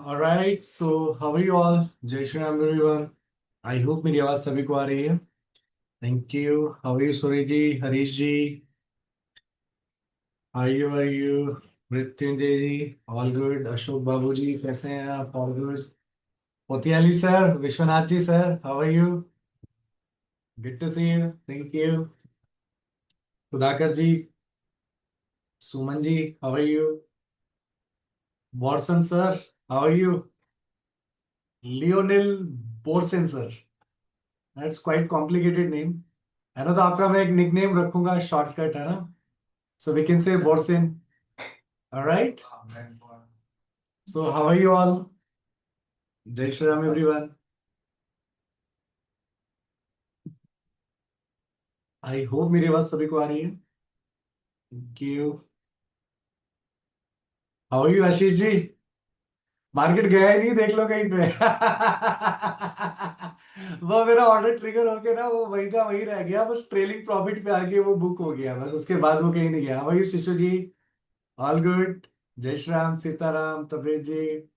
All right, so how are you all? Jai Shri Ram everyone. I hope मेरी आवाज सभी को आ रही है. Thank you. How are you, Surya ji, Harish ji? How are you? Mrityunjay ji, all good. Ashok बाबू जी, कैसे हैं आप? All good. Pothiyali sir, Vishwanath ji sir, how are you? Good to see you. Thank you. Sudhakar ji, Suman ji, how are you? Watson sir, how are you? Lionel Borsen sir. That's quite complicated name. है ना, तो आपका मैं एक nickname रखूंगा, शॉर्टकट है ना. So we can say Borsin. All right. So how are you all? Jai Shri Ram everyone. I hope मेरी आवाज सभी को आ रही है. Thank you. How are you Ashish ji? Market गया ही नहीं, देख लो कहीं पे. वो मेरा ऑर्डर ट्रिगर होके ना, वो वही का वही रह गया, बस ट्रेलिंग प्रॉफिट पे आके वो बुक हो गया, बस उसके बाद वो कहीं नहीं गया. वही शिशु जी, all good. Jai Shri Ram, Sitaram, Tabrez ji,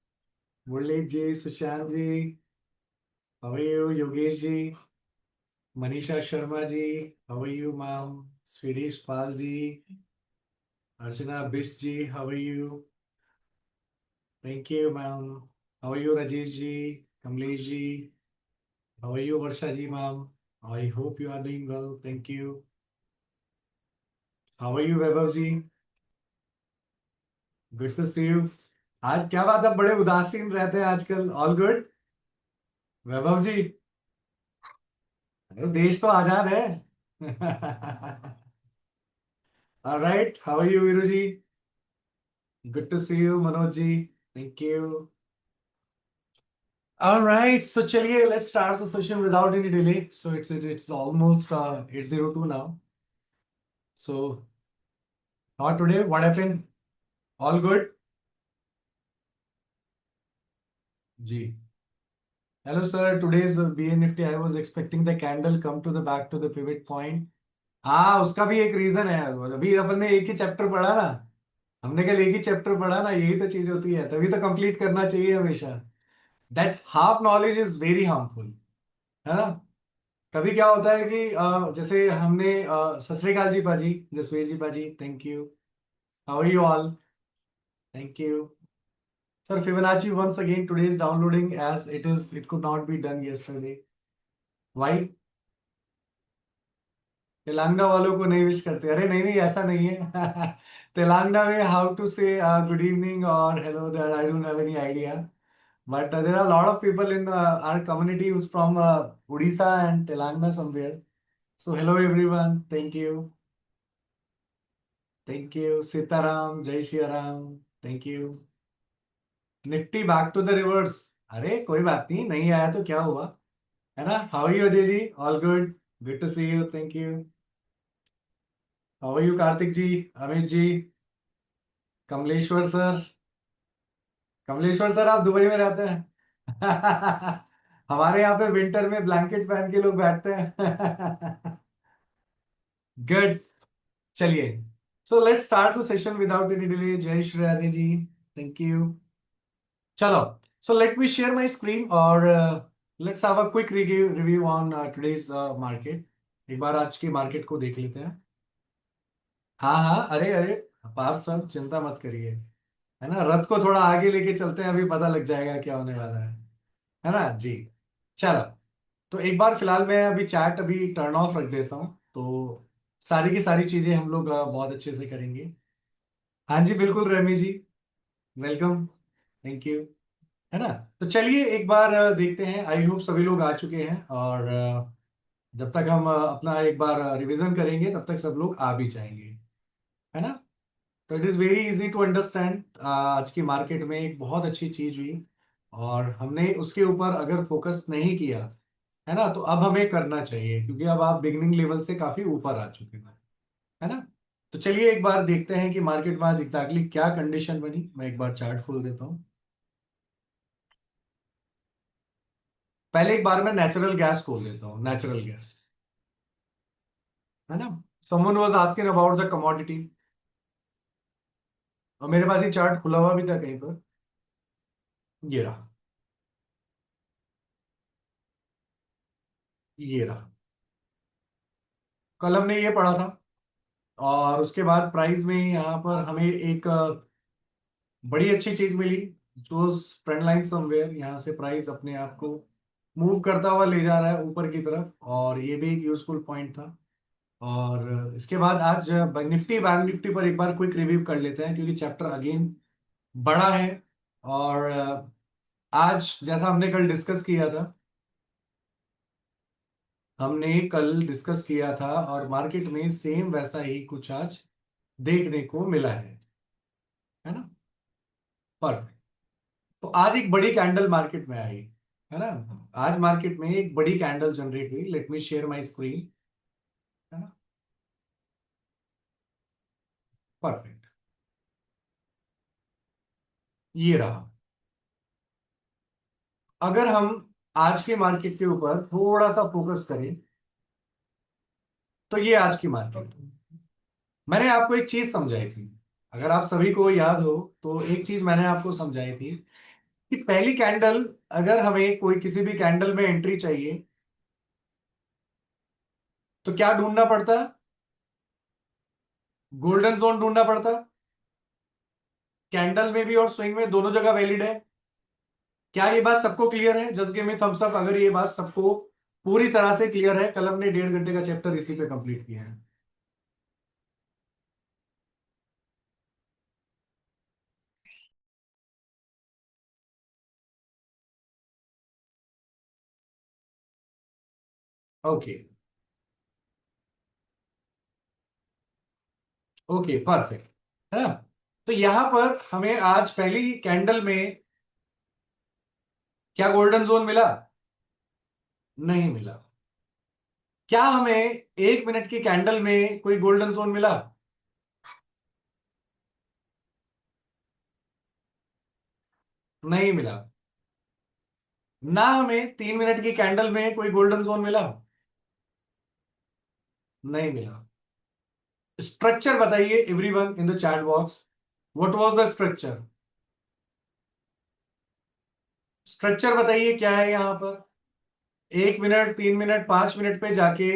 Murli ji, Sushant ji, how are you, Yogesh ji, Manisha Sharma ji, how are you ma'am, स्वीडिश Pal ji, Archana Bisht ji, how are you, thank you ma'am, how are you Rajesh ji, Kamlesh ji, how are you Varsha ji ma'am, I hope you are doing well, thank you, how are you Vaibhav ji, good to see you. आज क्या बात है, बड़े उदासीन रहते हैं आजकल. All good Vaibhav ji? अरे देश तो आजाद है. All right, how are you Veeru ji, good to see you Manoj ji, thank you. All right, so चलिए, let's start the session without any delay. So it's almost 8:02 now. So not today. What happened? All good? Ji. Hello sir. Today's BNFT. I was expecting the candle come to the back to the pivot point. हाँ, उसका भी एक reason है. अभी अपन ने एक ही chapter पढ़ा ना. हमने कल एक ही चैप्टर पढ़ा ना, यही तो चीज होती है, तभी तो कंप्लीट करना चाहिए हमेशा. That half knowledge is very harmful, है ना. कभी क्या होता है कि जैसे हमने सत श्री अकाल जी पाजी, जसवीर जी पाजी, thank you. How are you all? Thank you sir. Fibonacci once again today is downloading as it could not be done yesterday. Why? Telangana वालों को नहीं विश करते? अरे नहीं नहीं, ऐसा नहीं है. तेलंगाना में हाउ टू से गुड इवनिंग और hello that I don't have any idea. But there are a lot of people in our community who's from Odisha and Telangana somewhere. So hello everyone. Thank you. Thank you. Sitaram, Jai Shri Ram. Thank you. Nifty back to the reverse. अरे कोई बात नहीं, नहीं आया तो क्या हुआ, है ना. How are you Ajay ji? All good. Good to see you. Thank you. How are you Kartik ji, Amit ji, Kamleshwar sir? Kamleshwar sir आप दुबई में रहते हैं? हमारे यहाँ पे विंटर में ब्लैंकेट पहन के लोग बैठते हैं. गुड. चलिए, so let's start the session without any delay. जय श्री राधे जी, थैंक यू. चलो, so let me share my screen और let's have a quick review on today's market. एक बार आज की मार्केट को देख लेते हैं. हाँ हाँ, अरे अरे, पार्थ सर चिंता मत करिए, है ना. रथ को थोड़ा आगे लेके चलते हैं, अभी पता लग जाएगा क्या होने वाला है ना जी. चलो, तो एक बार फिलहाल मैं अभी चैट अभी टर्न ऑफ रख देता हूँ, तो सारी की सारी चीजें हम लोग बहुत अच्छे से करेंगे. हाँ जी बिल्कुल Remy ji, welcome, thank you, है ना. तो चलिए एक बार देखते हैं. आई होप सभी लोग आ चुके हैं, और जब तक हम अपना एक बार रिवीजन करेंगे तब तक सब लोग आ भी जाएंगे, है ना. तो it is very easy to understand. आज की मार्केट में एक बहुत अच्छी चीज हुई, और हमने उसके ऊपर अगर फोकस नहीं किया, है ना, तो अब हमें करना चाहिए, क्योंकि अब आप बिगनिंग लेवल से काफी ऊपर आ चुके हैं, है ना. तो चलिए एक बार देखते हैं कि मार्केट में आज एग्जैक्टली क्या कंडीशन बनी. मैं एक बार चार्ट खोल देता हूँ. पहले एक बार मैं नेचुरल गैस खोल देता हूँ. नेचुरल गैस, है ना. Someone was asking about the commodity, और मेरे पास ये चार्ट खुला हुआ भी था कहीं पर. ये रहा, ये रहा। कल हमने ये पढ़ा था, और उसके बाद प्राइस में यहाँ पर हमें एक बड़ी अच्छी चीज मिली, जो ट्रेंड लाइन समवेयर यहाँ से प्राइस अपने आप को मूव करता हुआ ले जा रहा है ऊपर की तरफ, और ये भी एक यूजफुल पॉइंट था। और इसके बाद आज निफ्टी बैंक निफ्टी पर एक बार क्विक रिव्यू कर लेते हैं, क्योंकि चैप्टर अगेन बड़ा है। और आज जैसा हमने कल डिस्कस किया था, हमने कल डिस्कस किया था और मार्केट में सेम वैसा ही कुछ आज देखने को मिला है ना। पर तो आज एक बड़ी कैंडल मार्केट में आई, है ना। आज मार्केट में एक बड़ी कैंडल जनरेट हुई। Let me share my screen, है ना। परफेक्ट, ये रहा। अगर हम आज के मार्केट के ऊपर थोड़ा सा फोकस करें, तो ये आज की मार्केट, मैंने आपको एक चीज समझाई थी, अगर आप सभी को याद हो, तो एक चीज मैंने आपको समझाई थी कि पहली कैंडल, अगर हमें कोई किसी भी कैंडल में एंट्री चाहिए, तो क्या ढूंढना पड़ता है? गोल्डन जोन ढूंढना पड़ता है। कैंडल में भी और स्विंग में दोनों जगह वैलिड है। क्या ये बात सबको क्लियर है? Just give me thumbs up अगर ये बात सबको पूरी तरह से क्लियर है। कल हमने 1.5 घंटे का चैप्टर इसी पे कंप्लीट किया है। ओके, ओके, परफेक्ट, है ना। तो यहां पर हमें आज पहली कैंडल में क्या गोल्डन जोन मिला? नहीं मिला। क्या हमें 1 मिनट की कैंडल में कोई गोल्डन जोन मिला? नहीं मिला। ना हमें 3 मिनट की कैंडल में कोई गोल्डन जोन मिला? नहीं मिला। स्ट्रक्चर बताइए everyone in the chat box, what was the structure? Structure बताइए क्या है यहां पर। 1 मिनट, 3 मिनट, 5 मिनट पे जाके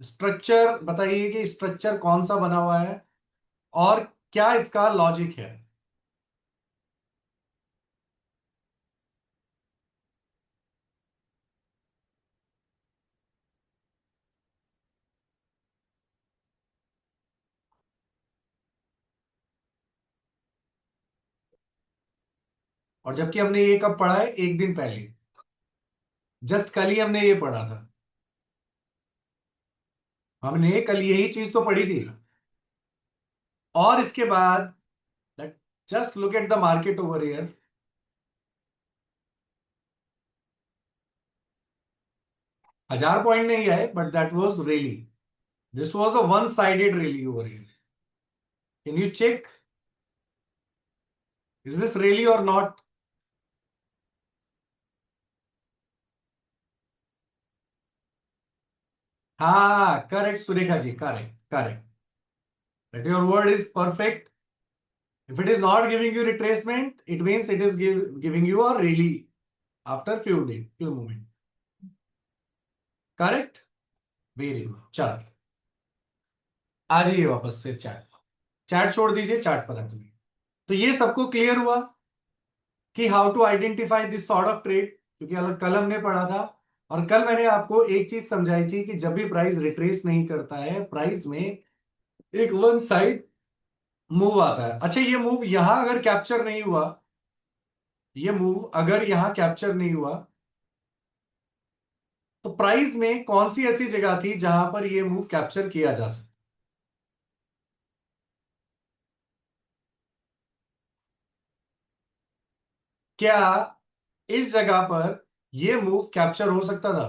स्ट्रक्चर बताइए कि स्ट्रक्चर कौन सा बना हुआ है और क्या इसका लॉजिक है। और जबकि हमने ये कब पढ़ा है? एक दिन पहले, जस्ट कल ही हमने ये पढ़ा था। हमने कल यही चीज तो पढ़ी थी। और इसके बाद just look at the market over here. 1000 point नहीं आए, but that was rally. This was a one sided rally over here. Can you check, is this rally और नॉट? हाँ, correct Surekha ji, correct, correct. That your word is perfect. If it is not giving you retracement, it means it is giving you a rally after few days, few moment. Correct? Very good. चलो, आ जाइए वापस से chat. Chat छोड़ दीजिए, chat पर आ जाइए। तो ये सबको क्लियर हुआ कि how to identify this sort of trade, क्योंकि अलग कल हमने पढ़ा था। और कल मैंने आपको एक चीज समझाई थी कि जब भी प्राइस रिट्रेस नहीं करता है, प्राइस में एक वन साइड मूव आता है। अच्छा, ये मूव यहां अगर कैप्चर नहीं हुआ, ये मूव अगर यहां कैप्चर नहीं हुआ, तो प्राइस में कौन सी ऐसी जगह थी जहां पर यह मूव कैप्चर किया जा सकता? क्या इस जगह पर यह मूव कैप्चर हो सकता था?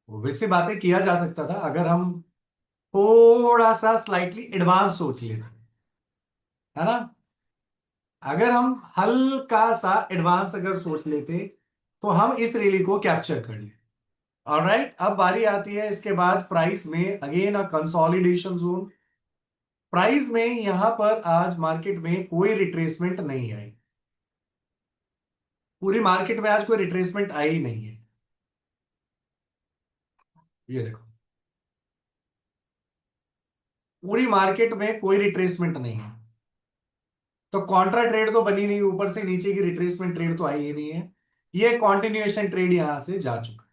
वैसे बातें किया जा सकता था अगर हम थोड़ा सा स्लाइटली एडवांस सोच लेते, है ना। अगर हम हल्का सा एडवांस अगर सोच लेते, तो हम इस रैली को कैप्चर कर लेते। ऑलराइट, अब बारी आती है इसके बाद प्राइस में, again a consolidation zone. Price में यहां पर आज मार्केट में कोई रिट्रेसमेंट नहीं आई, पूरी मार्केट में आज कोई रिट्रेसमेंट आई नहीं है। ये देखो, पूरी मार्केट में कोई रिट्रेसमेंट नहीं है। तो कॉन्ट्रा ट्रेड तो बनी नहीं, ऊपर से नीचे की रिट्रेसमेंट ट्रेड तो आई ही नहीं है। ये कॉन्टिन्यूएशन ट्रेड यहां से जा चुका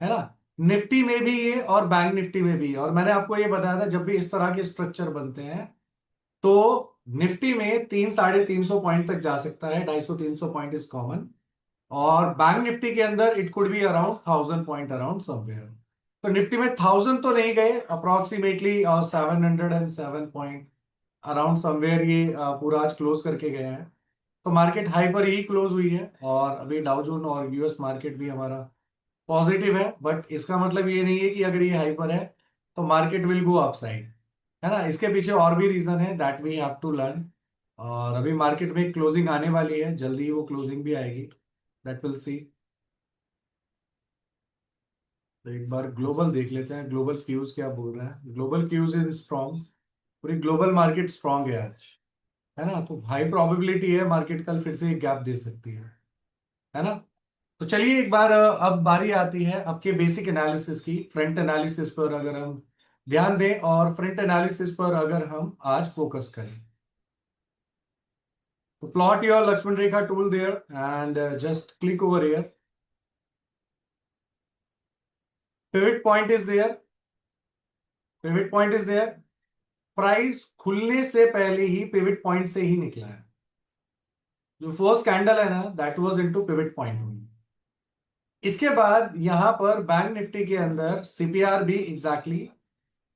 है ना। निफ्टी में भी ये और बैंक निफ्टी में भी, और मैंने आपको ये बताया था जब भी इस तरह के स्ट्रक्चर बनते हैं तो निफ्टी में 300-350 पॉइंट तक जा सकता है, 250-300 पॉइंट इज कॉमन। और बैंक निफ्टी के अंदर it could be around 1000 point around somewhere. तो निफ्टी में 1000 तो नहीं गए, अप्रोक्सीमेटली 707 पॉइंट अराउंड समवेयर ये पूरा आज क्लोज करके गया है। तो मार्केट हाई पर ही क्लोज हुई है, और अभी डाउ जोन और यूएस मार्केट भी हमारा पॉजिटिव है, बट इसका मतलब ये नहीं है कि अगर ये हाई पर है तो मार्केट विल गो अपसाइड, है ना। इसके पीछे और भी रीजन है that we have to learn. और अभी मार्केट में क्लोजिंग आने वाली है, जल्दी ही वो क्लोजिंग भी आएगी, दैट विल सी। तो एक बार ग्लोबल देख लेते हैं, ग्लोबल क्यूज क्या बोल रहा है। ग्लोबल क्यूज इज स्ट्रॉन्ग, पूरी ग्लोबल मार्केट स्ट्रॉन्ग है आज, है ना। तो हाई प्रोबेबिलिटी है मार्केट कल फिर से एक गैप दे सकती है ना। तो चलिए एक बार अब बारी आती है आपके बेसिक एनालिसिस की, फ्रंट एनालिसिस पर अगर हम ध्यान दें और फ्रंट एनालिसिस पर अगर हम आज फोकस करें। तो plot your Lakshman Rekha tool there and just click over here. Pivot point is there, pivot point is there. Price खुलने से पहले ही पिवट पॉइंट से ही निकला है। जो फर्स्ट कैंडल है ना, that was into pivot point. इसके बाद यहां पर बैंक निफ्टी के अंदर सीपीआर भी एग्जैक्टली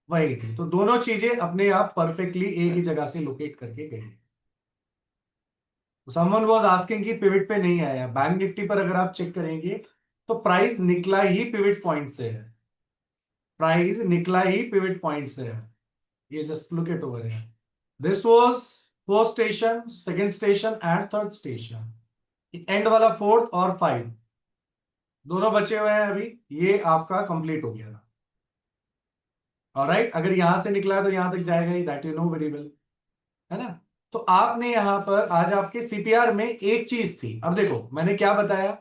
वही थी। तो दोनों चीजें अपने आप परफेक्टली एक ही जगह से लोकेट करके गई। समवन वाज आस्किंग कि पिवट पे नहीं आया, बैंक निफ्टी पर अगर आप चेक करेंगे तो प्राइस निकला ही पिवट पॉइंट से है, प्राइस निकला ही पिवट पॉइंट से है। ये जस्ट लुक इट ओवर है। This was first station, second station and third station. And वाला फोर्थ और फाइव दोनों बचे हुए हैं अभी, ये आपका कंप्लीट हो गया। ऑलराइट, अगर यहां से निकला है तो यहां तक जाएगा ही, that you know very well, है ना। तो आपने यहां पर आज आपके सीपीआर में एक चीज थी। अब देखो मैंने क्या बताया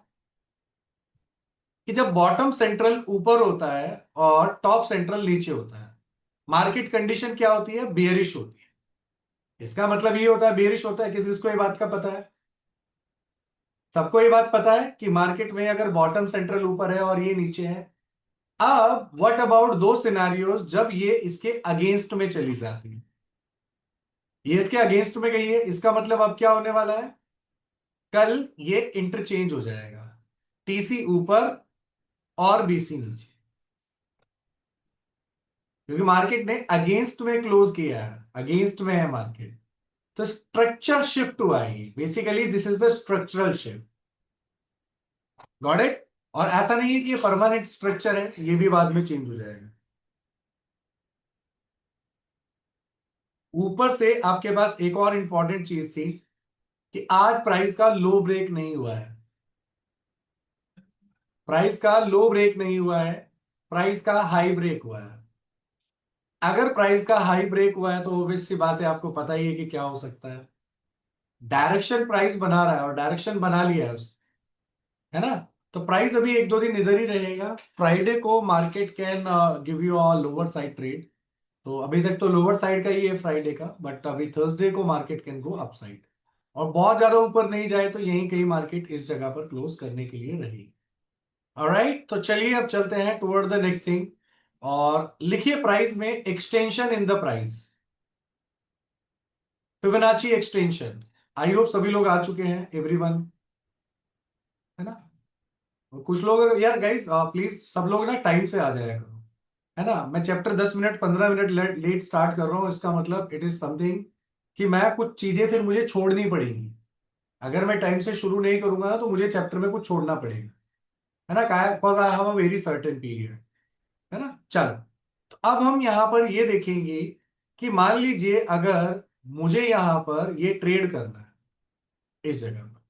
कि जब बॉटम सेंट्रल ऊपर होता है और टॉप सेंट्रल नीचे होता है, मार्केट कंडीशन क्या होती है, बियरिश होती है। इसका मतलब ये होता है बियरिश होता है, किसी किसको ये बात का पता है? सबको ये बात पता है कि मार्केट में अगर बॉटम सेंट्रल ऊपर है और ये नीचे है। अब व्हाट अबाउट दो सिनेरियोज जब ये इसके अगेंस्ट में चली जाती है, ये इसके अगेंस्ट में गई है, इसका मतलब अब क्या होने वाला है, कल ये इंटरचेंज हो जाएगा, टीसी ऊपर और बीसी नीचे, क्योंकि मार्केट ने अगेंस्ट में क्लोज किया है, अगेंस्ट में है मार्केट। तो स्ट्रक्चर शिफ्ट हुआ है, basically this is the structural shift. Got it. और ऐसा नहीं है कि ये परमानेंट स्ट्रक्चर है, ये भी बाद में चेंज हो जाएगा। ऊपर से आपके पास एक और इंपॉर्टेंट चीज थी कि आज प्राइस का लो ब्रेक नहीं हुआ है, प्राइस का लो ब्रेक नहीं हुआ है, प्राइस का हाई ब्रेक हुआ है। अगर प्राइस का हाई ब्रेक हुआ है तो ऑब्वियस सी बात है, आपको पता ही है कि क्या हो सकता है, डायरेक्शन प्राइस बना रहा है और डायरेक्शन बना लिया है उसने, है ना। तो प्राइस अभी एक दो दिन इधर ही रहेगा। फ्राइडे को market can give you a lower side trade. तो अभी तक तो लोअर साइड का ही है फ्राइडे का, बट अभी थर्सडे को market can go up side, और बहुत ज्यादा ऊपर नहीं जाए तो यहीं कहीं मार्केट इस जगह पर क्लोज करने के लिए रहेगी। ऑलराइट, तो चलिए अब चलते हैं टुवर्ड द नेक्स्ट थिंग, और लिखिए प्राइस में extension in the price, Fibonacci extension. I hope सभी लोग आ चुके हैं, एवरीवन, है ना। और कुछ लोग यार गाइस प्लीज सब लोग ना टाइम से आ जाया करो, है ना। मैं chapter 10 minute 15 minute let start कर रहा हूँ, इसका मतलब इट इज समथिंग कि मैं कुछ चीजें फिर मुझे छोड़नी पड़ेगी। अगर मैं टाइम से शुरू नहीं करूंगा ना तो मुझे चैप्टर में कुछ छोड़ना पड़ेगा, है ना। Because I have a very certain period, है ना। चलो, तो अब हम यहां पर ये देखेंगे कि मान लीजिए अगर मुझे यहां पर ये ट्रेड करना है इस जगह पर,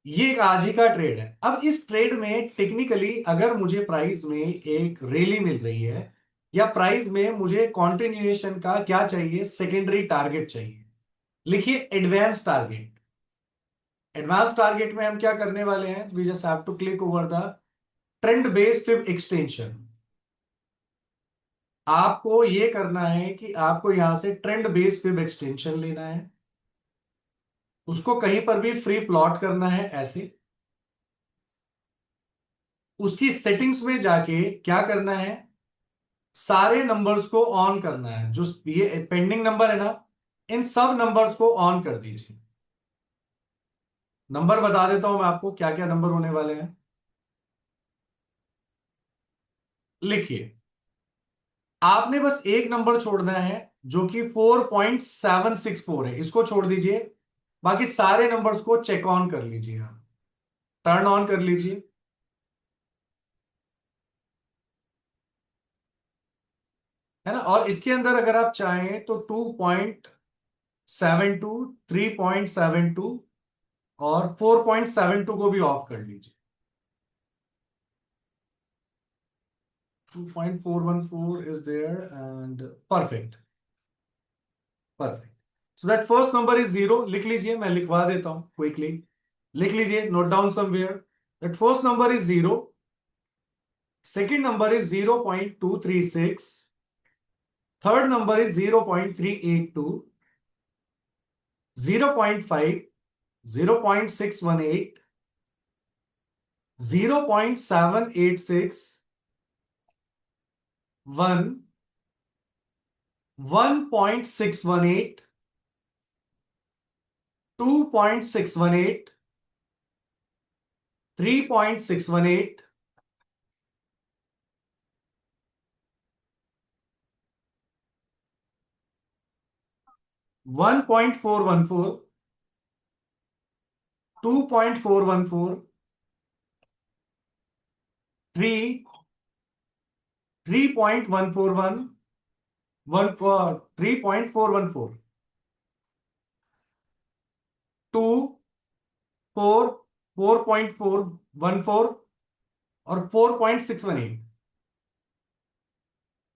ये एक आज ही का ट्रेड है। अब इस ट्रेड में टेक्निकली अगर मुझे प्राइस में एक रैली मिल रही है या प्राइस में मुझे कंटिन्यूएशन का क्या चाहिए, सेकेंडरी टारगेट चाहिए। लिखिए एडवांस टारगेट। एडवांस टारगेट में हम क्या करने वाले हैं, we just have to click over the trend based fib extension. आपको ये करना है कि आपको यहां से ट्रेंड बेस्ड फिब एक्सटेंशन लेना है, उसको कहीं पर भी फ्री प्लॉट करना है ऐसे। उसकी सेटिंग्स में जाके क्या करना है, सारे नंबर्स को ऑन करना है। जो ये पेंडिंग नंबर है ना, इन सब नंबर्स को ऑन कर दीजिए। नंबर बता देता हूं मैं आपको क्या क्या नंबर होने वाले हैं। लिखिए, आपने बस एक नंबर छोड़ना है जो कि 4.764 है, इसको छोड़ दीजिए। बाकी सारे नंबर्स को चेक ऑन कर लीजिए, आप टर्न ऑन कर लीजिए, है ना। और इसके अंदर अगर आप चाहें तो 2.72, 3.72 और 4.72 को भी ऑफ कर लीजिए। 2.414 is there and perfect, perfect. So that first number is zero. लिख लीजिए, मैं लिखवा देता हूं क्विकली। लिख लीजिए, note down somewhere. That first number is zero. Second number is 0.236. Third number is 0.382, 0.5, 0.618, 0.786, 1, 1.618, 2.618, 3.618, 1.414, 2.414, 3, 3.141, 3.414, 2, 4, 4.414 और 4.618,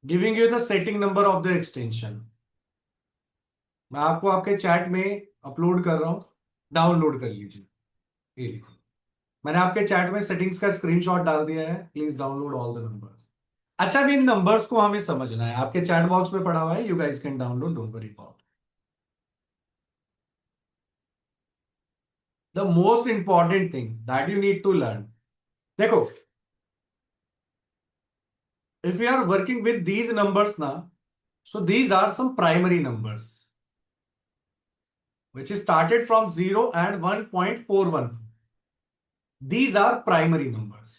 giving you the setting number of the extension. मैं आपको आपके चैट में अपलोड कर रहा हूं, डाउनलोड कर लीजिए। ये देखो, मैंने आपके चैट में सेटिंग्स का स्क्रीनशॉट डाल दिया है, please download all the numbers. अच्छा, भी इन नंबर्स को हमें समझना है, आपके चैट बॉक्स में पड़ा हुआ है, you guys can download, don't worry about. The most important thing that you need to learn, देखो, if you are working with these numbers now, so these are some primary numbers which is started from 0 and 1.41. These are primary numbers,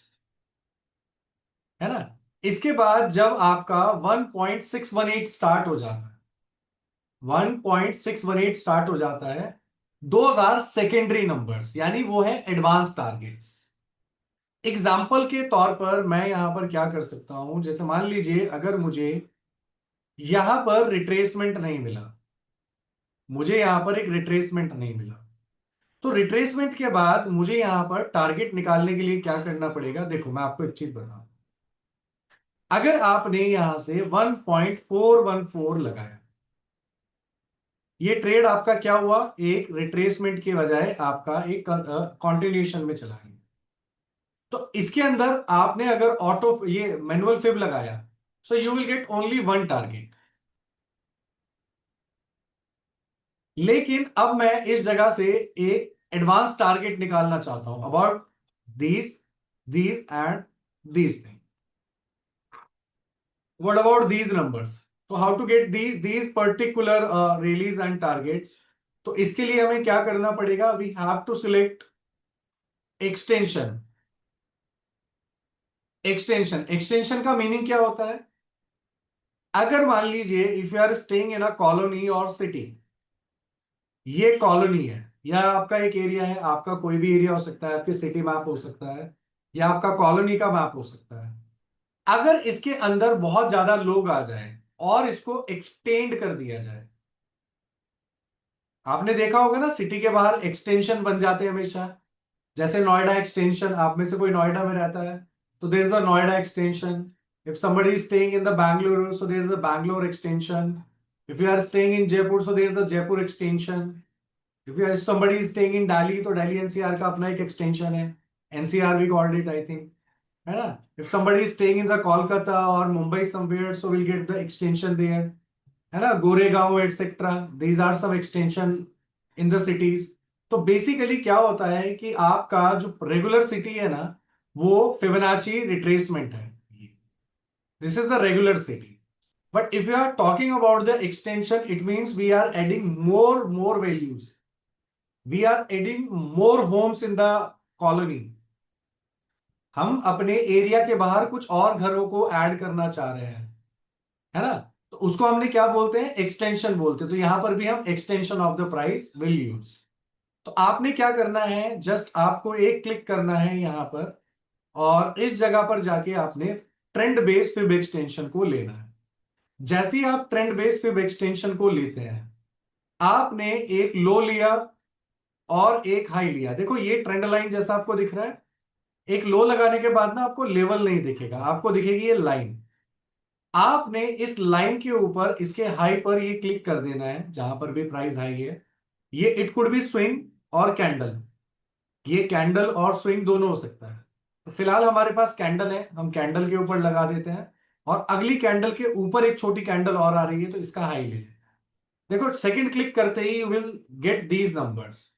है ना। इसके बाद जब आपका 1.618 start हो जाता है, 1.618 स्टार्ट हो जाता है, दोज आर सेकेंडरी नंबर्स, यानी वो है एडवांस टारगेट्स। एग्जाम्पल के तौर पर मैं यहां पर क्या कर सकता हूं, जैसे मान लीजिए अगर मुझे यहां पर रिट्रेसमेंट नहीं मिला, मुझे यहां पर एक रिट्रेसमेंट नहीं मिला, तो रिट्रेसमेंट के बाद मुझे यहां पर टारगेट निकालने के लिए क्या करना पड़ेगा। देखो, मैं आपको एक चीज बताऊं, अगर आपने यहां से 1.414 लगाया, ये ट्रेड आपका क्या हुआ, एक रिट्रेसमेंट के बजाय आपका एक कंटिन्यूएशन में चला गया। तो इसके अंदर आपने अगर ऑटो ये मैनुअल फिब लगाया, सो you will get only one target. लेकिन अब मैं इस जगह से एक एडवांस टारगेट निकालना चाहता हूं about these, these and these thing. What about these numbers? तो how to get these particular release and targets? तो इसके लिए हमें क्या करना पड़ेगा, we have to select extension. Extension, extension का मीनिंग क्या होता है? अगर मान लीजिए if you are staying in a colony or city, ये कॉलोनी है या आपका एक एरिया है, आपका कोई भी एरिया हो सकता है, आपके सिटी मैप हो सकता है या आपका कॉलोनी का मैप हो सकता है। अगर इसके अंदर बहुत ज्यादा लोग आ जाए और इसको एक्सटेंड कर दिया जाए, आपने देखा होगा ना सिटी के बाहर एक्सटेंशन बन जाते हैं हमेशा, जैसे नोएडा एक्सटेंशन, आप में से कोई नोएडा में रहता है तो there is a Noida extension. If somebody is staying in the Bangalore, so there is a Bangalore extension. If you are staying in Jaipur, so there is a Jaipur extension. If somebody is staying in Delhi, तो Delhi NCR का अपना एक extension है. NCR we called it, I think. है ना? If somebody is staying in the Kolkata or Mumbai somewhere, so we'll get the extension there. है ना? Goregaon etcetera, these are some extension in the cities. तो basically क्या होता है कि आपका जो रेगुलर सिटी है ना, वो फिबोनाची रिट्रेसमेंट है. This is the regular city. But if you are talking about the extension, it means we are adding more values. We are adding more homes in the colony. हम अपने area के बाहर कुछ और घरों को add करना चाह रहे हैं, है ना? तो उसको हमने क्या बोलते हैं? एक्सटेंशन बोलते हैं. तो यहां पर भी हम extension of the price will use. तो आपने क्या करना है, जस्ट आपको एक क्लिक करना है यहां पर, और इस जगह पर जाके आपने ट्रेंड बेस फिब एक्सटेंशन को लेना है. जैसे ही आप ट्रेंड बेस फिब एक्सटेंशन को लेते हैं, आपने एक लो लिया और एक हाई लिया. देखो ये ट्रेंड लाइन जैसा आपको दिख रहा है. एक लो लगाने के बाद ना आपको लेवल नहीं दिखेगा, आपको दिखेगी ये लाइन. आपने इस लाइन के ऊपर इसके हाई पर ये क्लिक कर देना है, जहां पर भी प्राइस हाई है. ये इट कुड बी स्विंग और कैंडल. ये कैंडल और स्विंग दोनों हो सकता है. तो फिलहाल हमारे पास कैंडल है, हम कैंडल के ऊपर लगा देते हैं, और अगली कैंडल के ऊपर एक छोटी कैंडल और आ रही है, तो इसका हाई ले लें. देखो सेकंड क्लिक करते ही you will get these numbers.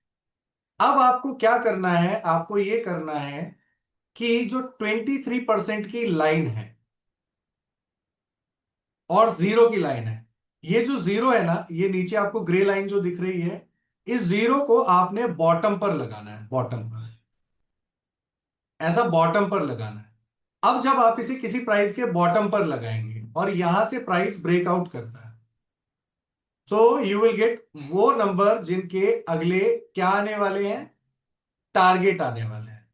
अब आपको क्या करना है? आपको ये करना है कि जो 23% की लाइन है और जीरो की लाइन है, ये जो जीरो है ना, ये नीचे आपको ग्रे लाइन जो दिख रही है, इस जीरो को आपने बॉटम पर लगाना है. बॉटम पर, ऐसा बॉटम पर लगाना है. अब जब आप इसे किसी प्राइस के बॉटम पर लगाएंगे और यहां से प्राइस ब्रेकआउट करता है, तो यू विल गेट वो नंबर जिनके अगले क्या आने वाले हैं? टारगेट आने वाले हैं.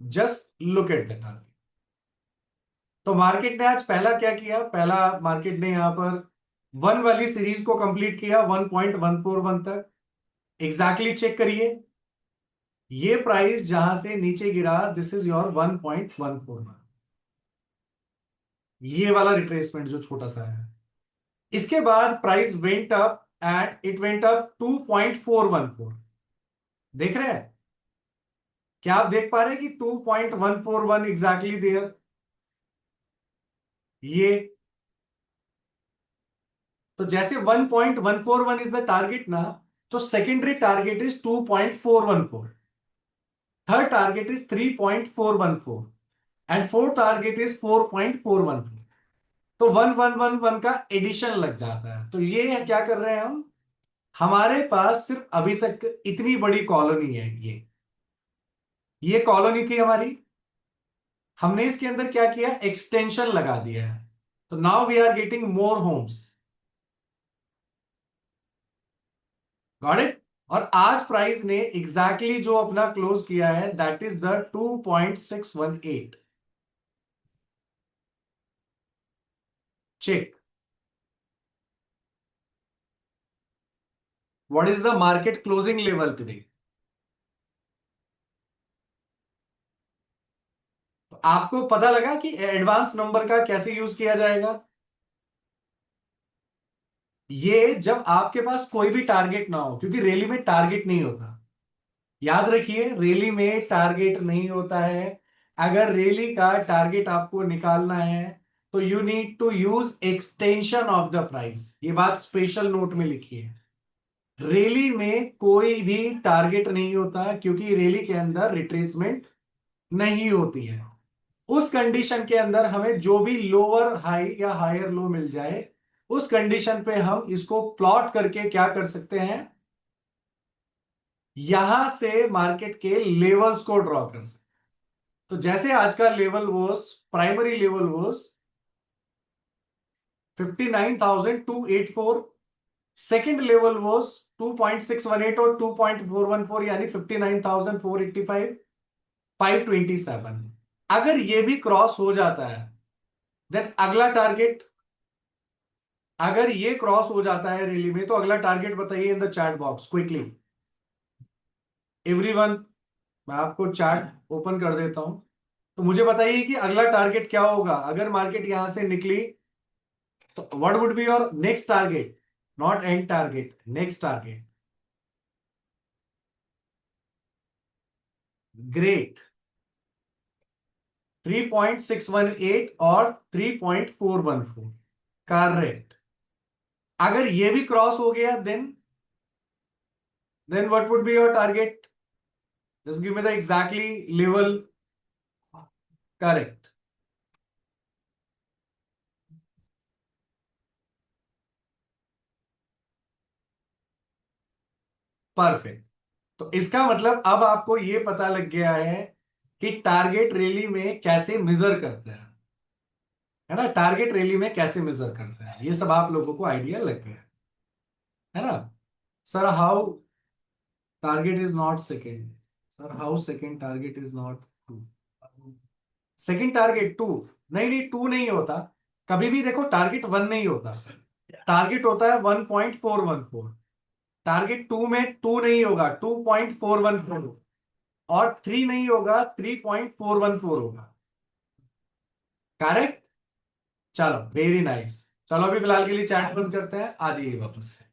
Just look at the target. तो मार्केट ने आज पहला क्या किया? पहला मार्केट ने यहां पर वन वाली सीरीज को कंप्लीट किया 1.141 तक. एग्जैक्टली चेक करिए, ये प्राइस जहां से नीचे गिरा, दिस इज योर 1.141. ये वाला रिट्रेसमेंट जो छोटा सा है. इसके बाद price went up and it went up 2.414. देख रहे हैं? क्या आप देख पा रहे हैं कि 2.141 एग्जैक्टली देयर? ये तो जैसे 1.141 इज द टारगेट ना, तो secondary target is 2.414, third target is 3.414, and fourth target is 4.414. तो 1111 का एडिशन लग जाता है. तो ये क्या कर रहे हैं हम? हमारे पास सिर्फ अभी तक इतनी बड़ी कॉलोनी है. ये कॉलोनी थी हमारी. हमने इसके अंदर क्या किया? एक्सटेंशन लगा दिया है. तो now we are getting more homes. Got it? और आज प्राइस ने एग्जैक्टली जो अपना क्लोज किया है, that is the 2.618. Check. What is the market closing level today? तो आपको पता लगा कि एडवांस नंबर का कैसे यूज किया जाएगा. ये जब आपके पास कोई भी टारगेट ना हो, क्योंकि रैली में टारगेट नहीं होता. याद रखिए, रैली में टारगेट नहीं होता है. अगर रैली का टारगेट आपको निकालना है, तो you need to use extension of the price. ये बात स्पेशल नोट में लिखिए. रैली में कोई भी टारगेट नहीं होता, क्योंकि रैली के अंदर रिट्रेसमेंट नहीं होती है. उस कंडीशन के अंदर हमें जो भी लोअर हाई या हायर लो मिल जाए, उस कंडीशन पे हम इसको प्लॉट करके क्या कर सकते हैं? यहां से मार्केट के लेवल्स को ड्रॉ कर सकते. तो जैसे आज का level was, primary level was 59,284. Second level was 2.618 और 2.414, यानी 59,485, 527. अगर ये भी क्रॉस हो जाता है, देन अगला टारगेट, अगर ये क्रॉस हो जाता है रैली में, तो अगला टारगेट बताइए in the chat box quickly. Everyone, मैं आपको चार्ट ओपन कर देता हूं। तो मुझे बताइए कि अगला टारगेट क्या होगा अगर मार्केट यहां से निकली। तो what would be your next target, not and target, next target. Great. 3.618 और 3.414, करेक्ट। अगर ये भी क्रॉस हो गया then what would be your target, just give me the exactly level. Correct. Perfect. तो इसका मतलब अब आपको ये पता लग गया है कि टारगेट रैली में कैसे मेजर करते हैं, है ना, टारगेट रैली में कैसे मेजर करते हैं, ये सब आप लोगों को आइडिया लग गया है ना। Sir how target is not second, sir how second target is not two, second target two, नहीं नहीं टू नहीं होता। कभी भी देखो टारगेट वन नहीं होता, टारगेट होता है 1.414। टारगेट टू में टू नहीं होगा, 2.414। और थ्री नहीं होगा, 3.414 होगा। करेक्ट। चलो वेरी नाइस। चलो अभी फिलहाल के लिए चैट बंद करते हैं, आ जाइए वापस से।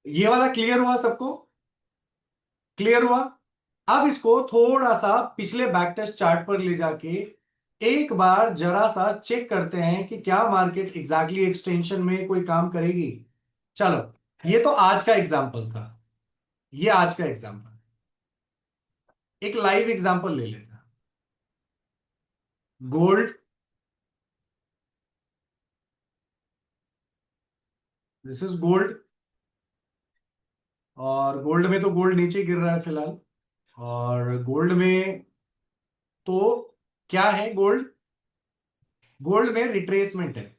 ये वाला क्लियर हुआ सबको, क्लियर हुआ। अब इसको थोड़ा सा पिछले बैक टेस्ट चार्ट पर ले जाके एक बार जरा सा चेक करते हैं कि क्या मार्केट एग्जैक्टली एक्सटेंशन में कोई काम करेगी। चलो ये तो आज का एग्जांपल था, ये आज का एग्जांपल। एक लाइव एग्जांपल ले लेते हैं। Gold, this is gold. और गोल्ड में तो गोल्ड नीचे गिर रहा है फिलहाल। और गोल्ड में तो क्या है, गोल्ड, गोल्ड में रिट्रेसमेंट है।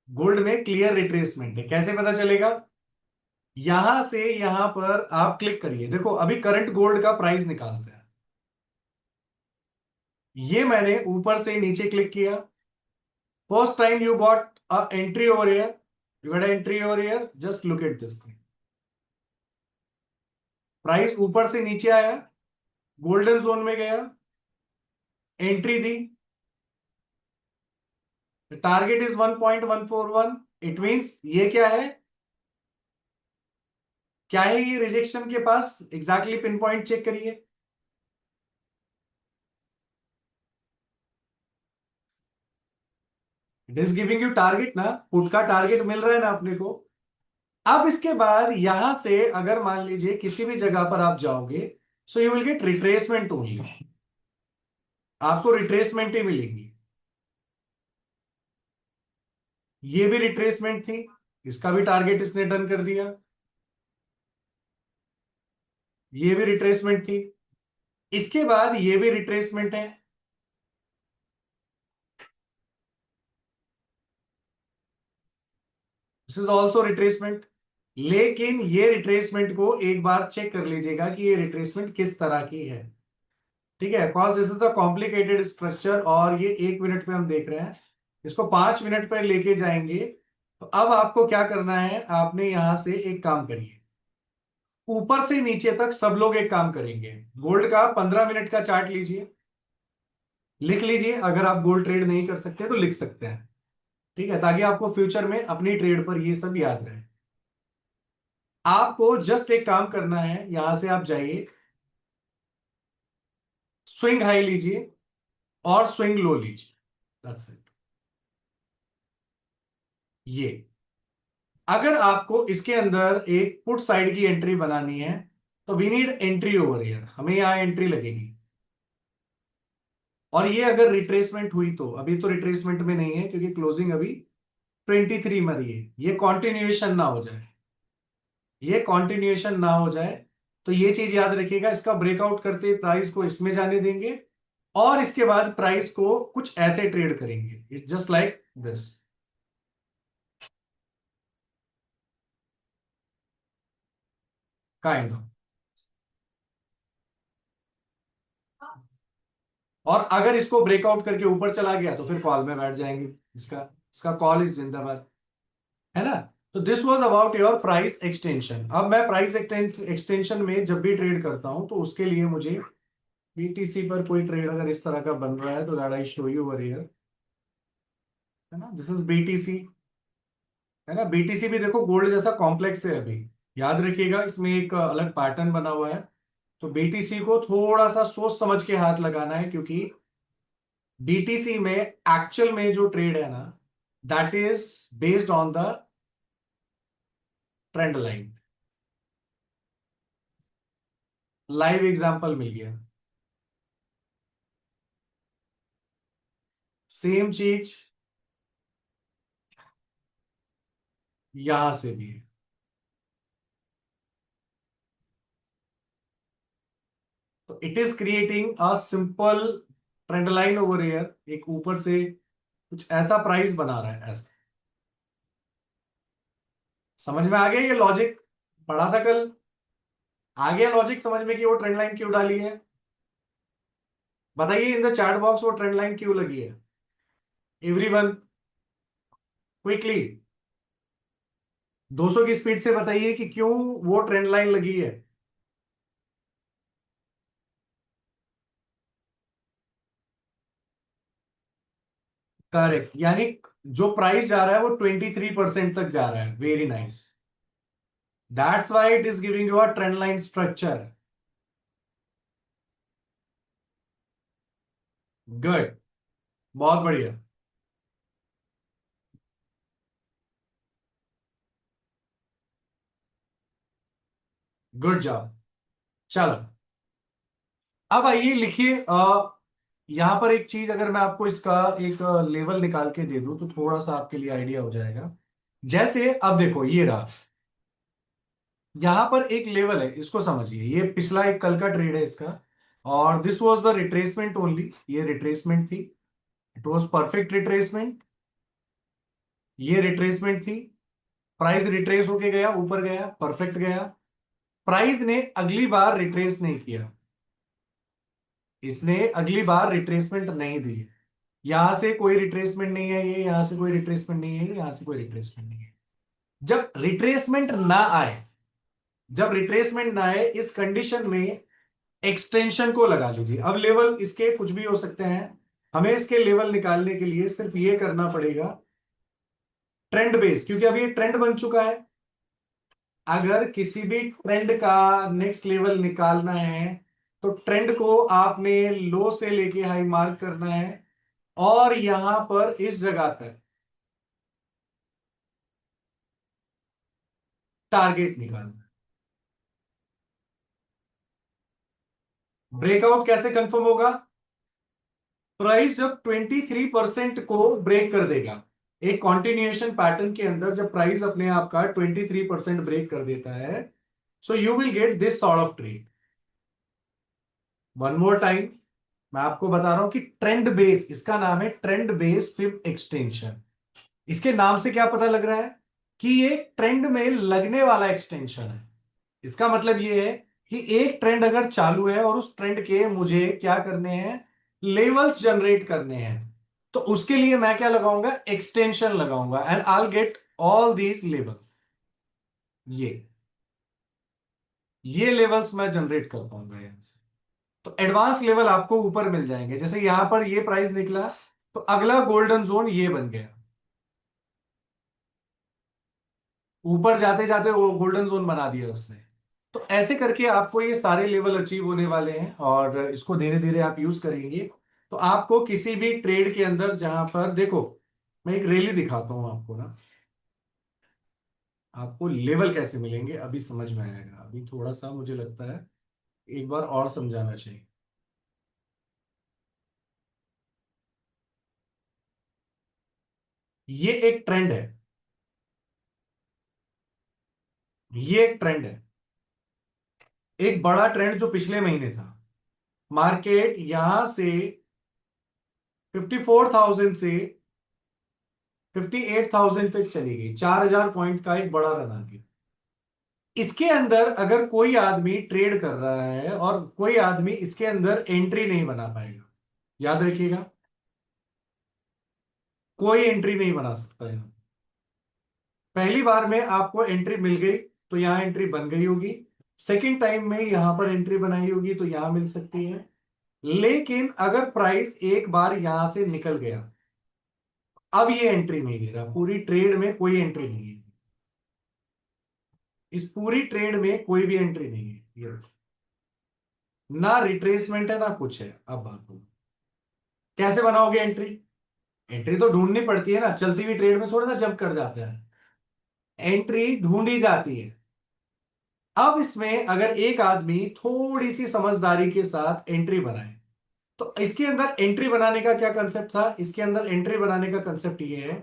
गोल्ड में क्लियर रिट्रेसमेंट है। कैसे पता चलेगा, यहां से यहां पर आप क्लिक करिए, देखो अभी करंट गोल्ड का प्राइस निकालते हैं। ये मैंने ऊपर से नीचे क्लिक किया, first time you got a entry over here, you got entry over here, just look at this thing. Price ऊपर से नीचे आया, गोल्डन जोन में गया, entry the, target is 1.141। It means ये क्या है, क्या है ये रिजेक्शन के पास, एग्जैक्टली पिन पॉइंट चेक करिए। It is giving you target ना, पुट का टारगेट मिल रहा है ना अपने को। अब इसके बाद यहां से अगर मान लीजिए किसी भी जगह पर आप जाओगे, सो you will gate retracement only, आपको रिट्रेसमेंट ही मिलेगी। ये भी रिट्रेसमेंट थी, इसका भी टारगेट इसने डन कर दिया। ये भी रिट्रेसमेंट थी, इसके बाद ये भी रिट्रेसमेंट है। This is also retracement. लेकिन ये रिट्रेसमेंट को एक बार चेक कर लीजिएगा कि ये रिट्रेसमेंट किस तरह की है। ठीक है, cause this is the complicated structure, और ये 1 मिनट पे हम देख रहे हैं, इसको 5 मिनट पे लेके जाएंगे। तो अब आपको क्या करना है, आपने यहां से एक काम करिए, ऊपर से नीचे तक सब लोग एक काम करेंगे। गोल्ड का 15 मिनट का चार्ट लीजिए, लिख लीजिए, अगर आप गोल्ड ट्रेड नहीं कर सकते तो लिख सकते हैं। ठीक है, ताकि आपको फ्यूचर में अपनी ट्रेड पर ये सब याद रहे। आपको जस्ट एक काम करना है, यहां से आप जाइए, स्विंग हाई लीजिए और स्विंग लो लीजिए, That's it। ये अगर आपको इसके अंदर एक पुट साइड की एंट्री बनानी है, तो we need entry over here, हमें यहां एंट्री लगेगी। और ये अगर रिट्रेसमेंट हुई, तो अभी तो रिट्रेसमेंट में नहीं है क्योंकि क्लोजिंग अभी 23 में रही है, ये कॉन्टिन्यूएशन ना हो जाए, ये कॉन्टिन्यूएशन ना हो जाए। तो ये चीज याद रखिएगा, इसका ब्रेकआउट करते प्राइस को इसमें जाने देंगे, और इसके बाद प्राइस को कुछ ऐसे ट्रेड करेंगे, it just like this, kind of. और अगर इसको ब्रेकआउट करके ऊपर चला गया तो फिर कॉल में बैठ जाएंगे, इसका इसका कॉल इज जिंदाबाद, है ना। तो this was about your price extension. अब मैं प्राइस एक्सटेंशन में जब भी ट्रेड करता हूं तो उसके लिए मुझे बीटीसी पर कोई ट्रेड अगर इस तरह का बन रहा है तो that I show you over here, है ना। दिस इज बीटीसी, है ना। बीटीसी भी देखो गोल्ड जैसा कॉम्प्लेक्स है अभी, याद रखिएगा इसमें एक अलग पैटर्न बना हुआ है। तो बीटीसी को थोड़ा सा सोच समझ के हाथ लगाना है, क्योंकि बीटीसी में एक्चुअल में जो ट्रेड है ना, that is based on the trend line. Live example मिल गया। सेम चीज यहां से भी है। तो it is creating a simple trend line over here, एक ऊपर से कुछ ऐसा प्राइस बना रहा है ऐसा। समझ में आ गया ये लॉजिक? पढ़ा था कल। आ गया लॉजिक समझ में कि वो ट्रेंड लाइन क्यों डाली है? बताइए इन द चैट बॉक्स वो ट्रेंड लाइन क्यों लगी है, एवरीवन, क्विकली। 200 की स्पीड से बताइए कि क्यों वो ट्रेंड लाइन लगी है। करेक्ट, यानी जो प्राइस जा रहा है वो 23% तक जा रहा है। Very nice, that's why it is giving you a trend line structure. Good, बहुत बढ़िया, गुड जॉब। चलो, अब आइए लिखिए, यहां पर एक चीज अगर मैं आपको इसका एक लेवल निकाल के दे दूं तो थोड़ा सा आपके लिए आइडिया हो जाएगा। जैसे अब देखो ये रहा, यहां पर एक लेवल है, इसको समझिए। ये पिछला एक कल का ट्रेड है इसका, और this was the retracement only, ये रिट्रेसमेंट थी। इट वाज परफेक्ट रिट्रेसमेंट, ये रिट्रेसमेंट थी। प्राइस रिट्रेस होके गया, ऊपर गया, परफेक्ट गया। प्राइस ने अगली बार रिट्रेस नहीं किया, इसने अगली बार रिट्रेसमेंट नहीं दी। यहां से कोई रिट्रेसमेंट नहीं है, ये यहां से कोई रिट्रेसमेंट नहीं है, यहां से कोई रिट्रेसमेंट नहीं है। जब रिट्रेसमेंट ना आए, जब रिट्रेसमेंट ना आए इस कंडीशन में एक्सटेंशन को लगा लीजिए। अब लेवल इसके कुछ भी हो सकते हैं, हमें इसके लेवल निकालने के लिए सिर्फ ये करना पड़ेगा, ट्रेंड बेस, क्योंकि अभी ये ट्रेंड बन चुका है। अगर किसी भी ट्रेंड का नेक्स्ट लेवल निकालना है तो ट्रेंड को आपने लो से लेके हाई मार्क करना है, और यहां पर इस जगह तक टारगेट निकालना। ब्रेकआउट कैसे कंफर्म होगा? प्राइस जब 23% को ब्रेक कर देगा, एक कॉन्टिन्यूएशन पैटर्न के अंदर जब प्राइस अपने आप का 23% ब्रेक कर देता है, सो you will get this sort of trade. One more time, मैं आपको बता रहा हूं कि ट्रेंड बेस, इसका नाम है ट्रेंड बेस फिब एक्सटेंशन। इसके नाम से क्या पता लग रहा है कि ये ट्रेंड में लगने वाला एक्सटेंशन है। इसका मतलब ये है कि एक ट्रेंड अगर चालू है और उस ट्रेंड के मुझे क्या करने हैं, लेवल्स जनरेट करने हैं, तो उसके लिए मैं क्या लगाऊंगा, एक्सटेंशन लगाऊंगा, and I get all these levels. ये ये लेवल्स मैं जनरेट कर पाऊंगा यहां से। तो एडवांस लेवल आपको ऊपर मिल जाएंगे। जैसे यहां पर ये प्राइस निकला तो अगला गोल्डन जोन ये बन गया, ऊपर जाते जाते वो गोल्डन जोन बना दिया उसने। तो ऐसे करके आपको ये सारे लेवल अचीव होने वाले हैं, और इसको धीरे धीरे आप यूज करेंगे तो आपको किसी भी ट्रेड के अंदर, जहां पर देखो मैं एक रैली दिखाता हूं आपको ना, आपको लेवल कैसे मिलेंगे अभी समझ में आएगा। अभी थोड़ा सा मुझे लगता है एक बार और समझाना चाहिए। ये एक ट्रेंड है, ये एक ट्रेंड है, एक बड़ा ट्रेंड जो पिछले महीने था। मार्केट यहां से 54,000 से 58,000 तक चली गई, 4,000 पॉइंट का एक बड़ा रन आ गया। इसके अंदर अगर कोई आदमी ट्रेड कर रहा है और कोई आदमी इसके अंदर एंट्री नहीं बना पाएगा, याद रखिएगा, कोई एंट्री नहीं बना सकता है। पहली बार में आपको एंट्री मिल गई तो यहां एंट्री बन गई होगी, सेकंड टाइम में यहां पर एंट्री बनाई होगी तो यहां मिल सकती है। लेकिन अगर प्राइस एक बार यहां से निकल गया, अब ये एंट्री नहीं दे रहा, पूरी ट्रेड में कोई एंट्री नहीं है, इस पूरी ट्रेड में कोई भी एंट्री नहीं है, ये ना रिट्रेसमेंट है ना कुछ है। अब बात हो, कैसे बनाओगे एंट्री? एंट्री तो ढूंढनी पड़ती है ना, चलती हुई ट्रेड में थोड़ा ना जंप कर जाता है, एंट्री ढूंढी जाती है। अब इसमें अगर एक आदमी थोड़ी सी समझदारी के साथ एंट्री बनाए, तो इसके अंदर एंट्री बनाने का क्या कंसेप्ट था? इसके अंदर एंट्री बनाने का कंसेप्ट ये है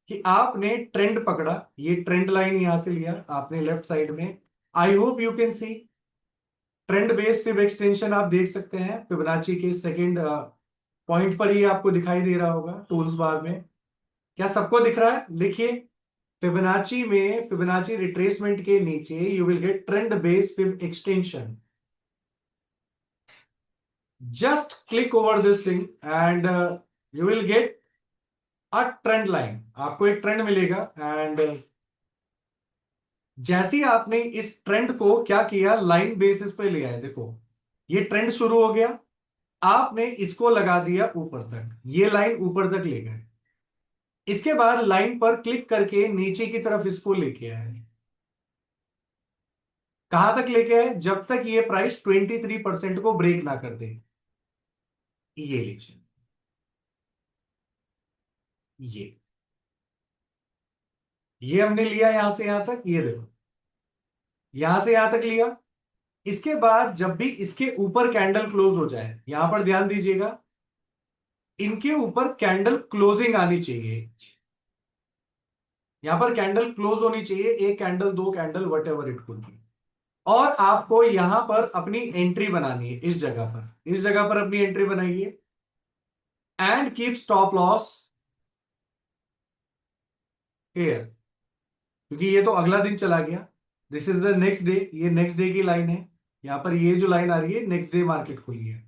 कि आपने ट्रेंड पकड़ा, ये ट्रेंड लाइन यहां से लिया आपने लेफ्ट साइड में, आई hope you can see trend based fib extension आप देख सकते हैं फिबोनाची के सेकंड पॉइंट पर ही आपको दिखाई दे रहा होगा टूल्स बार में। क्या सबको दिख रहा है? लिखिए, फिबोनाची में फिबोनाची रिट्रेसमेंट के नीचे you will get trained based fib extension. Just click over this thing and you will get a trend line, आपको एक ट्रेंड मिलेगा। एंड जैसे ही आपने इस ट्रेंड को क्या किया, लाइन बेसिस पे लिया है, देखो ये ट्रेंड शुरू हो गया, आपने इसको लगा दिया ऊपर तक, ये लाइन ऊपर तक ले गए, इसके बाद लाइन पर क्लिक करके नीचे की तरफ इसको लेके आए। कहां तक लेके आए? जब तक ये प्राइस 23% को ब्रेक ना कर दे। ये लीजिए, ये ये हमने लिया यहां से यहां तक, ये देखो यहां से यहां तक लिया। इसके बाद जब भी इसके ऊपर कैंडल क्लोज हो जाए, यहां पर ध्यान दीजिएगा, इनके ऊपर कैंडल क्लोजिंग आनी चाहिए, यहां पर कैंडल क्लोज होनी चाहिए, एक कैंडल दो candle what ever it could B. और आपको यहां पर अपनी एंट्री बनानी है, इस जगह पर, इस जगह पर अपनी एंट्री बनाइए and keep stop loss here, क्योंकि ये तो अगला दिन चला गया, this is the next day, ये नेक्स्ट डे की लाइन है, यहां पर ये जो लाइन आ रही है नेक्स्ट डे मार्केट खुली है।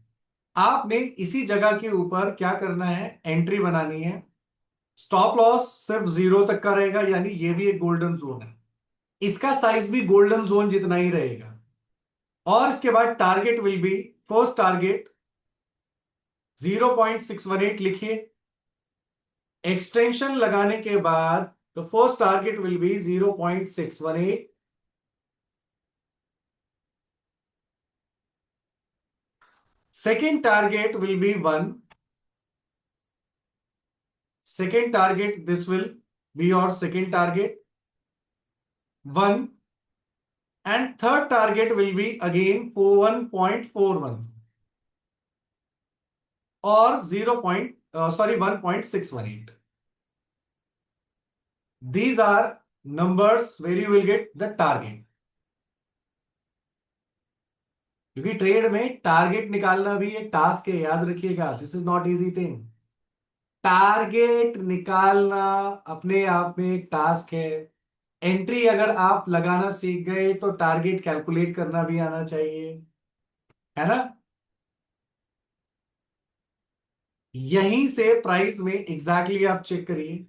आपने इसी जगह के ऊपर क्या करना है, एंट्री बनानी है। स्टॉप लॉस सिर्फ 0 तक का रहेगा, यानी ये भी एक गोल्डन जोन है, इसका साइज भी गोल्डन जोन जितना ही रहेगा। और इसके बाद target will B, first target 0.618 लिखिए, एक्सटेंशन लगाने के बाद the first target will B 0.618, second target will be 1, second target, this will be your second target 1, and third target will be again 1.41 or 1.618. These are numbers where you will get the target, क्योंकि trade में target निकालना भी एक task है, याद रखिएगा, this is not easy thing. Target निकालना अपने आप में एक टास्क है। एंट्री अगर आप लगाना सीख गए तो टारगेट कैलकुलेट करना भी आना चाहिए, है ना? यहीं से प्राइस में एग्जैक्टली आप चेक करिए,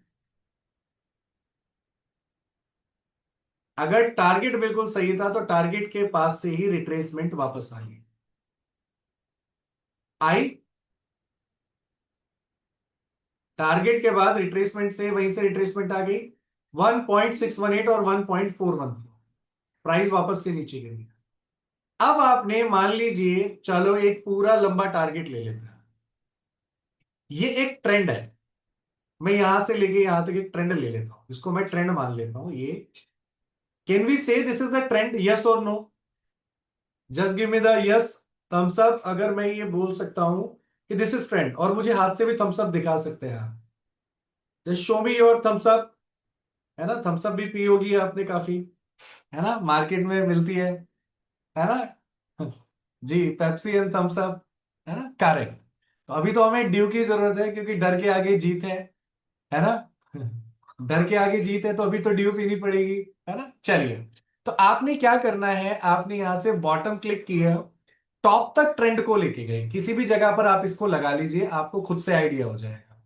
अगर टारगेट बिल्कुल सही था तो टारगेट के पास से ही रिट्रेसमेंट वापस आई, आई टारगेट के बाद रिट्रेसमेंट से वहीं से रिट्रेसमेंट आ गई 1.618 और 1.41, प्राइस वापस से नीचे गिरी। अब आपने मान लीजिए, चलो एक पूरा लंबा टारगेट ले लेते हैं, ये एक ट्रेंड है, मैं यहां से लेके यहां तक एक ट्रेंड ले लेता हूं, इसको मैं ट्रेंड मान लेता हूं ये। Can we say this is the trend, yes or no? Just give me the yes thumbs up अगर मैं ये बोल सकता हूं कि दिस इज ट्रेंड, और मुझे हाथ से भी थम्स अप दिखा सकते हैं आप, just show me your thumbs up, है ना? थम्स अप भी पी होगी आपने काफी, है ना, मार्केट में मिलती है ना? जी, पेप्सी एंड थम्स अप, है ना, करेक्ट। तो अभी तो हमें ड्यू की जरूरत है, क्योंकि डर के आगे जीत है ना? डर के आगे जीत है, तो अभी तो ड्यू पीनी पड़ेगी, है ना? चलिए, तो आपने क्या करना है, आपने यहां से बॉटम क्लिक किया, टॉप तक ट्रेंड को लेके गए, किसी भी जगह पर आप इसको लगा लीजिए, आपको खुद से आइडिया हो जाएगा।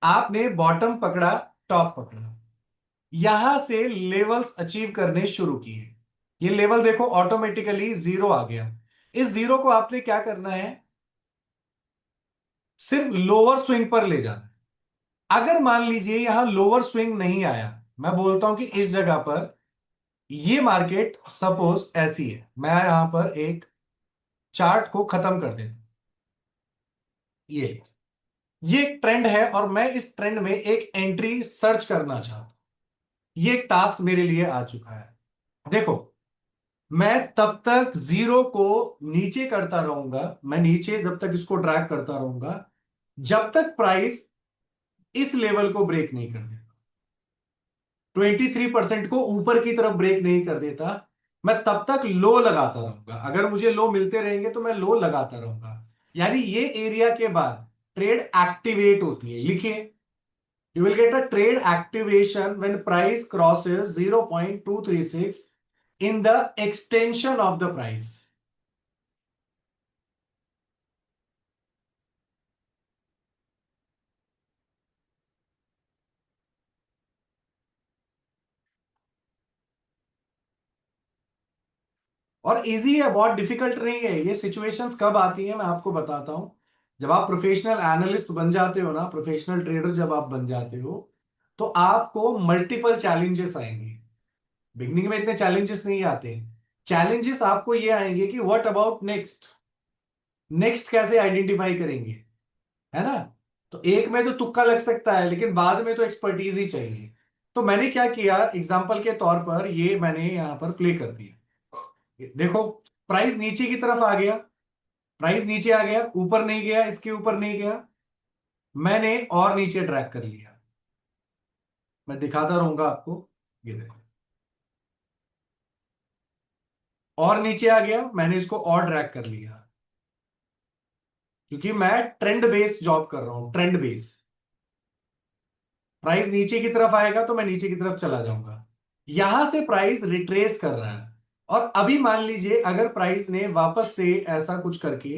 आपने बॉटम पकड़ा, टॉप पकड़ा, यहां से लेवल्स अचीव करने शुरू किए। ये लेवल देखो ऑटोमेटिकली जीरो आ गया। इस जीरो को आपने क्या करना है, सिर्फ लोअर स्विंग पर ले जाना है। अगर मान लीजिए यहां लोअर स्विंग नहीं आया, मैं बोलता हूं कि इस जगह पर ये मार्केट सपोज ऐसी है, मैं यहां पर एक चार्ट को खत्म कर देता हूं। ये एक ट्रेंड है और मैं इस ट्रेंड में एक एंट्री सर्च करना चाहता हूं। ये एक टास्क मेरे लिए आ चुका है। देखो, मैं तब तक जीरो को नीचे करता रहूंगा, मैं नीचे जब तक इसको ड्रैग करता रहूंगा जब तक प्राइस इस लेवल को ब्रेक नहीं कर देता, 23% को ऊपर की तरफ ब्रेक नहीं कर देता, मैं तब तक लो लगाता रहूंगा। अगर मुझे लो मिलते रहेंगे तो मैं लो लगाता रहूंगा। यानी ये एरिया के बाद ट्रेड एक्टिवेट होती है। लिखिए, you will get a trade activation when price crosses 0.236 in the extension of the price. और इजी है, बहुत डिफिकल्ट नहीं है। ये सिचुएशंस कब आती हैं मैं आपको बताता हूं। जब आप प्रोफेशनल एनालिस्ट बन जाते हो ना, प्रोफेशनल ट्रेडर जब आप बन जाते हो, तो आपको मल्टीपल चैलेंजेस आएंगे। बिगनिंग में इतने चैलेंजेस नहीं आते। चैलेंजेस आपको ये आएंगे कि व्हाट अबाउट नेक्स्ट, नेक्स्ट कैसे आइडेंटिफाई करेंगे, है ना। तो एक में तो तुक्का लग सकता है, लेकिन बाद में तो एक्सपर्टीज ही चाहिए। तो मैंने क्या किया, एग्जांपल के तौर पर ये मैंने यहां पर प्ले कर दिया। देखो, प्राइस नीचे की तरफ आ गया, प्राइस नीचे आ गया, ऊपर नहीं गया, इसके ऊपर नहीं गया, मैंने और नीचे ड्रैग कर लिया। मैं दिखाता रहूंगा आपको। ये देखो, और नीचे आ गया, मैंने इसको और ड्रैग कर लिया। क्योंकि मैं ट्रेंड बेस जॉब कर रहा हूं, ट्रेंड बेस। प्राइस नीचे की तरफ आएगा तो मैं नीचे की तरफ चला जाऊंगा। यहां से प्राइस रिट्रेस कर रहा है, और अभी मान लीजिए अगर प्राइस ने वापस से ऐसा कुछ करके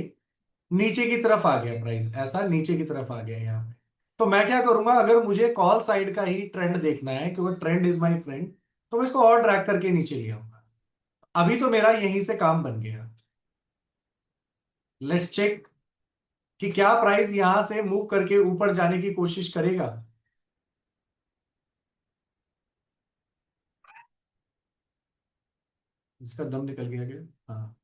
नीचे की तरफ आ गया, प्राइस ऐसा नीचे की तरफ आ गया यहां पे, तो मैं क्या करूंगा, अगर मुझे कॉल साइड का ही ट्रेंड देखना है क्योंकि ट्रेंड इज माय फ्रेंड, तो मैं इसको और ड्रैग करके नीचे ले आऊंगा। अभी तो मेरा यहीं से काम बन गया। लेट्स चेक कि क्या प्राइस यहां से मूव करके ऊपर जाने की कोशिश करेगा। इसका दम निकल गया क्या? हाँ,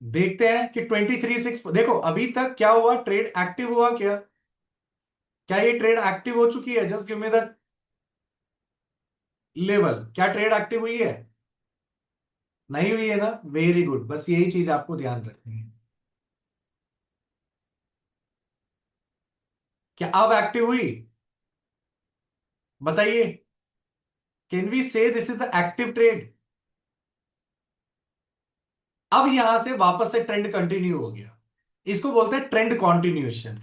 देखते हैं कि 23.6, देखो अभी तक क्या हुआ, ट्रेड एक्टिव हुआ क्या? क्या ये ट्रेड एक्टिव हो चुकी है? Just give me the level. क्या ट्रेड एक्टिव हुई है? नहीं हुई है ना? वेरी गुड, बस यही चीज आपको ध्यान रखनी है। क्या अब एक्टिव हुई? बताइए, can we say this is the active trade? अब यहां से वापस से ट्रेंड कंटिन्यू हो गया। इसको बोलते हैं ट्रेंड कॉन्टिन्यूएशन।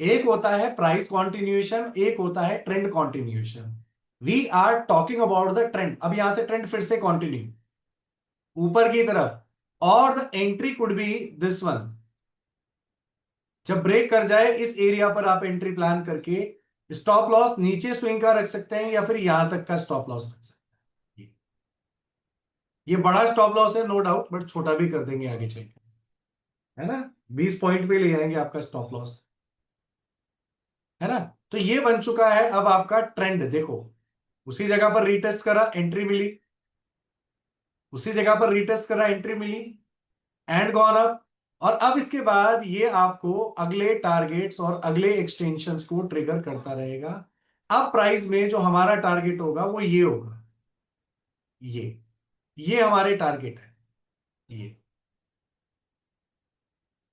एक होता है प्राइस कॉन्टिन्यूएशन, एक होता है trend continuation. We are talking about the trend. अब यहां से ट्रेंड फिर से कंटिन्यू ऊपर की तरफ, और the entry could be this one. जब ब्रेक कर जाए इस एरिया पर आप एंट्री प्लान करके स्टॉप लॉस नीचे स्विंग का रख सकते हैं, या फिर यहां तक का स्टॉप लॉस रख सकते हैं। ये बड़ा स्टॉप लॉस है नो डाउट, बट छोटा भी कर देंगे आगे चल के, है ना। 20 पॉइंट पे ले जाएंगे आपका स्टॉप लॉस, है ना। तो ये बन चुका है अब आपका ट्रेंड। देखो, उसी जगह पर रीटेस्ट करा, एंट्री मिली, उसी जगह पर रीटेस्ट करा, एंट्री मिली, एंड गॉन अप। और अब इसके बाद ये आपको अगले टारगेट्स और अगले एक्सटेंशंस को ट्रिगर करता रहेगा। अब प्राइस में जो हमारा टारगेट होगा वो ये होगा, ये ये हमारे टारगेट है। ये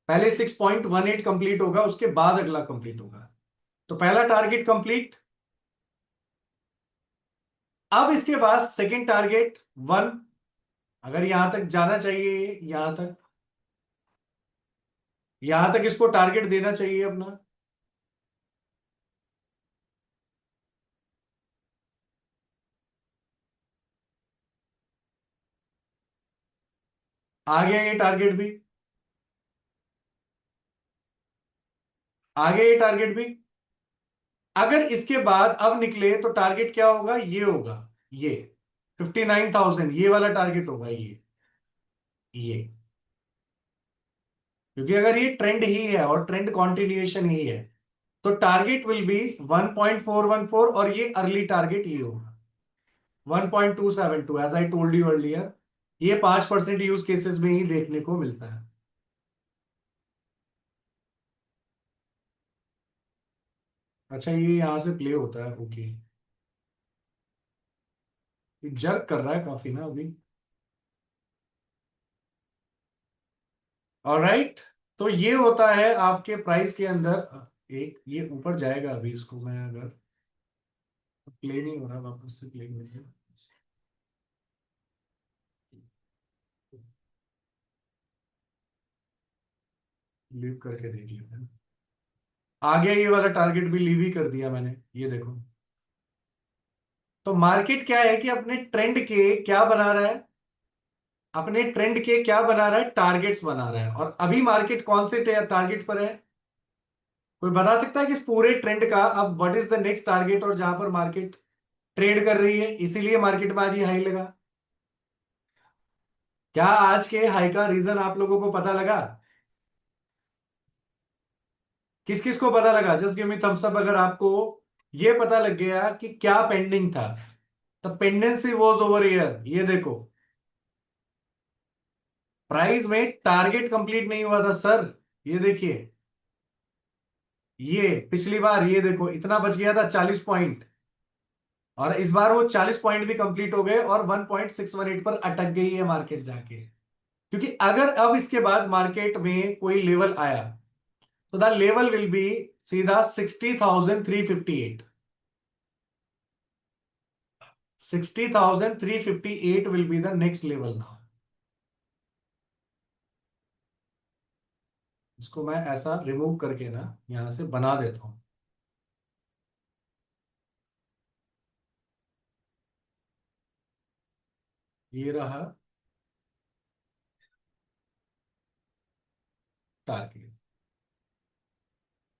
पहले 6.18 कंप्लीट होगा, उसके बाद अगला कंप्लीट होगा। तो पहला टारगेट कंप्लीट। अब इसके बाद सेकंड टारगेट 1। अगर यहां तक जाना चाहिए, यहां तक इसको टारगेट देना चाहिए अपना। आ गया ये टारगेट भी। आगे ये टारगेट भी, अगर इसके बाद अब निकले तो टारगेट क्या होगा, ये होगा, ये 59,000, ये वाला टारगेट होगा, ये क्योंकि अगर ये ट्रेंड ही है और ट्रेंड कंटिन्यूएशन ही है तो टारगेट विल बी 1.414 और ये अर्ली टारगेट ये होगा 1.272 as I told you earlier. ये 5% यूज केसेस में ही देखने को मिलता है। अच्छा ये यहां से प्ले होता है, ओके। जर्क कर रहा है काफी ना अभी। ऑलराइट, तो ये होता है आपके प्राइस के अंदर। एक ये ऊपर जाएगा अभी, इसको मैं अगर प्ले नहीं हो रहा, वापस से प्ले करेंगे, लीव करके देख लेते हैं। आगे ये वाला टारगेट भी लीव ही कर दिया मैंने, ये देखो। तो मार्केट क्या है कि अपने ट्रेंड के क्या बना रहा है, अपने ट्रेंड के क्या बना रहा है, टारगेट्स बना रहा है। और अभी मार्केट कौन से टारगेट पर है, कोई बता सकता है कि इस पूरे ट्रेंड का अब what is the next target, और जहां पर मार्केट ट्रेड कर रही है, इसीलिए मार्केट में आज ही हाई लगा। क्या आज के हाई का रीजन आप लोगों को पता लगा? किस किस को पता लगा? Just give me thumbs up अगर आपको ये पता लग गया कि क्या पेंडिंग था। The pendency was over here, ये देखो, प्राइस में टारगेट कंप्लीट नहीं हुआ था सर। ये देखिए, ये पिछली बार ये देखो इतना बच गया था 40 पॉइंट, और इस बार वो 40 पॉइंट भी कंप्लीट हो गए और 1.618 पर अटक गई है मार्केट जाके। क्योंकि अगर अब इसके बाद मार्केट में कोई लेवल आया तो द लेवल विल बी सीधा 60,358। 60,358 will be the next level now. इसको मैं ऐसा रिमूव करके ना यहां से बना देता हूं। ये रहा टारगेट।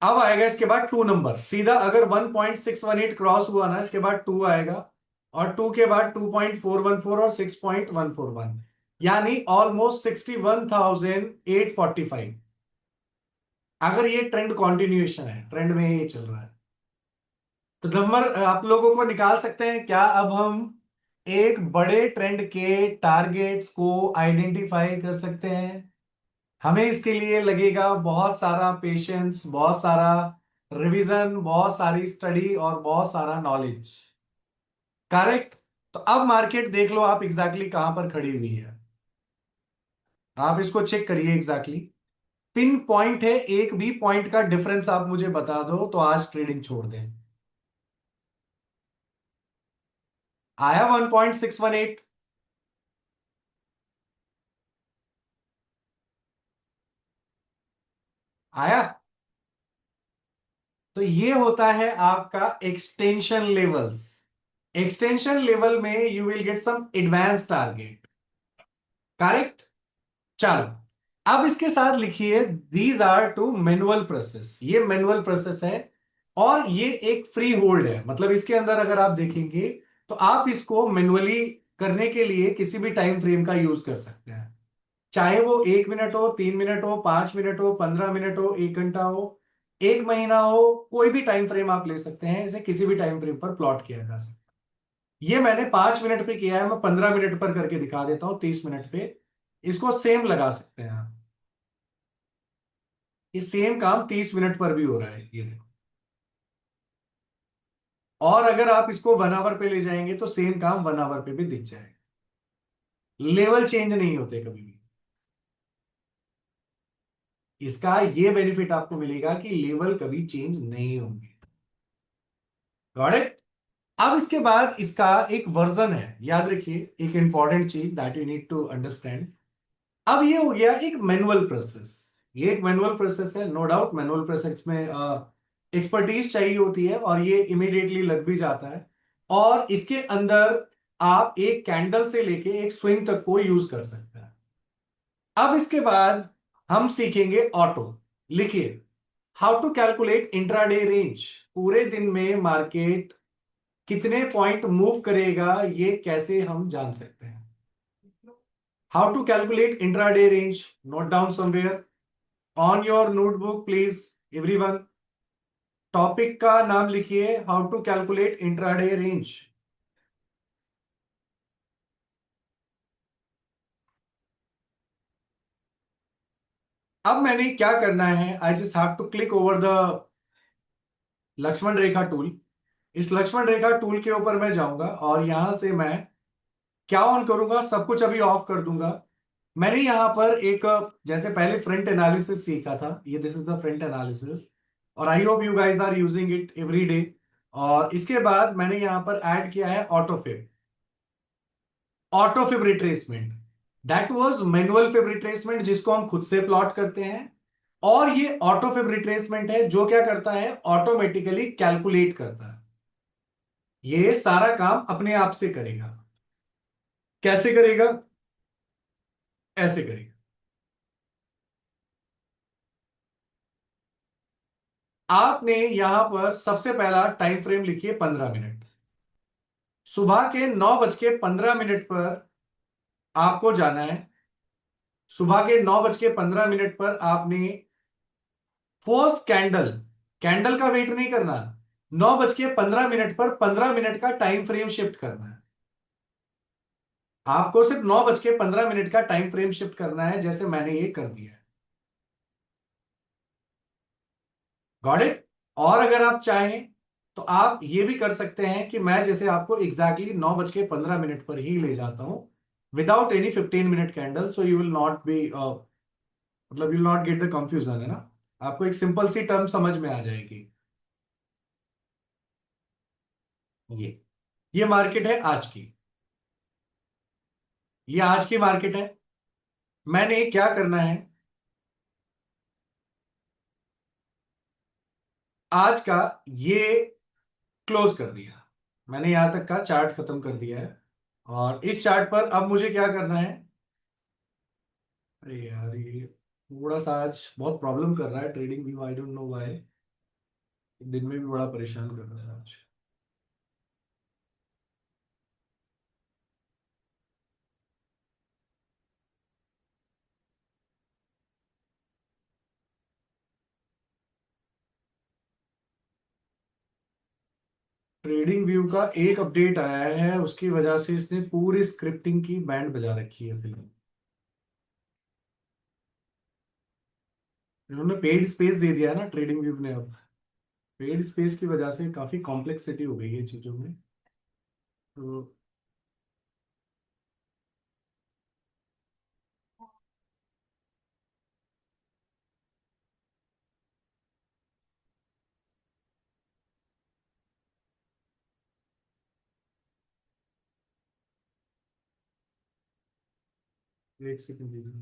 अब आएगा इसके बाद 2 नंबर सीधा, अगर 1.618 क्रॉस हुआ ना, इसके बाद 2 आएगा, और 2 के बाद 2.414 और 6.141, यानी ऑलमोस्ट 61,845। अगर ये ट्रेंड कंटिन्यूएशन है, ट्रेंड में ये चल रहा है, तो नंबर आप लोगों को निकाल सकते हैं क्या? अब हम एक बड़े ट्रेंड के टारगेट्स को आइडेंटिफाई कर सकते हैं। हमें इसके लिए लगेगा बहुत सारा पेशेंस, बहुत सारा रिवीजन, बहुत सारी स्टडी और बहुत सारा नॉलेज। करेक्ट। तो अब मार्केट देख लो आप एग्जैक्टली कहां पर खड़ी हुई है, आप इसको चेक करिए एग्जैक्टली। पिन पॉइंट है, एक भी पॉइंट का डिफरेंस आप मुझे बता दो तो आज ट्रेडिंग छोड़ दें। आया 1.618। आया। तो ये होता है आपका एक्सटेंशन लेवल्स। एक्सटेंशन लेवल में you will get some advance target. Correct. चलो, अब इसके साथ लिखिए these are two manual process, ये मैनुअल प्रोसेस है और ये एक फ्री होल्ड है। मतलब इसके अंदर अगर आप देखेंगे तो आप इसको मैनुअली करने के लिए किसी भी टाइम फ्रेम का यूज कर सकते हैं, चाहे वो 1 मिनट हो, 3 मिनट हो, 5 मिनट हो, 15 मिनट हो, 1 घंटा हो, 1 महीना हो, कोई भी टाइम फ्रेम आप ले सकते हैं, इसे किसी भी टाइम फ्रेम पर प्लॉट किया जा सकता है। ये मैंने 5 मिनट पे किया है, मैं 15 मिनट पर करके दिखा देता हूं, 30 मिनट पे। इसको सेम लगा सकते हैं आप, ये सेम काम 30 मिनट पर भी हो रहा है, ये देखो। और अगर आप इसको 1 आवर पे ले जाएंगे तो सेम काम 1 आवर पे भी दिख जाएगा, लेवल चेंज नहीं होते कभी भी। इसका ये बेनिफिट आपको मिलेगा कि लेवल कभी चेंज नहीं होंगे। Got it. अब इसके बाद इसका एक वर्जन है, याद रखिए, एक इंपॉर्टेंट चीज that you need to understand. अब ये हो गया एक मैनुअल प्रोसेस, ये एक मैनुअल प्रोसेस है, नो डाउट मैनुअल प्रोसेस में एक्सपर्टीज चाहिए होती है और ये इमीडिएटली लग भी जाता है। और इसके अंदर आप एक कैंडल से लेके एक स्विंग तक को यूज कर सकते हैं। अब इसके बाद हम सीखेंगे ऑटो। लिखिए, how to calculate intraday range, पूरे दिन में मार्केट कितने पॉइंट मूव करेगा ये कैसे हम जान सकते हैं। How to calculate intraday range, note down somewhere on your notebook please everyone. Topic का नाम लिखिए, how to calculate intraday range. अब मैंने क्या करना है, I just have to click over the Lakshman Rekha tool. इस लक्ष्मण रेखा टूल के ऊपर मैं जाऊंगा और यहां से मैं क्या ऑन करूंगा, सब कुछ अभी ऑफ कर दूंगा। मैंने यहां पर एक, जैसे पहले फ्रंट एनालिसिस सीखा था, ये this is the front analysis, और I hope you guys are using it every day. और इसके बाद मैंने यहां पर ऐड किया है auto fib. Auto fib retracement, that was manual fib retracement जिसको हम खुद से प्लॉट करते हैं, और ये ऑटोफिब रिट्रेसमेंट है जो क्या करता है, ऑटोमेटिकली कैलकुलेट करता है। ये सारा काम अपने आप से करेगा। कैसे करेगा, ऐसे करेगा। आपने यहां पर सबसे पहला टाइम फ्रेम लिखिए 15 मिनट। सुबह के 9:15 पर आपको जाना है। सुबह के 9:15 पर आपने फर्स्ट कैंडल, कैंडल का वेट नहीं करना, 9:15 पर 15 मिनट का टाइम फ्रेम शिफ्ट करना है। आपको सिर्फ 9:15 का टाइम फ्रेम शिफ्ट करना है, जैसे मैंने ये कर दिया है। Got it. और अगर आप चाहें तो आप ये भी कर सकते हैं कि मैं जैसे आपको एग्जैक्टली 9:15 पर ही ले जाता हूं, without any 15 minute candle, so you will not be, मतलब you will not get the confusion, है ना। आपको एक सिंपल सी टर्म समझ में आ जाएगी। ये ये मार्केट है आज की, ये आज की मार्केट है। मैंने क्या करना है, आज का ये क्लोज कर दिया। मैंने यहां तक का चार्ट खत्म कर दिया है, और इस चार्ट पर अब मुझे क्या करना है। अरे यार, ये थोड़ा सा आज बहुत प्रॉब्लम कर रहा है trading view, I don't know why. दिन में भी बड़ा परेशान कर रहा है आज। ट्रेडिंग व्यू का एक अपडेट आया है, उसकी वजह से इसने पूरी स्क्रिप्टिंग की बैंड बजा रखी है फिल्म। इन्होंने पेड स्पेस दे दिया है ना ट्रेडिंग व्यू ने अब। पेड स्पेस की वजह से काफी कॉम्प्लेक्सिटी हो गई है चीजों में। तो एक सेकंड दीजिए।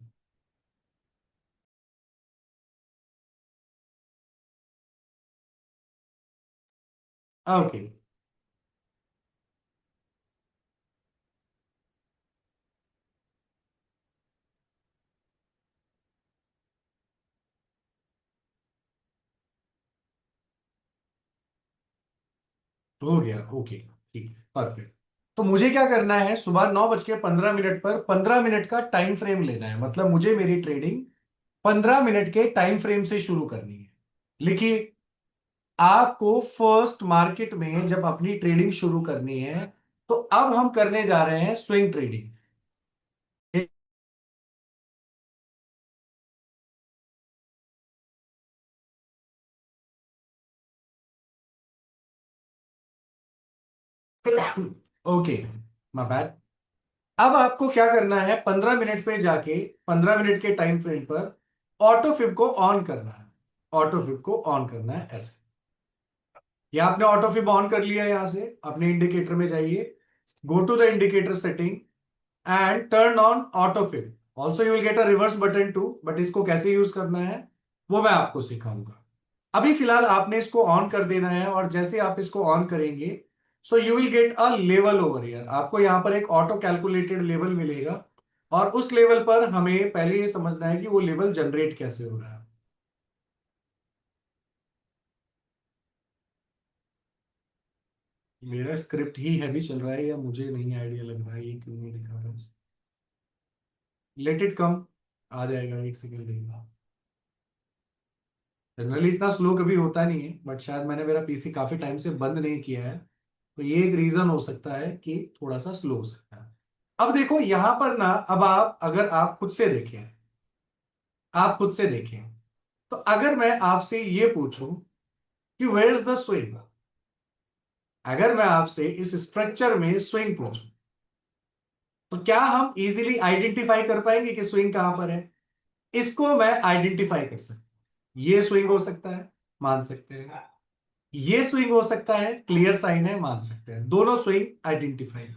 ओके, हो गया, ओके, ठीक है, परफेक्ट। तो मुझे क्या करना है, सुबह 9:15 पर 15 मिनट का टाइम फ्रेम लेना है, मतलब मुझे मेरी ट्रेडिंग 15 मिनट के टाइम फ्रेम से शुरू करनी है। लिखिए, आपको फर्स्ट मार्केट में जब अपनी ट्रेडिंग शुरू करनी है, तो अब हम करने जा रहे हैं swing trading. Okay, my bad. अब आपको क्या करना है, 15 मिनट पे जाके 15 मिनट के टाइम फ्रेम पर ऑटो फिब को ऑन करना है। ऑटो फिब को ऑन करना है ऐसे। या आपने ऑटो फिब ऑन कर लिया, यहां से अपने इंडिकेटर में जाइए, go to the indicator setting and turn on auto fib. Also you will get a reverse button too, but इसको कैसे यूज करना है वो मैं आपको सिखाऊंगा। अभी फिलहाल आपने इसको ऑन कर देना है, और जैसे आप इसको ऑन करेंगे, सो you will get a level over here. आपको यहां पर एक ऑटो कैलकुलेटेड लेवल मिलेगा, और उस लेवल पर हमें पहले ये समझना है कि वो लेवल जनरेट कैसे हो रहा है। मेरा स्क्रिप्ट ही हैवी चल रहा है या मुझे नहीं आइडिया लग रहा है ये क्यों नहीं दिखा रहा है। लेट इट कम, आ जाएगा, एक सेकेंड देगा। जनरली इतना स्लो कभी होता नहीं है, बट शायद मैंने मेरा पीसी काफी टाइम से बंद नहीं किया है, तो ये एक रीजन हो सकता है कि थोड़ा सा स्लो हो सकता है। अब देखो यहां पर ना, अब आप अगर आप खुद से देखें, आप खुद से देखें, तो अगर मैं आपसे ये पूछूं कि वेयर इज द स्विंग, अगर मैं आपसे इस स्ट्रक्चर में स्विंग पूछूं, तो क्या हम इजीली आइडेंटिफाई कर पाएंगे कि स्विंग कहां पर है? इसको मैं आइडेंटिफाई कर सकता हूं, ये स्विंग हो सकता है, मान सकते हैं, ये स्विंग हो सकता है, क्लियर साइन है, मान सकते हैं, दोनों स्विंग आइडेंटिफाई।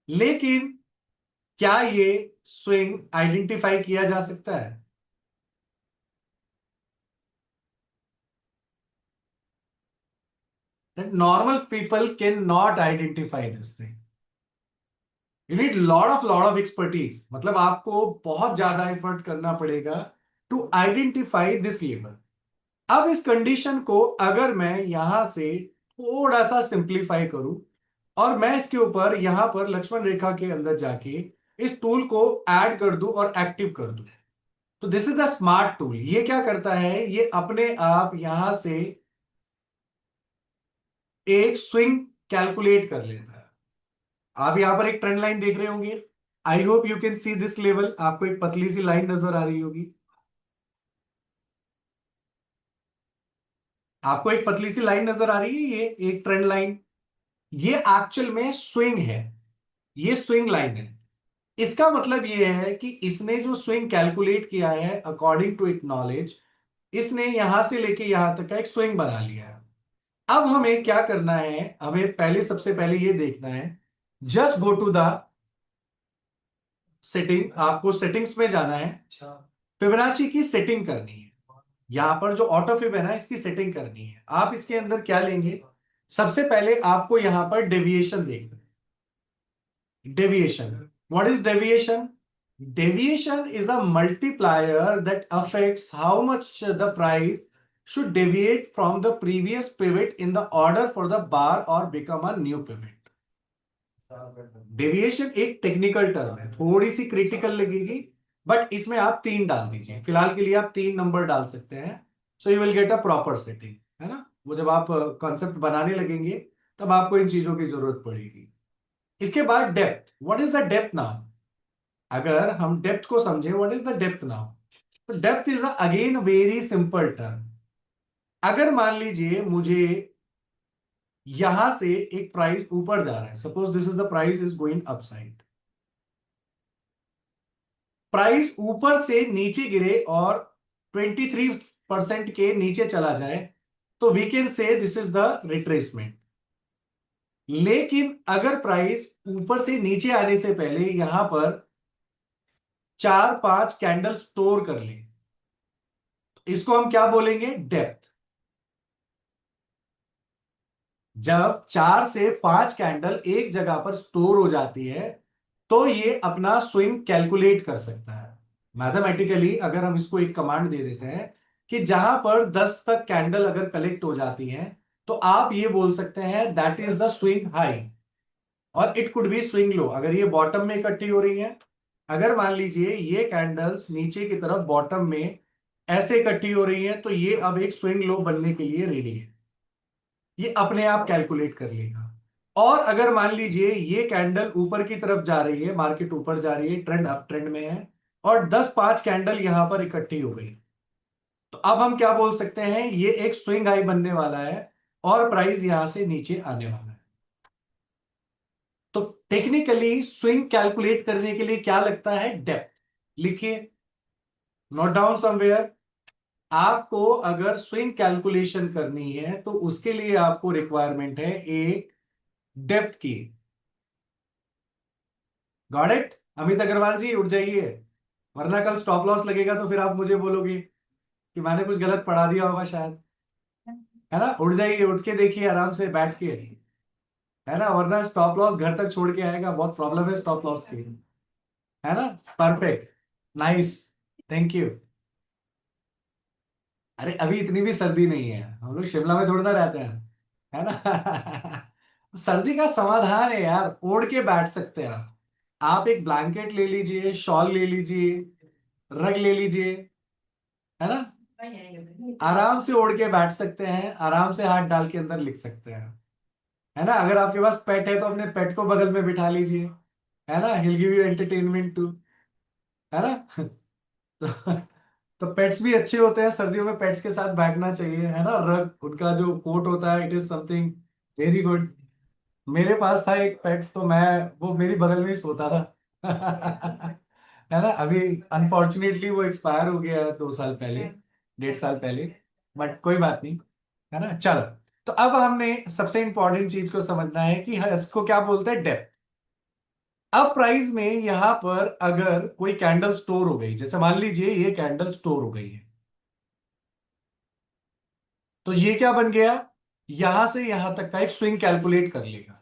लेकिन क्या ये स्विंग आइडेंटिफाई किया जा सकता है? That normal people cannot identify this thing. You need lot of expertise. मतलब आपको बहुत ज्यादा एफर्ट करना पड़ेगा टू आइडेंटिफाई दिस लेवल। अब इस कंडीशन को अगर मैं यहां से थोड़ा सा सिंप्लीफाई करूं और मैं इसके ऊपर यहां पर लक्ष्मण रेखा के अंदर जाके इस टूल को ऐड कर दूं और एक्टिव कर दूं, तो this is the smart tool. ये क्या करता है, ये अपने आप यहां से एक स्विंग कैलकुलेट कर लेता है। आप यहां पर एक ट्रेंड लाइन देख रहे होंगे, आई hope you can see this level, आपको एक पतली सी लाइन नजर आ रही होगी, आपको एक पतली सी लाइन नजर आ रही है, ये एक ट्रेंड लाइन, ये एक्चुअल में स्विंग है, ये स्विंग लाइन है। इसका मतलब ये है कि इसने जो स्विंग कैलकुलेट किया है अकॉर्डिंग टू इट नॉलेज, इसने यहां से लेके यहां तक का एक स्विंग बना लिया है। अब हमें क्या करना है, हमें पहले सबसे पहले ये देखना है, just go to the setting, आपको सेटिंग्स में जाना है, फिबोनाची की सेटिंग करनी है। यहां पर जो ऑटो फिब है ना, इसकी सेटिंग करनी है। आप इसके अंदर क्या लेंगे, सबसे पहले आपको यहां पर डेविएशन देखना है। Deviation, what is deviation? Deviation is a multiplier that affects how much the price should deviate from the previous pivot in the order for the bar or become a new pivot. Deviation एक technical term है, थोड़ी सी critical लगेगी, but इसमें आप 3 डाल दीजिए, फिलहाल के लिए आप 3 नंबर डाल सकते हैं, सो you will get a proper setting, है ना। वो जब आप कॉन्सेप्ट बनाने लगेंगे तब आपको इन चीजों की जरूरत पड़ेगी। इसके बाद depth, what is the depth now? अगर हम डेप्थ को समझे, what is the depth now, तो depth is again very simple term. अगर मान लीजिए मुझे यहां से एक प्राइस ऊपर जा रहा है, suppose this is the price is going upside, price ऊपर से नीचे गिरे और 23% के नीचे चला जाए, तो we can say this is the retracement. लेकिन अगर प्राइस ऊपर से नीचे आने से पहले यहां पर 4-5 कैंडल स्टोर कर ले, इसको हम क्या बोलेंगे, डेप्थ। जब 4 से 5 कैंडल एक जगह पर स्टोर हो जाती है, तो ये अपना स्विंग कैलकुलेट कर सकता है मैथमेटिकली। अगर हम इसको एक कमांड दे देते हैं कि जहां पर 10 तक कैंडल अगर कलेक्ट हो जाती हैं, तो आप ये बोल सकते हैं that is the swing high, और it could be swing low अगर ये बॉटम में इकट्ठी हो रही है। अगर मान लीजिए ये कैंडल्स नीचे की तरफ बॉटम में ऐसे इकट्ठी हो रही है, तो ये अब एक स्विंग लो बनने के लिए रेडी है, ये अपने आप कैलकुलेट कर लेगा। और अगर मान लीजिए ये कैंडल ऊपर की तरफ जा रही है, मार्केट ऊपर जा रही है, ट्रेंड अप ट्रेंड में है, और 10-5 कैंडल यहां पर इकट्ठी हो गई, तो अब हम क्या बोल सकते हैं, ये एक स्विंग हाई बनने वाला है और प्राइस यहां से नीचे आने वाला है। तो टेक्निकली स्विंग कैलकुलेट करने के लिए क्या लगता है, डेप्थ। लिखिए, नोट डाउन समवेयर। आपको अगर स्विंग कैलकुलेशन करनी है तो उसके लिए आपको रिक्वायरमेंट है एक डेप्थ की। Got it? अमित अग्रवाल जी उठ जाइए, वरना कल स्टॉप लॉस लगेगा तो फिर आप मुझे बोलोगे कि मैंने कुछ गलत पढ़ा दिया होगा शायद, है ना। उठ जाइए, उठ के देखिए आराम से बैठ के, है ना, वरना स्टॉप लॉस घर तक छोड़ के आएगा, बहुत प्रॉब्लम है स्टॉप लॉस की, है ना। Perfect, nice, thank you. अरे अभी इतनी भी सर्दी नहीं है, हम लोग शिमला में थोड़ा ना रहते हैं, है ना। सर्दी का समाधान है यार, ओढ़ के बैठ सकते हैं आप एक ब्लैंकेट ले लीजिए, शॉल ले लीजिए, रग ले लीजिए, है ना, आराम से ओढ़ के बैठ सकते हैं, आराम से हाथ डाल के अंदर लिख सकते हैं, है ना। अगर आपके पास पेट है तो अपने पेट को बगल में बिठा लीजिए, है ना, हिल गिव यू एंटरटेनमेंट टू, है ना। तो पेट्स भी अच्छे होते हैं, सर्दियों में पेट्स के साथ बैठना चाहिए, है ना। रग उनका जो कोट होता है, it is something very good. मेरे पास था एक पेट, तो मैं, वो मेरी बगल में ही सोता था। है ना। अभी अनफॉर्चुनेटली वो एक्सपायर हो गया है 2 साल पहले, 1.5 साल पहले, बट कोई बात नहीं, है ना। चलो, तो अब हमने सबसे इंपॉर्टेंट चीज को समझना है कि इसको क्या बोलते हैं, डेप्थ। अब प्राइस में यहां पर अगर कोई कैंडल स्टोर हो गई, जैसे मान लीजिए ये कैंडल स्टोर हो गई है, तो ये क्या बन गया, यहां से यहां तक का एक स्विंग कैलकुलेट कर लेगा।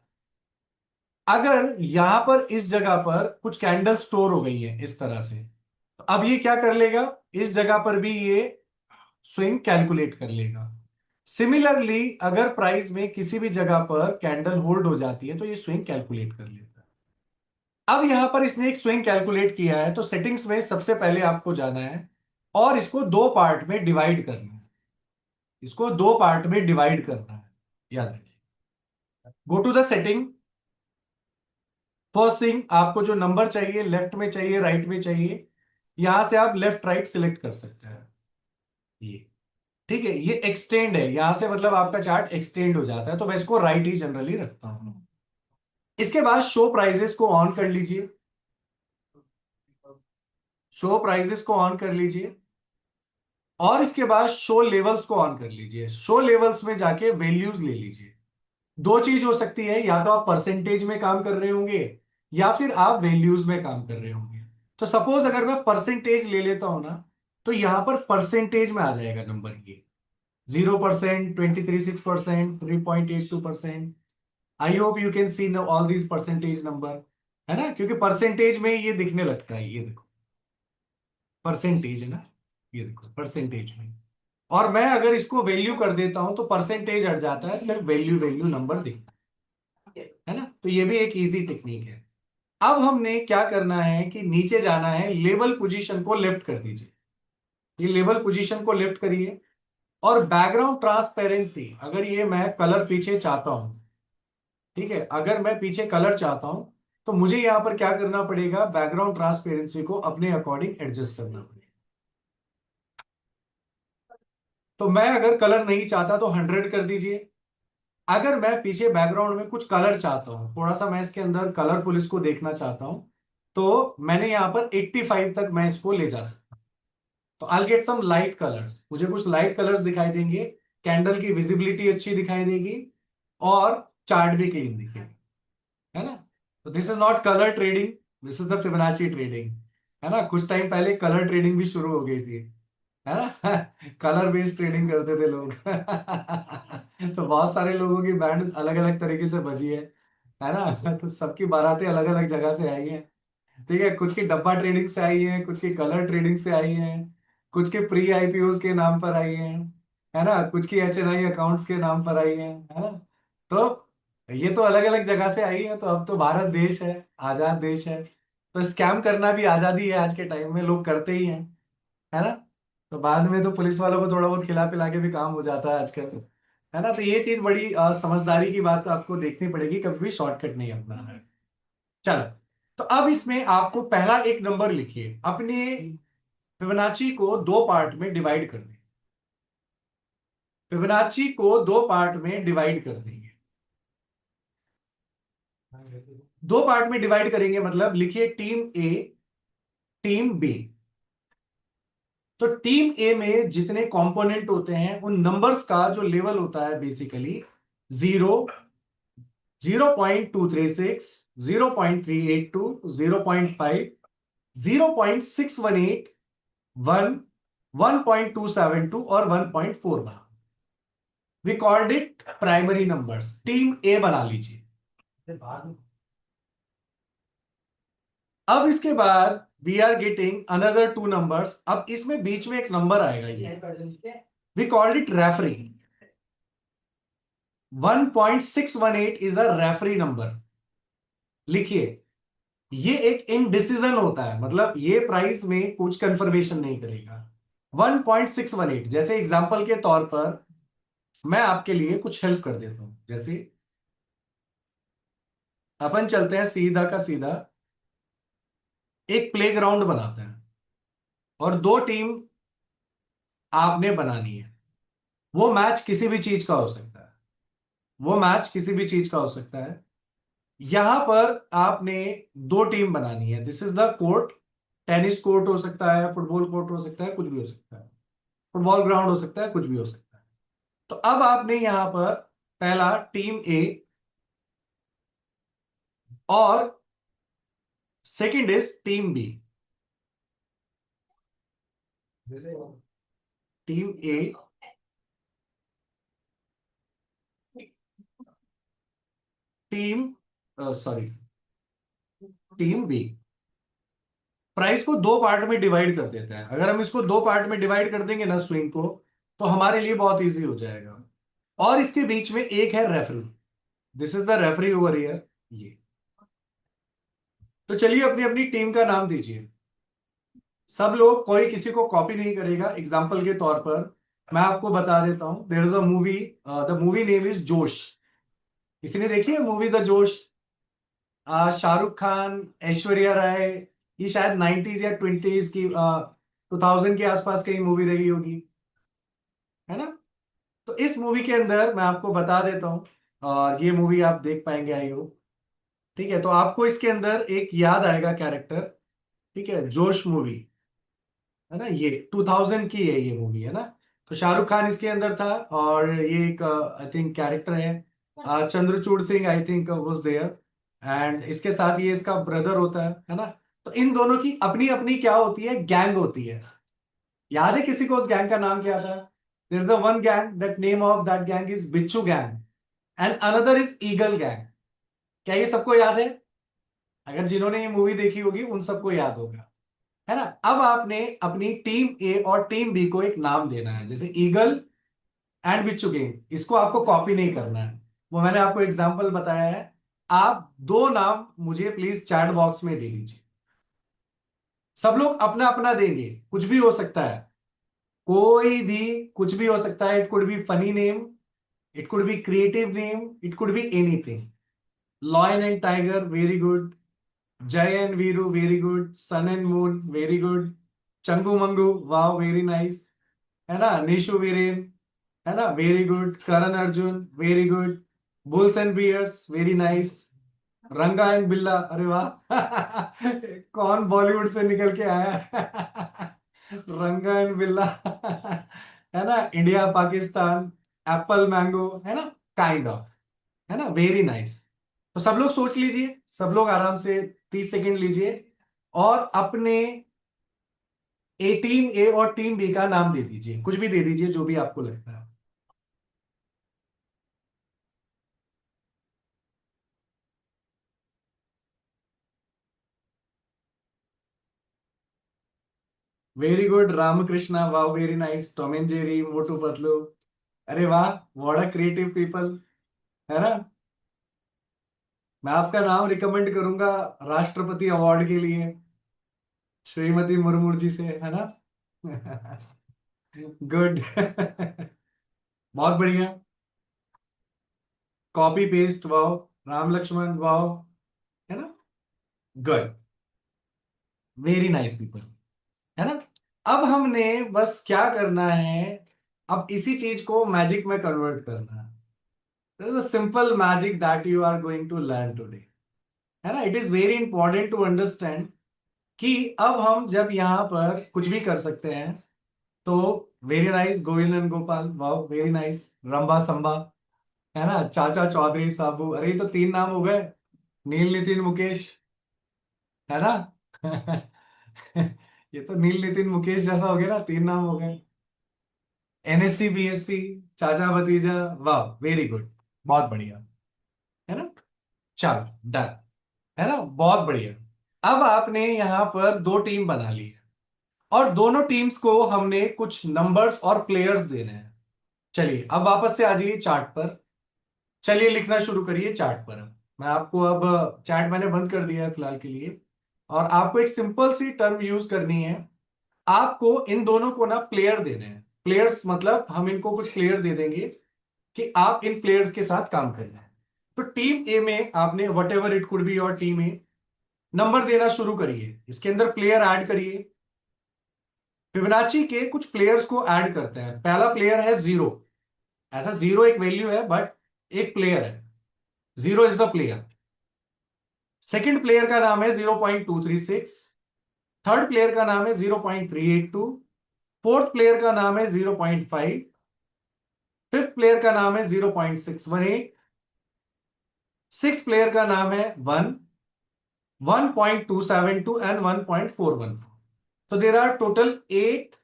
अगर यहां पर इस जगह पर कुछ कैंडल स्टोर हो गई है इस तरह से, तो अब ये क्या कर लेगा, इस जगह पर भी ये स्विंग कैलकुलेट कर लेगा। सिमिलरली अगर प्राइस में किसी भी जगह पर कैंडल होल्ड हो जाती है तो ये स्विंग कैलकुलेट कर लेता है। अब यहां पर इसने एक स्विंग कैलकुलेट किया है, तो सेटिंग्स में सबसे पहले आपको जाना है और इसको दो पार्ट में डिवाइड करना है, इसको दो पार्ट में डिवाइड करना है, याद रखिए। Go to the setting. First thing, आपको जो नंबर चाहिए, लेफ्ट में चाहिए, राइट में चाहिए, यहां से आप लेफ्ट राइट सिलेक्ट कर सकते हैं, ये ठीक है। ये एक्सटेंड है, यहां से मतलब आपका चार्ट एक्सटेंड हो जाता है, तो मैं इसको राइट ही जनरली रखता हूं। इसके बाद शो प्राइजेस को ऑन कर लीजिए, शो प्राइजेस को ऑन कर लीजिए, और इसके बाद शो लेवल्स को ऑन कर लीजिए। शो लेवल्स में जाके वैल्यूज ले लीजिए। दो चीज हो सकती है, या तो आप परसेंटेज में काम कर रहे होंगे या फिर आप वैल्यूज में काम कर रहे होंगे। तो सपोज अगर मैं परसेंटेज ले लेता हूं ना, तो यहां पर परसेंटेज में आ जाएगा नंबर ये, 0%, 23.6%, 3.82%। आई hope you can see all these percentage number, है ना, क्योंकि परसेंटेज में ये दिखने लगता है, ये देखो परसेंटेज है ना, ये देखो परसेंटेज में। और मैं अगर इसको वैल्यू कर देता हूं तो परसेंटेज हट जाता है, सिर्फ वैल्यू वैल्यू नंबर दिखता है ना। तो ये भी एक इजी टेक्निक है। अब हमने क्या करना है कि नीचे जाना है, लेवल पोजीशन को लेफ्ट कर दीजिए, ये लेवल पोजीशन को लेफ्ट करिए। और बैकग्राउंड ट्रांसपेरेंसी, अगर ये मैं कलर पीछे चाहता हूं, ठीक है, अगर मैं पीछे कलर चाहता हूं, तो मुझे यहां पर क्या करना पड़ेगा, बैकग्राउंड ट्रांसपेरेंसी को अपने अकॉर्डिंग एडजस्ट करना पड़ेगा। तो मैं अगर कलर नहीं चाहता तो 100 कर दीजिए। अगर मैं पीछे बैकग्राउंड में कुछ कलर चाहता हूं, थोड़ा सा मैं इसके अंदर कलरफुल इसको देखना चाहता हूं, तो मैंने यहां पर 85 तक मैं इसको ले जा सकता हूं। तो I get some light colours, मुझे कुछ लाइट कलर्स दिखाई देंगे, कैंडल की विजिबिलिटी अच्छी दिखाई देगी, और चार्ट भी क्लीन दिखेगी, है ना। तो this is not colour trading, this is the Fibonacci trading, है ना। कुछ टाइम पहले कलर ट्रेडिंग भी शुरू हो गई थी, है ना। कलर बेस्ड ट्रेडिंग करते थे लोग। तो बहुत सारे लोगों की बैंड अलग अलग तरीके से बजी है ना। तो सबकी बारातें अलग अलग जगह से आई हैं, ठीक है। कुछ की डब्बा ट्रेडिंग से आई है, कुछ की कलर ट्रेडिंग से आई है, कुछ के प्री आईपीओ के नाम पर आई है ना, कुछ की एचएनआई अकाउंट्स के नाम पर आई है ना। तो ये तो अलग अलग जगह से आई है। तो अब तो भारत देश है, आजाद देश है, तो स्कैम करना भी आजादी है, आज के टाइम में लोग करते ही हैं, है ना। तो बाद में तो पुलिस वालों को थोड़ा बहुत खिला पिला के भी काम हो जाता है आजकल, है ना। तो ये चीज बड़ी समझदारी की बात आपको देखनी पड़ेगी, कभी भी शॉर्टकट नहीं अपनाना है। चलो, तो अब इसमें आपको पहला एक नंबर लिखिए, अपने फिबोनाची को दो पार्ट में डिवाइड कर दें, फिबोनाची को दो पार्ट में डिवाइड कर देंगे। दो पार्ट में डिवाइड करेंगे मतलब लिखिए टीम ए, टीम बी। तो टीम ए में जितने कंपोनेंट होते हैं उन नंबर्स का जो लेवल होता है बेसिकली 0, 0.236, 0.382, 0.5, 0.618, 1, 1.272 और 1.41। We called it primary numbers, team A बना लीजिए। अब इसके बाद we are getting another two numbers. अब इसमें बीच में एक नंबर आएगा, ये we called it referee. 1.618 is a referee number. लिखिए, ये एक इनडिसीजन होता है, मतलब ये प्राइस में कुछ कंफर्मेशन नहीं करेगा। 1.618, जैसे एग्जांपल के तौर पर मैं आपके लिए कुछ हेल्प कर देता हूं। जैसे अपन चलते हैं सीधा का सीधा, एक प्लेग्राउंड बनाते हैं और दो टीम आपने बनानी है। वो मैच किसी भी चीज का हो सकता है, वो मैच किसी भी चीज का हो सकता है। यहां पर आपने दो टीम बनानी है। This is the court. Tennis court हो सकता है, फुटबॉल कोर्ट हो सकता है, कुछ भी हो सकता है, फुटबॉल ग्राउंड हो सकता है, कुछ भी हो सकता है। तो अब आपने यहां पर पहला टीम ए और second is team B. Team A, team sorry team B. Price को दो पार्ट में डिवाइड कर देते हैं। अगर हम इसको दो पार्ट में डिवाइड कर देंगे ना स्विंग को, तो हमारे लिए बहुत इजी हो जाएगा। और इसके बीच में एक है referee. This is the referee over here. ये, तो चलिए अपनी अपनी टीम का नाम दीजिए। सब लोग, कोई किसी को कॉपी नहीं करेगा। एग्जाम्पल के तौर पर मैं आपको बता देता हूं, there is a movie, the movie name is Josh. किसी ने देखी है मूवी द जोश? शाहरुख खान, ऐश्वर्या राय। ये शायद 90s या 20s की, 2000 के आसपास की मूवी रही होगी, है ना? तो इस मूवी के अंदर मैं आपको बता देता हूं, और ये मूवी आप देख पाएंगे आई होप। ठीक है, तो आपको इसके अंदर एक याद आएगा कैरेक्टर। ठीक है, जोश मूवी, है ना? ये 2000 की है ये मूवी, है ना? तो शाहरुख खान इसके अंदर था, और ये एक आई थिंक कैरेक्टर है, Chandrachur Singh I think was there. And इसके साथ ये इसका ब्रदर होता है ना? तो इन दोनों की अपनी अपनी क्या होती है, गैंग होती है। याद है किसी को उस गैंग का नाम क्या था? There is the one gang, that name of that gang is Bichchhu gang, and another is eagle gang. क्या ये सबको याद है? अगर जिन्होंने ये मूवी देखी होगी उन सबको याद होगा, है ना? अब आपने अपनी टीम ए और टीम बी को एक नाम देना है, जैसे ईगल एंड बिच्छू गेम। इसको आपको कॉपी नहीं करना है, वो मैंने आपको एग्जांपल बताया है। आप दो नाम मुझे प्लीज चैट बॉक्स में दे दीजिए। सब लोग अपना अपना देंगे, कुछ भी हो सकता है, कोई भी कुछ भी हो सकता है। It could be funny name, it could be creative name, it could be anything. Lion and tiger, very good. Jai and Veeru, very good. Sun and moon, very good. Changu Mangu, वाह वेरी नाइस, है ना? निशु वीरेन, है ना? Very good. Karan Arjun, very good. Bulls and bears, very nice. Ranga and Billa, अरे वाह कौन बॉलीवुड से निकल के आया रंगा एंड बिल्ला है ना? इंडिया पाकिस्तान, एप्पल मैंगो, है ना? काइंड ऑफ, है ना? Very nice. तो सब लोग सोच लीजिए, सब लोग आराम से 30 सेकेंड लीजिए, और अपने टीम ए और टीम बी का नाम दे दीजिए, कुछ भी दे दीजिए जो भी आपको लगता है। Very good. रामकृष्णा, वाह very nice. Tom and Jerry, Motu Patlu, अरे वाह, व्हाट अ क्रिएटिव पीपल, है ना? मैं आपका नाम रिकमेंड करूंगा राष्ट्रपति अवार्ड के लिए, श्रीमती मुर्मू जी से, है ना? गुड बहुत बढ़िया। Copy paste, wow. Ram Lakshman, wow, है ना? गुड, वेरी नाइस पीपल, है ना? अब हमने बस क्या करना है, अब इसी चीज को मैजिक में कन्वर्ट करना है। There is a simple magic that you are going to learn today, है ना? It is very important to understand कि अब हम जब यहाँ पर कुछ भी कर सकते हैं, तो very nice Govind and Gopal, wow very nice. Rumba samba, है ना? चाचा चौधरी साबू, अरे ये तो तीन नाम हो गए। नील नितिन मुकेश, है ना? ये तो नील नितिन मुकेश जैसा हो गया ना, तीन नाम हो गए। एनएससी बीएससी, चाचा भतीजा, वाह वेरी गुड, बहुत बढ़िया, है ना? चलो डन, है ना? बहुत बढ़िया। अब आपने यहां पर दो टीम बना ली है, और दोनों टीम्स को हमने कुछ नंबर्स और प्लेयर्स देने हैं। चलिए अब वापस से आ जाइए चार्ट पर। चलिए लिखना शुरू करिए चार्ट पर। मैं आपको अब चैट मैंने बंद कर दिया है फिलहाल के लिए, और आपको एक सिंपल सी टर्म यूज करनी है। आपको इन दोनों को ना प्लेयर देने हैं। प्लेयर्स मतलब हम इनको कुछ प्लेयर दे देंगे कि आप इन प्लेयर्स के साथ काम करना है। तो टीम ए में आपने what ever it could B और टीम ए नंबर देना शुरू करिए, इसके अंदर प्लेयर ऐड करिए। फिबोनाची के कुछ प्लेयर्स को ऐड करते हैं। पहला प्लेयर है जीरो। ऐसा जीरो एक वैल्यू है बट एक प्लेयर है। Zero is the player. Second player का नाम है 0.236। थर्ड प्लेयर का नाम है 0.382। फोर्थ प्लेयर का नाम है 0.5। फिफ्थ प्लेयर का नाम है 0.618। सिक्स प्लेयर का नाम है 1.272 and 1.414। So there are total 8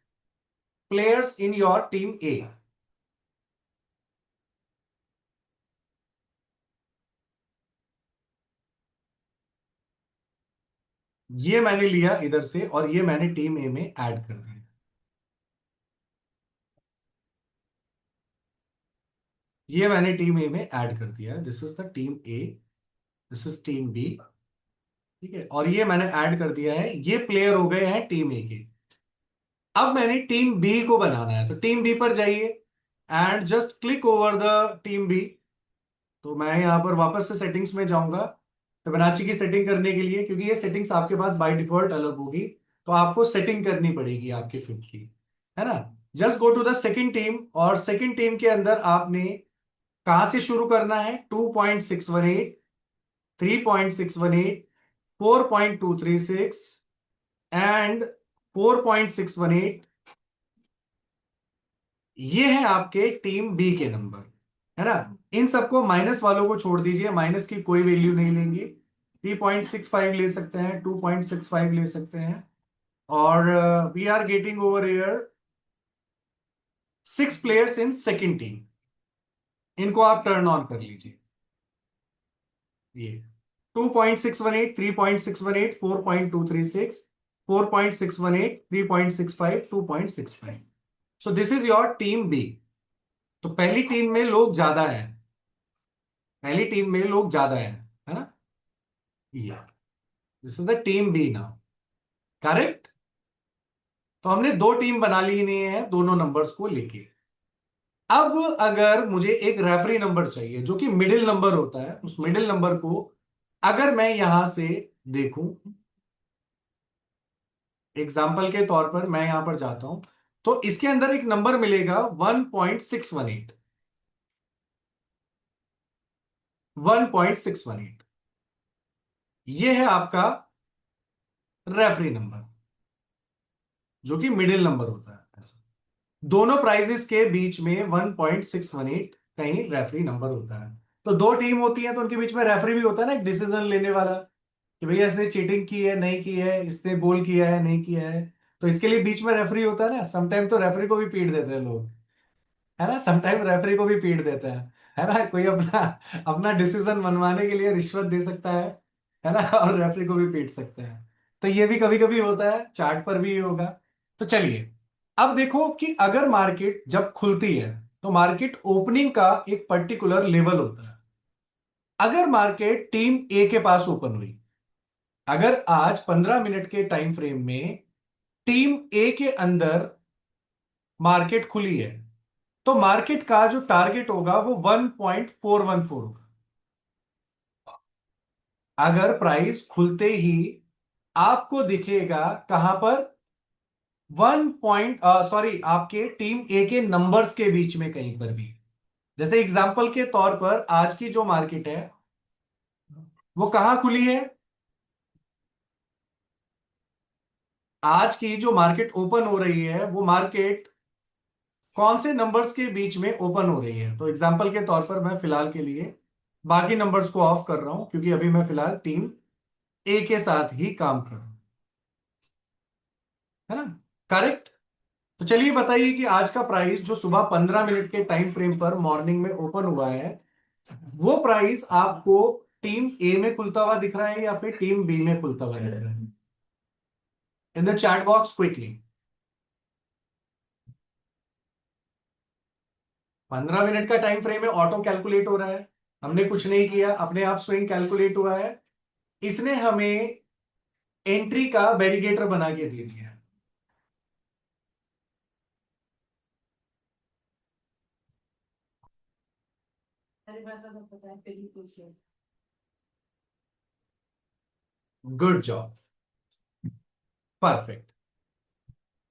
players in your team A. ये मैंने लिया इधर से और ये मैंने टीम ए में ऐड कर दिया। ये मैंने टीम ए में ऐड कर दिया। This is the team A, this is team B. ठीक है, और ये मैंने ऐड कर दिया है। ये प्लेयर हो गए हैं टीम ए के। अब मैंने टीम बी को बनाना है, तो टीम बी पर जाइए and just click over the team B. तो मैं यहां पर वापस से सेटिंग्स में जाऊंगा फिबोनाची की सेटिंग करने के लिए, क्योंकि ये सेटिंग्स आपके पास बाय डिफॉल्ट अलग होगी, तो आपको सेटिंग करनी पड़ेगी आपके फिब की, है ना। Just go to the second team, और सेकंड टीम के अंदर आपने कहां से शुरू करना है? 2.618, 3.618, 4.236 एंड 4.618। ये है आपके टीम बी के नंबर, है ना। इन सबको माइनस वालों को छोड़ दीजिए, माइनस की कोई वैल्यू नहीं लेंगे। 3.65 ले सकते हैं, 2.65 ले सकते हैं, और we are getting over here 6 players in second team. इनको आप टर्न ऑन कर लीजिए। ये 2.618, 3.618, 4.236, 4.618, 3.65, 2.65। So this is your team B. तो पहली टीम में लोग ज्यादा है, पहली टीम में लोग ज्यादा है ना। या this is the team be now, correct. तो हमने दो टीम बना ली नहीं है दोनों नंबर्स को लेके। अब अगर मुझे एक रेफरी नंबर चाहिए जो कि मिडिल नंबर होता है, उस मिडिल नंबर को अगर मैं यहां से देखूं, एग्जाम्पल के तौर पर मैं यहां पर जाता हूं, तो इसके अंदर एक नंबर मिलेगा 1.618। 1.618 ये है आपका रेफरी नंबर, जो कि मिडिल नंबर होता है। ऐसा दोनों प्राइजेस के बीच में 1.618 कहीं रेफरी नंबर होता है। तो दो टीम होती है तो उनके बीच में रेफरी भी होता है ना, एक डिसीजन लेने वाला, कि भैया इसने चीटिंग की है नहीं की है, इसने गोल किया है नहीं किया है। तो इसके लिए बीच में रेफरी होता है ना। समटाइम तो रेफरी को भी पीट देते हैं लोग, है ना। समटाइम रेफरी को भी पीट देता है ना। कोई अपना अपना डिसीजन मनवाने के लिए रिश्वत दे सकता है ना, और रेफरी को भी पीट सकता है। तो ये भी कभी कभी होता है, चार्ट पर भी ये होगा। तो चलिए अब देखो कि अगर मार्केट जब खुलती है तो मार्केट ओपनिंग का एक पर्टिकुलर लेवल होता है। अगर मार्केट टीम ए के पास ओपन हुई, अगर आज 15 मिनट के टाइम फ्रेम में टीम ए के अंदर मार्केट खुली है, तो मार्केट का जो टारगेट होगा वो 1.414 होगा। अगर प्राइस खुलते ही आपको दिखेगा कहां पर? आपके टीम ए के नंबर्स के बीच में कहीं पर भी। जैसे एग्जांपल के तौर पर आज की जो मार्केट है वो कहां खुली है? आज की जो मार्केट ओपन हो रही है वो मार्केट कौन से नंबर्स के बीच में ओपन हो रही है? तो एग्जांपल के तौर पर मैं फिलहाल के लिए बाकी नंबर्स को ऑफ कर रहा हूं, क्योंकि अभी मैं फिलहाल टीम ए के साथ ही काम कर रहा हूं, है ना। करेक्ट। तो चलिए बताइए कि आज का प्राइस जो सुबह 15 मिनट के टाइम फ्रेम पर मॉर्निंग में ओपन हुआ है, वो प्राइस आपको टीम ए में खुलता हुआ दिख रहा है या फिर टीम बी में खुलता हुआ दिख रहा है? In the chat box quickly. 15 minute का टाइम फ्रेम है, ऑटो कैलकुलेट हो रहा है। हमने कुछ नहीं किया, अपने आप स्विंग कैलकुलेट हुआ है। इसने हमें एंट्री का बैरिकेटर बना के दे दिया। Good job, perfect,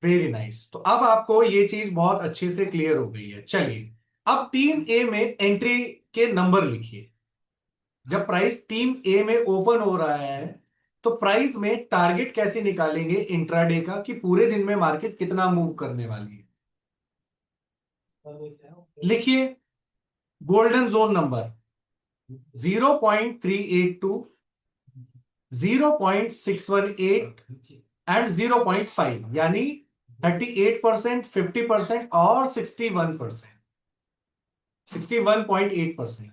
very nice. तो अब आपको ये चीज बहुत अच्छे से क्लियर हो गई है। चलिए, अब टीम ए में एंट्री के नंबर लिखिए। जब प्राइस टीम ए में ओपन हो रहा है तो प्राइस में टारगेट कैसे निकालेंगे इंट्राडे का, कि पूरे दिन में मार्केट कितना मूव करने वाली है। लिखिए, गोल्डन जोन नंबर 0.382, 0.618 एंड 0.5, यानी 38%, 50% और 61%, 61.8%।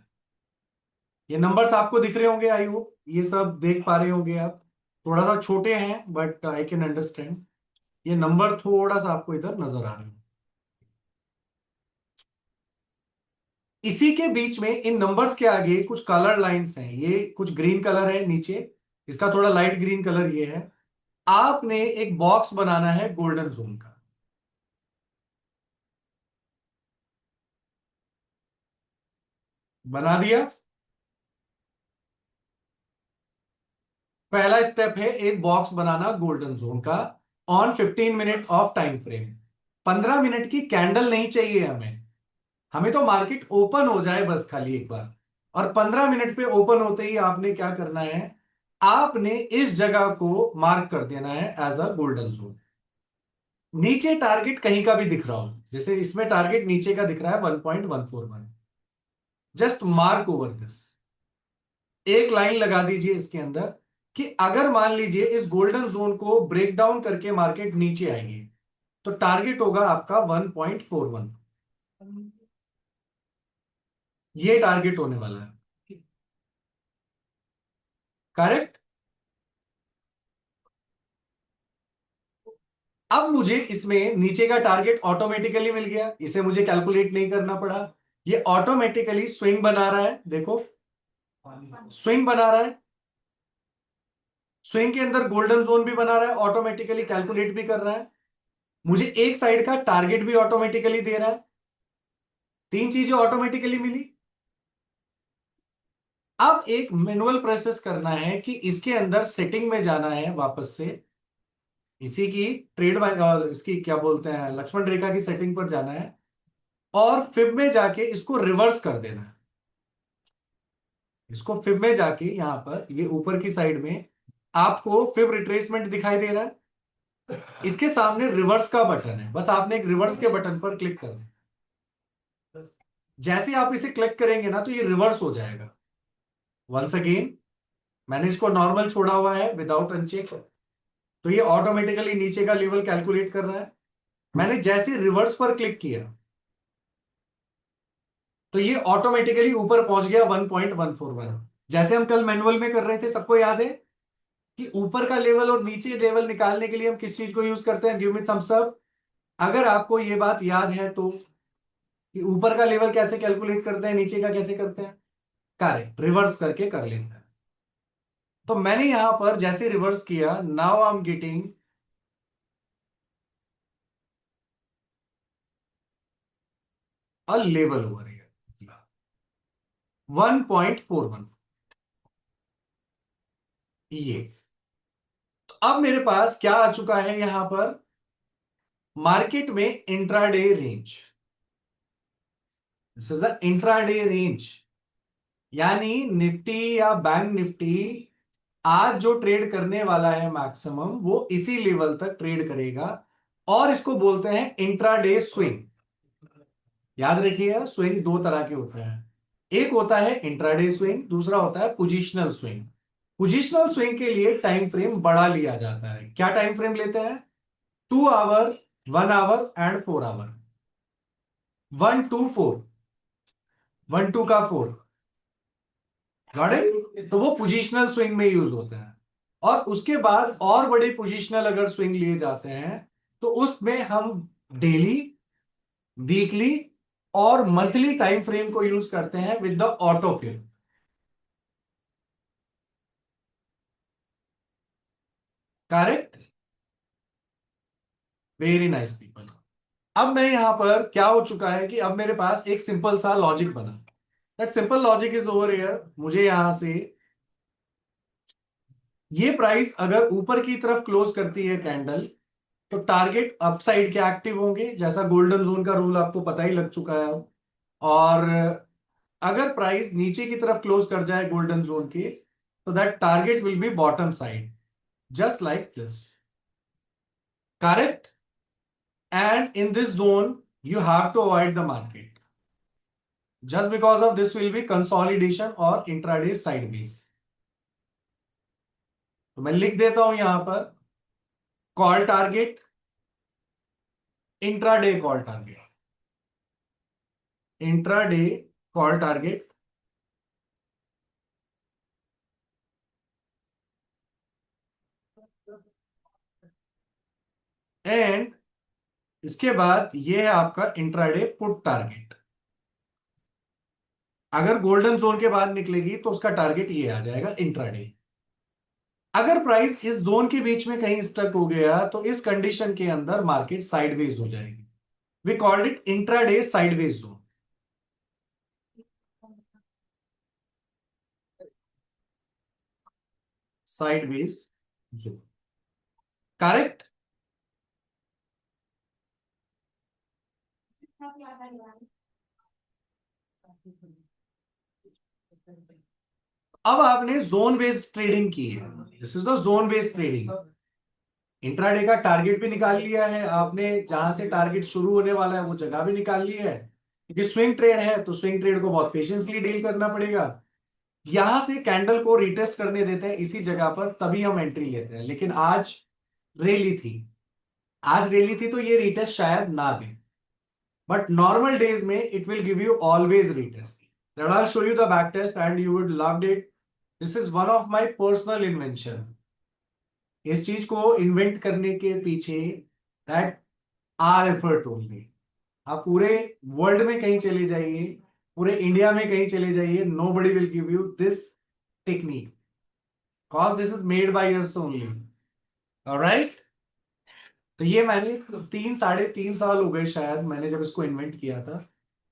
ये नंबर्स आपको दिख रहे होंगे, आई होप ये सब देख पा रहे होंगे आप। थोड़ा सा छोटे हैं बट आई कैन अंडरस्टैंड। ये नंबर थोड़ा सा आपको इधर नजर आ रहे हैं। इसी के बीच में इन नंबर्स के आगे कुछ कलर लाइंस हैं, ये कुछ ग्रीन कलर है नीचे, इसका थोड़ा लाइट ग्रीन कलर ये है। आपने एक बॉक्स बनाना है गोल्डन जोन का। बना दिया। पहला स्टेप है एक बॉक्स बनाना गोल्डन जोन का on 15 minute of time frame. 15 minute की कैंडल नहीं चाहिए हमें, हमें तो मार्केट ओपन हो जाए बस खाली एक बार। और 15 मिनट पे ओपन होते ही आपने क्या करना है, आपने इस जगह को मार्क कर देना है एज अ गोल्डन जोन। नीचे टारगेट कहीं का भी दिख रहा हो, जैसे इसमें टारगेट नीचे का दिख रहा है 1.141, जस्ट मार्क ओवर दिस। एक लाइन लगा दीजिए इसके अंदर कि अगर मान लीजिए इस गोल्डन जोन को ब्रेक डाउन करके मार्केट नीचे आएंगे तो टारगेट होगा आपका 1.41। ये टारगेट होने वाला है, करेक्ट। अब मुझे इसमें नीचे का टारगेट ऑटोमेटिकली मिल गया, इसे मुझे कैलकुलेट नहीं करना पड़ा। ये ऑटोमेटिकली स्विंग बना रहा है, देखो स्विंग बना रहा है। स्विंग के अंदर गोल्डन जोन भी बना रहा है, ऑटोमेटिकली कैलकुलेट भी कर रहा है। मुझे एक साइड का टारगेट भी ऑटोमेटिकली दे रहा है। तीन चीजें ऑटोमेटिकली मिली। अब एक मैनुअल प्रोसेस करना है कि इसके अंदर सेटिंग में जाना है वापस से, इसी की ट्रेड इसकी क्या बोलते हैं लक्ष्मण रेखा की सेटिंग पर जाना है और फिब में जाके इसको रिवर्स कर देना है। इसको फिब में जाके यहां पर ये ऊपर की साइड में आपको फिब रिट्रेसमेंट दिखाई दे रहा है, इसके सामने रिवर्स का बटन है, बस आपने एक रिवर्स के बटन पर क्लिक करना है। जैसे आप इसे क्लिक करेंगे ना तो ये रिवर्स हो जाएगा। वंस अगेन मैंने इसको नॉर्मल छोड़ा हुआ है विदाउट अनचेक, तो ये ऑटोमेटिकली नीचे का लेवल कैलकुलेट कर रहा है। मैंने जैसे रिवर्स पर क्लिक किया तो ये ऑटोमेटिकली ऊपर पहुंच गया 1.141। जैसे हम कल मैनुअल में कर रहे थे, सबको याद है कि ऊपर का लेवल और नीचे लेवल निकालने के लिए हम किस चीज को यूज करते हैं, गिव मी थम्स अप अगर आपको ये बात याद है तो, कि ऊपर का लेवल कैसे कैलकुलेट करते हैं, नीचे का कैसे करते हैं। करेक्ट, रिवर्स करके कर लेते हैं। तो मैंने यहां पर जैसे रिवर्स किया, now I am getting a level over here 1.41। ये तो अब मेरे पास क्या आ चुका है यहां पर, मार्केट में intraday range. This is the intraday range, यानी निफ्टी या बैंक निफ्टी आज जो ट्रेड करने वाला है मैक्सिमम वो इसी लेवल तक ट्रेड करेगा, और इसको बोलते हैं इंट्राडे स्विंग। याद रखिएगा, स्विंग दो तरह के होते हैं, एक होता है इंट्राडे स्विंग, दूसरा होता है पोजिशनल स्विंग। पोजिशनल स्विंग के लिए टाइम फ्रेम बड़ा लिया जाता है। क्या टाइम फ्रेम लेते हैं, 2 आवर, 1 आवर एंड 4 आवर। 1 2 4, 1 2 का 4, गॉट इट। तो वो पोजिशनल स्विंग में यूज होता है। और उसके बाद और बड़े पोजिशनल अगर स्विंग लिए जाते हैं तो उसमें हम डेली, वीकली और मंथली टाइम फ्रेम को यूज करते हैं with the auto fill. Correct. Very nice people. अब मैं यहां पर क्या हो चुका है कि अब मेरे पास एक सिंपल सा लॉजिक बना। That simple logic is over here. मुझे यहां से ये प्राइस अगर ऊपर की तरफ क्लोज करती है कैंडल, तो टारगेट अपसाइड के एक्टिव होंगे, जैसा गोल्डन जोन का रूल आपको पता ही लग चुका है अब। और अगर प्राइस नीचे की तरफ क्लोज कर जाए गोल्डन जोन के, तो that target will B bottom side, just like this. Correct. And in this zone you have to avoid the market just because of this will be consolidation or intraday sideways। तो मैं लिख देता हूं यहां पर call target, intraday call target, intraday call target. And इसके बाद ये है आपका इंट्राडे पुट टारगेट। अगर गोल्डन जोन के बाद निकलेगी तो उसका टारगेट ये आ जाएगा इंट्राडे। अगर प्राइस इस जोन के बीच में कहीं स्टक हो गया तो इस कंडीशन के अंदर मार्केट साइडवेज हो जाएगी। We called it intraday sideways zone. Sideways zone. Correct. अब आपने जोन बेस्ड ट्रेडिंग की है। This is the zone based trading. Intraday का टारगेट भी निकाल लिया है आपने, जहां से टारगेट शुरू होने वाला है वो जगह भी निकाल ली है। क्योंकि स्विंग ट्रेड है तो स्विंग ट्रेड को बहुत पेशेंसली डील करना पड़ेगा। यहां से कैंडल को रिटेस्ट करने देते हैं इसी जगह पर, तभी हम एंट्री लेते हैं। लेकिन आज रैली थी, आज रैली थी तो ये रिटेस्ट शायद ना दे, बट नॉर्मल डेज में it will give you always retest. That I show you the back test and you would love it. This is one of my personal invention. इस चीज को इन्वेंट करने के पीछे दैट आर एफर्ट ओनली। आप पूरे world में कहीं चले जाइए, पूरे इंडिया में कहीं चले जाइए, nobody will give you this technique, cause this is made by us only. Alright. तो ये मैंने 3 साढ़े 3 साल हो गए शायद मैंने जब इसको इन्वेंट किया था।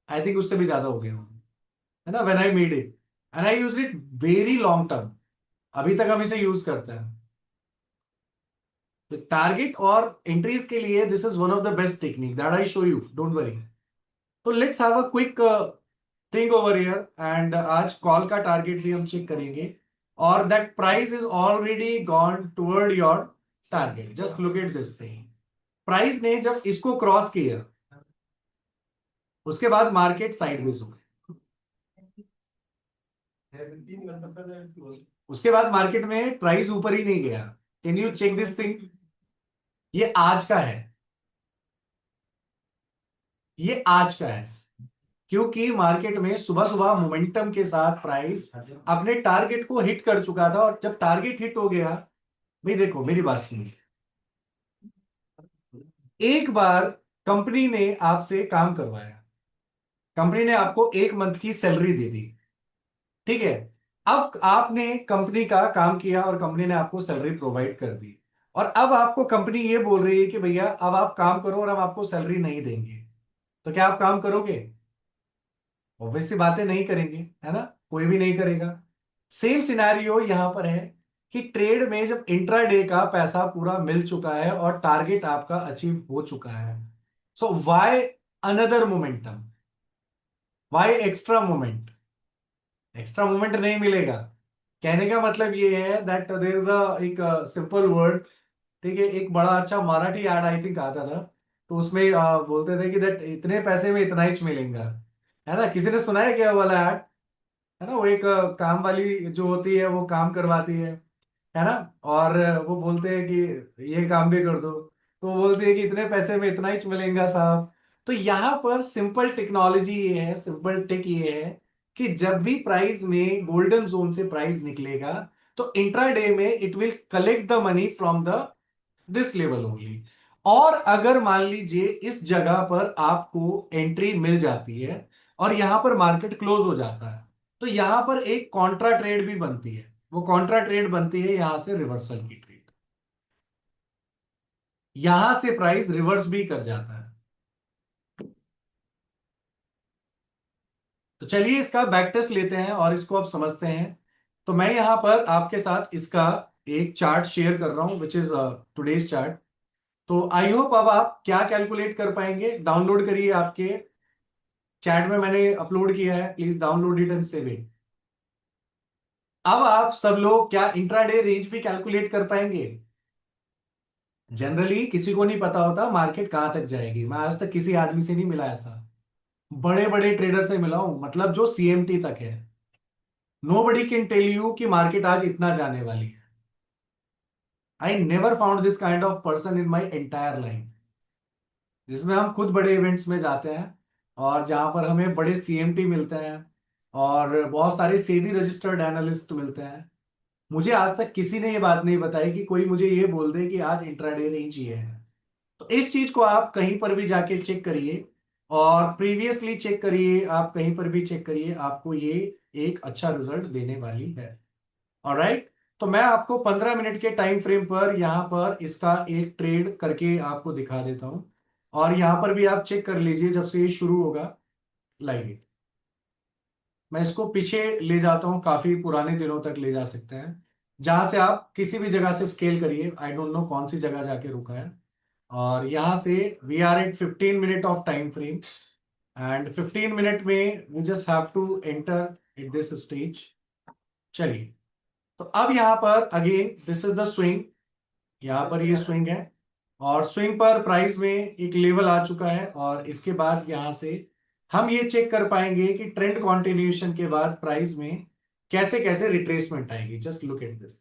आई थिंक उससे भी ज्यादा हो गए होंगे, है ना, when I made it. And I use it very long term. अभी तक हम इसे यूज करते हैं। तो टारगेट और एंट्रीज के लिए this is one of the best technique that I show you, don't worry. तो let's have a quick thing over here. And आज कॉल का टारगेट भी हम चेक करेंगे, और that price is already gone toward your target. Just look at this thing. Price ने जब इसको क्रॉस किया, उसके बाद मार्केट साइडवेज हो गई। उसके बाद मार्केट में प्राइस ऊपर ही नहीं गया। Can you check this thing? ये आज का है, ये आज का है। क्योंकि मार्केट में सुबह सुबह मोमेंटम के साथ प्राइस अपने टारगेट को हिट कर चुका था, और जब टारगेट हिट हो गया, भाई देखो मेरी बात सुनिए। एक बार कंपनी ने आपसे काम करवाया, कंपनी ने आपको 1 मंथ की सैलरी दे दी, ठीक है। अब आपने कंपनी का काम किया और कंपनी ने आपको सैलरी प्रोवाइड कर दी, और अब आपको कंपनी ये बोल रही है कि भैया अब आप काम करो और हम आपको सैलरी नहीं देंगे। तो क्या आप काम करोगे? ऑब्वियस सी बातें नहीं करेंगे, है ना, कोई भी नहीं करेगा। सेम सिनेरियो यहां पर है कि ट्रेड में जब इंट्राडे का पैसा पूरा मिल चुका है और टारगेट आपका अचीव हो चुका है, so why another momentum, why extra moment? Extra moment नहीं मिलेगा। कहने का मतलब ये है दैट देयर इज अ एक सिंपल वर्ड, ठीक है। एक बड़ा अच्छा मराठी ऐड आई थिंक आता था, तो उसमें बोलते थे कि दैट इतने पैसे में इतना ही मिलेगा, है ना। किसी ने सुना है क्या वो वाला ऐड? है ना, वो एक काम वाली जो होती है वो काम करवाती है ना, और वो बोलते हैं कि ये काम भी कर दो, तो वो बोलती है कि इतने पैसे में इतना ही मिलेगा साहब। तो यहाँ पर सिंपल टेक्नोलॉजी ये है, सिंपल टेक ये है कि जब भी प्राइस में गोल्डन जोन से प्राइस निकलेगा, तो इंट्राडे में it will collect the money from the this level only. और अगर मान लीजिए इस जगह पर आपको एंट्री मिल जाती है और यहां पर मार्केट क्लोज हो जाता है, तो यहां पर एक कॉन्ट्रा ट्रेड भी बनती है। वो कॉन्ट्रा ट्रेड बनती है यहां से रिवर्सल की ट्रेड, यहां से प्राइस रिवर्स भी कर जाता है। तो चलिए इसका बैक टेस्ट लेते हैं और इसको अब समझते हैं। तो मैं यहां पर आपके साथ इसका एक चार्ट शेयर कर रहा हूं विच इज टुडेज चार्ट। तो आई होप अब आप क्या कैलकुलेट कर पाएंगे। डाउनलोड करिए, आपके चैट में मैंने अपलोड किया है, please download it and save it. अब आप सब लोग क्या इंट्राडे रेंज भी कैलकुलेट कर पाएंगे? जनरली किसी को नहीं पता होता मार्केट कहां तक जाएगी। मैं आज तक किसी आदमी से नहीं मिला ऐसा, बड़े बड़े ट्रेडर से मिला हूं, मतलब जो सीएमटी तक है। Nobody can tell you कि मार्केट आज इतना जाने वाली है। I never found this kind of person in my entire life, जिसमें हम खुद बड़े इवेंट्स में जाते हैं और जहां पर हमें बड़े सीएमटी मिलते हैं और बहुत सारे सेबी रजिस्टर्ड एनालिस्ट मिलते हैं। मुझे आज तक किसी ने ये बात नहीं बताई कि कोई मुझे ये बोल दे कि आज इंट्राडे रेंज ये है। तो इस चीज को आप कहीं पर भी जाके चेक करिए और प्रीवियसली चेक करिए, आप कहीं पर भी चेक करिए, आपको ये एक अच्छा रिजल्ट देने वाली है। ऑलराइट, तो मैं आपको 15 मिनट के टाइम फ्रेम पर यहां पर इसका एक ट्रेड करके आपको दिखा देता हूं और यहां पर भी आप चेक कर लीजिए जब से ये शुरू होगा लाइव। मैं इसको पीछे ले जाता हूं, काफी पुराने दिनों तक ले जा सकते हैं, जहां से आप किसी भी जगह से स्केल करिए। आई डोंट नो कौन सी जगह जाके रुका है। और यहां से we are at 15 minute of time frame and 15 minute में we just have to enter at this stage. चलिए, तो अब यहां पर again this is the swing, यहां पर ये स्विंग है और स्विंग पर प्राइस में एक लेवल आ चुका है और इसके बाद यहां से हम ये चेक कर पाएंगे कि ट्रेंड कंटिन्यूएशन के बाद प्राइस में कैसे कैसे रिट्रेसमेंट आएगी। Just look at this,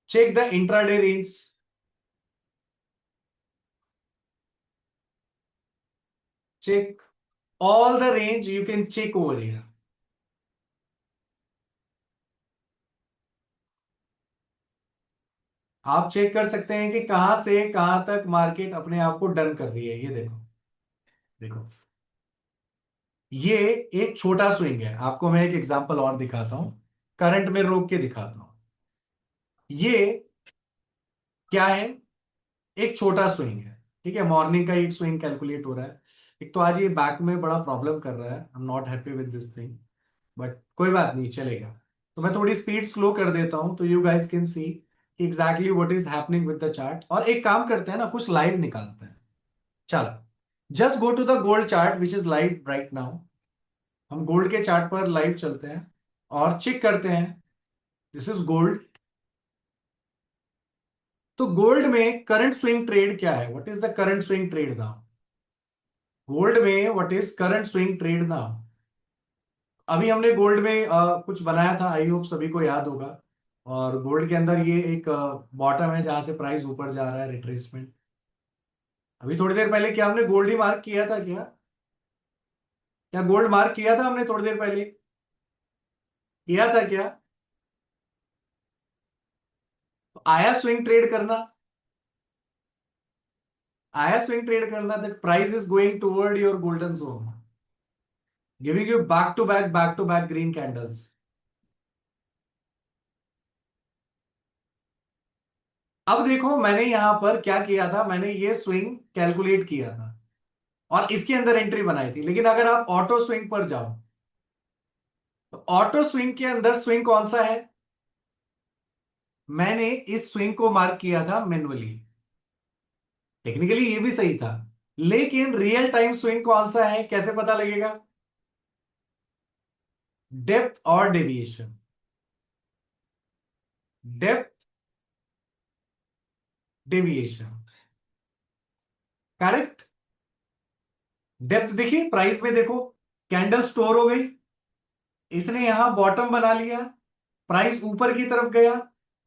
check the intraday range, check all the range you can check over here. आप चेक कर सकते हैं कि कहां से कहां तक मार्केट अपने आप को डन कर रही है। ये देखो, देखो, ये एक छोटा स्विंग है। आपको मैं एक एग्जांपल और दिखाता हूं, करंट में रोक के दिखाता हूं। ये क्या है? एक छोटा स्विंग है, ठीक है। मॉर्निंग का एक स्विंग कैलकुलेट हो रहा है। एक तो आज ये बैक में बड़ा प्रॉब्लम कर रहा है, I am not happy with this thing, but कोई बात नहीं, चलेगा। तो मैं थोड़ी स्पीड स्लो कर देता हूं तो you guys can see exactly what is happening with the chart. और एक काम करते हैं ना, कुछ लाइव निकालते हैं। चलो, just go to the gold chart which is live right now. हम गोल्ड के चार्ट पर लाइव चलते हैं और चेक करते हैं। This is gold. तो गोल्ड में करंट स्विंग ट्रेड क्या है? What is the current swing trade now? Gold में what is current swing trade now? अभी हमने गोल्ड में कुछ बनाया था, आई होप सभी को याद होगा। और गोल्ड के अंदर ये एक बॉटम है जहां से प्राइस ऊपर जा रहा है, रिट्रेसमेंट। अभी थोड़ी देर पहले क्या हमने गोल्ड ही मार्क किया था क्या? क्या गोल्ड मार्क किया था हमने थोड़ी देर पहले? किया था क्या? तो आया स्विंग ट्रेड करना, आया स्विंग ट्रेड करना, that price is going toward your golden zone, giving you back to back green candles. अब देखो, मैंने यहां पर क्या किया था, मैंने ये स्विंग कैलकुलेट किया था और इसके अंदर एंट्री बनाई थी। लेकिन अगर आप ऑटो स्विंग पर जाओ तो ऑटो स्विंग के अंदर स्विंग कौन सा है? मैंने इस स्विंग को मार्क किया था मैन्युअली। टेक्निकली ये भी सही था, लेकिन रियल टाइम स्विंग कौन सा है कैसे पता लगेगा? डेप्थ और deviation, depth deviation, correct. Depth देखिए, प्राइस में देखो, कैंडल स्टोर हो गई, इसने यहां बॉटम बना लिया, प्राइस ऊपर की तरफ गया,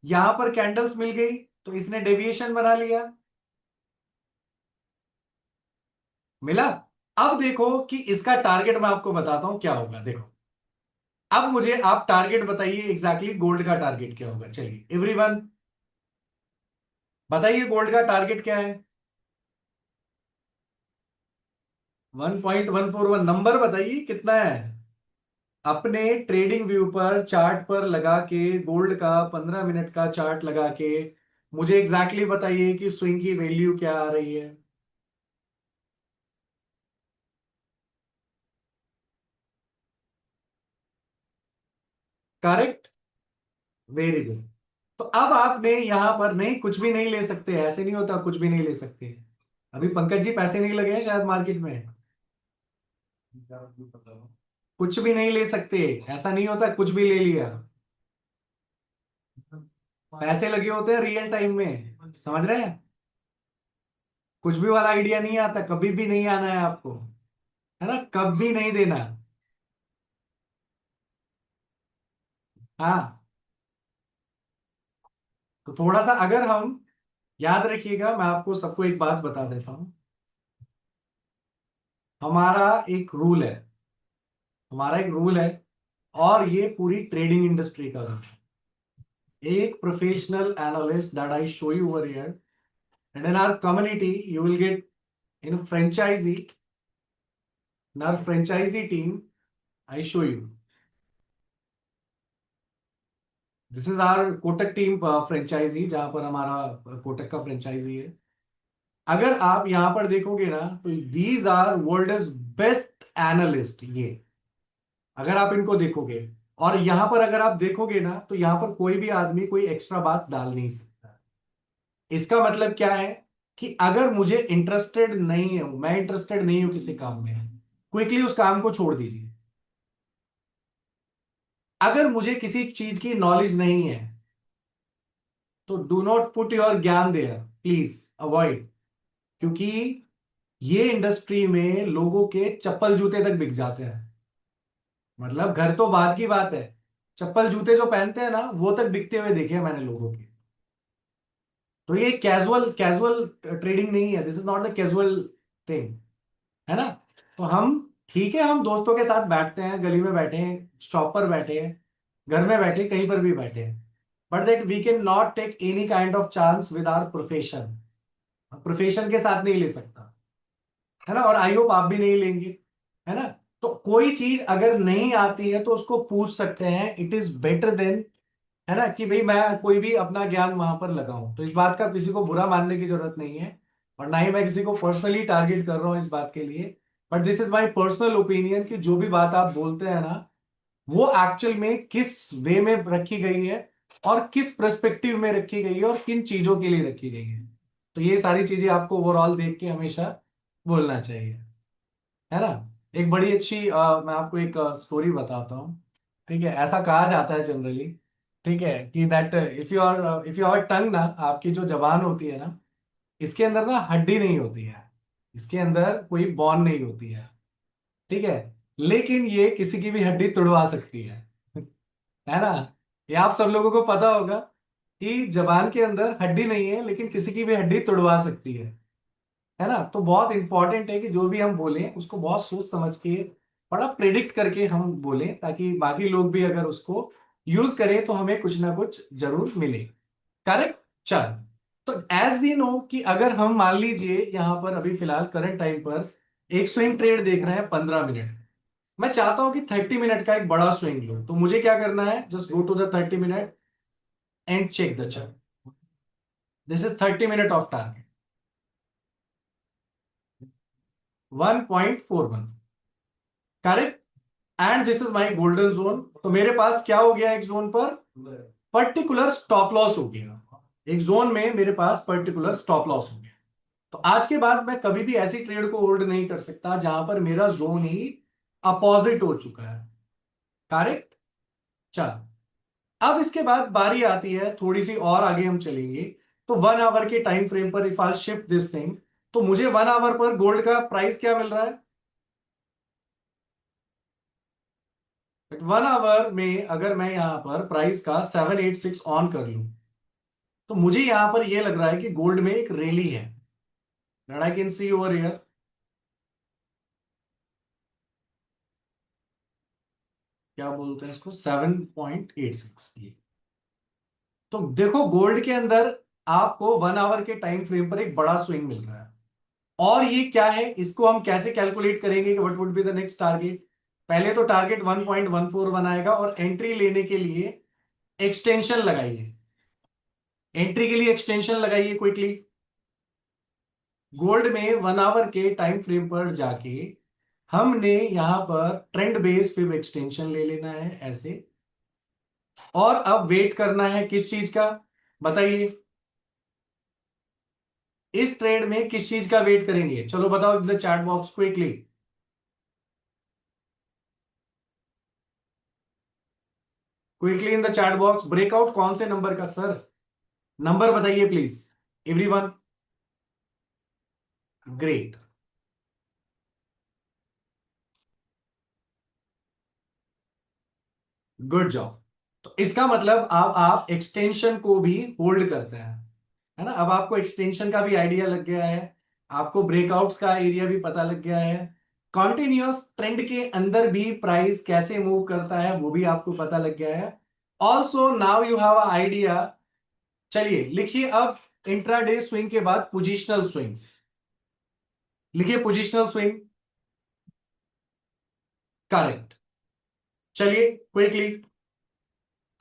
यहां पर कैंडल्स मिल गई तो इसने डेविएशन बना लिया। मिला। अब देखो कि इसका टारगेट मैं आपको बताता हूं क्या होगा। देखो, अब मुझे आप टारगेट बताइए एग्जैक्टली गोल्ड का टारगेट क्या होगा। चलिए एवरीवन, बताइए गोल्ड का टारगेट क्या है? 1.141 नंबर बताइए कितना है? अपने ट्रेडिंग व्यू पर चार्ट पर लगा के, गोल्ड का 15 मिनट का चार्ट लगा के मुझे एग्जैक्टली बताइए कि स्विंग की वैल्यू क्या आ रही है। करेक्ट। Very good. तो अब आपने यहां पर नहीं, कुछ भी नहीं ले सकते, ऐसे नहीं होता, कुछ भी नहीं ले सकते। अभी पंकज जी पैसे नहीं लगे हैं शायद मार्केट में। कुछ भी नहीं ले सकते, ऐसा नहीं होता कुछ भी ले लिया। पैसे लगे होते हैं रियल टाइम में, समझ रहे हैं? कुछ भी वाला आइडिया नहीं आता, कभी भी नहीं आना है आपको, है ना, कभी नहीं देना। हाँ। तो थोड़ा सा अगर हम, याद रखिएगा, मैं आपको सबको एक बात बता देता हूं। हमारा एक रूल है, हमारा एक रूल है, और ये पूरी ट्रेडिंग इंडस्ट्री का रूल है। एक professional analyst that I show you over here, and in our community you will get franchisee, in our franchisee team, I show you. This is our Kotak team franchisee, जहां पर हमारा कोटक का franchise है। अगर आप यहां पर देखोगे ना, तो these are world is best analyst ये, अगर आप इनको देखोगे। और यहां पर अगर आप देखोगे ना, तो यहां पर कोई भी आदमी कोई एक्स्ट्रा बात डाल नहीं सकता। इसका मतलब क्या है कि अगर मुझे इंटरेस्टेड नहीं है, मैं इंटरेस्टेड नहीं हूं किसी काम में, क्विकली उस काम को छोड़ दीजिए। अगर मुझे किसी चीज की नॉलेज नहीं है, तो डू नॉट पुट योर ज्ञान देयर, प्लीज अवॉइड। क्योंकि ये इंडस्ट्री में लोगों के चप्पल जूते तक बिक जाते हैं। मतलब घर तो बात की बात है, चप्पल जूते जो पहनते हैं ना, वो तक बिकते हुए देखे हैं मैंने लोगों के। तो ये कैजुअल कैजुअल ट्रेडिंग नहीं है, this is not the casual thing, है ना? तो हम, ठीक है, हम दोस्तों के साथ बैठते हैं, गली में बैठे हैं, शॉप पर बैठे हैं, घर में बैठे, कहीं पर भी बैठे हैं, but that we can not take any kind of chance with our profession. Profession के साथ नहीं ले सकता, है ना? और आई होप आप भी नहीं लेंगे, है ना? तो कोई चीज अगर नहीं आती है तो उसको पूछ सकते हैं, इट इज बेटर देन, है ना, कि भाई मैं कोई भी अपना ज्ञान वहां पर लगाऊं। तो इस बात का किसी को बुरा मानने की जरूरत नहीं है, और ना ही मैं किसी को पर्सनली टारगेट कर रहा हूं इस बात के लिए। But this is my personal opinion कि जो भी बात आप बोलते हैं ना, वो एक्चुअल में किस वे में रखी गई है, और किस पर्सपेक्टिव में रखी गई है, और किन चीजों के लिए रखी गई है। तो ये सारी चीजें आपको ओवरऑल देख के हमेशा बोलना चाहिए, है ना? एक बड़ी अच्छी मैं आपको एक स्टोरी बताता हूँ। ठीक है, ऐसा कहा जाता है जनरली, ठीक है, कि दैट इफ यू हैव टंग ना, आपकी जो जबान होती है ना, इसके अंदर ना हड्डी नहीं होती है, इसके अंदर कोई बॉन नहीं होती है, ठीक है, लेकिन ये किसी की भी हड्डी तोड़वा सकती है है ना? ये आप सब लोगों को पता होगा कि जबान के अंदर हड्डी नहीं है, लेकिन किसी की भी हड्डी तोड़वा सकती है ना? तो बहुत इंपॉर्टेंट है कि जो भी हम बोलें उसको बहुत सोच समझ के, बड़ा प्रेडिक्ट करके हम बोलें, ताकि बाकी लोग भी अगर उसको यूज करें तो हमें कुछ ना कुछ जरूर मिले। करेक्ट। चल, तो एज वी नो कि अगर हम मान लीजिए यहां पर अभी फिलहाल करंट टाइम पर एक स्विंग ट्रेड देख रहे हैं 15 मिनट, मैं चाहता हूं कि 30 मिनट का एक बड़ा स्विंग लो, तो मुझे क्या करना है? Just go to the 30 minute and check the chart. This is 30 minute of target, 1.41। Correct. And this is my golden zone. तो मेरे पास क्या हो गया? एक जोन पर पर्टिकुलर स्टॉप लॉस हो गया, एक जोन में मेरे पास पर्टिकुलर स्टॉप लॉस हो गया। तो आज के बाद मैं कभी भी ऐसी ट्रेड को होल्ड नहीं कर सकता जहां पर मेरा जोन ही अपोजिट हो चुका है। करेक्ट। चल, अब इसके बाद बारी आती है, थोड़ी सी और आगे हम चलेंगे, तो 1 आवर के टाइम फ्रेम पर if I shift this thing, तो मुझे 1 आवर पर गोल्ड का प्राइस क्या मिल रहा है? 1 आवर में अगर मैं यहां पर प्राइस का 786 ऑन कर लूं, तो मुझे यहां पर यह लग रहा है कि गोल्ड में एक रैली है, that I can see over here. क्या बोलते हैं इसको? 7.86। तो देखो गोल्ड के अंदर आपको 1 आवर के टाइम फ्रेम पर एक बड़ा स्विंग मिल रहा है। और ये क्या है, इसको हम कैसे कैलकुलेट करेंगे कि what would be the next target? पहले तो टारगेट 1.14 बनाएगा और एंट्री लेने के लिए एक्सटेंशन लगाइए। एंट्री के लिए एक्सटेंशन लगाइए क्विकली। गोल्ड में 1 आवर के टाइम फ्रेम पर जाके हमने यहां पर ट्रेंड बेस फिब एक्सटेंशन ले लेना है ऐसे, और अब वेट करना है किस चीज का, बताइए? इस ट्रेड में किस चीज का वेट करेंगे? चलो बताओ in the chat box quickly. Quickly in the chat box, breakout कौन से नंबर का सर? नंबर बताइए please everyone. Great. Good job. तो इसका मतलब अब आप एक्सटेंशन को भी होल्ड करते हैं, है ना? अब आपको एक्सटेंशन का भी आइडिया लग गया है, आपको ब्रेकआउट्स का एरिया भी पता लग गया है, कॉन्टिन्यूअस ट्रेंड के अंदर भी प्राइस कैसे मूव करता है वो भी आपको पता लग गया है। Also now you have a idea. चलिए लिखिए अब इंट्राडे स्विंग के बाद पोजिशनल स्विंग्स। लिखिए पोजिशनल स्विंग। करेक्ट। चलिए क्विकली,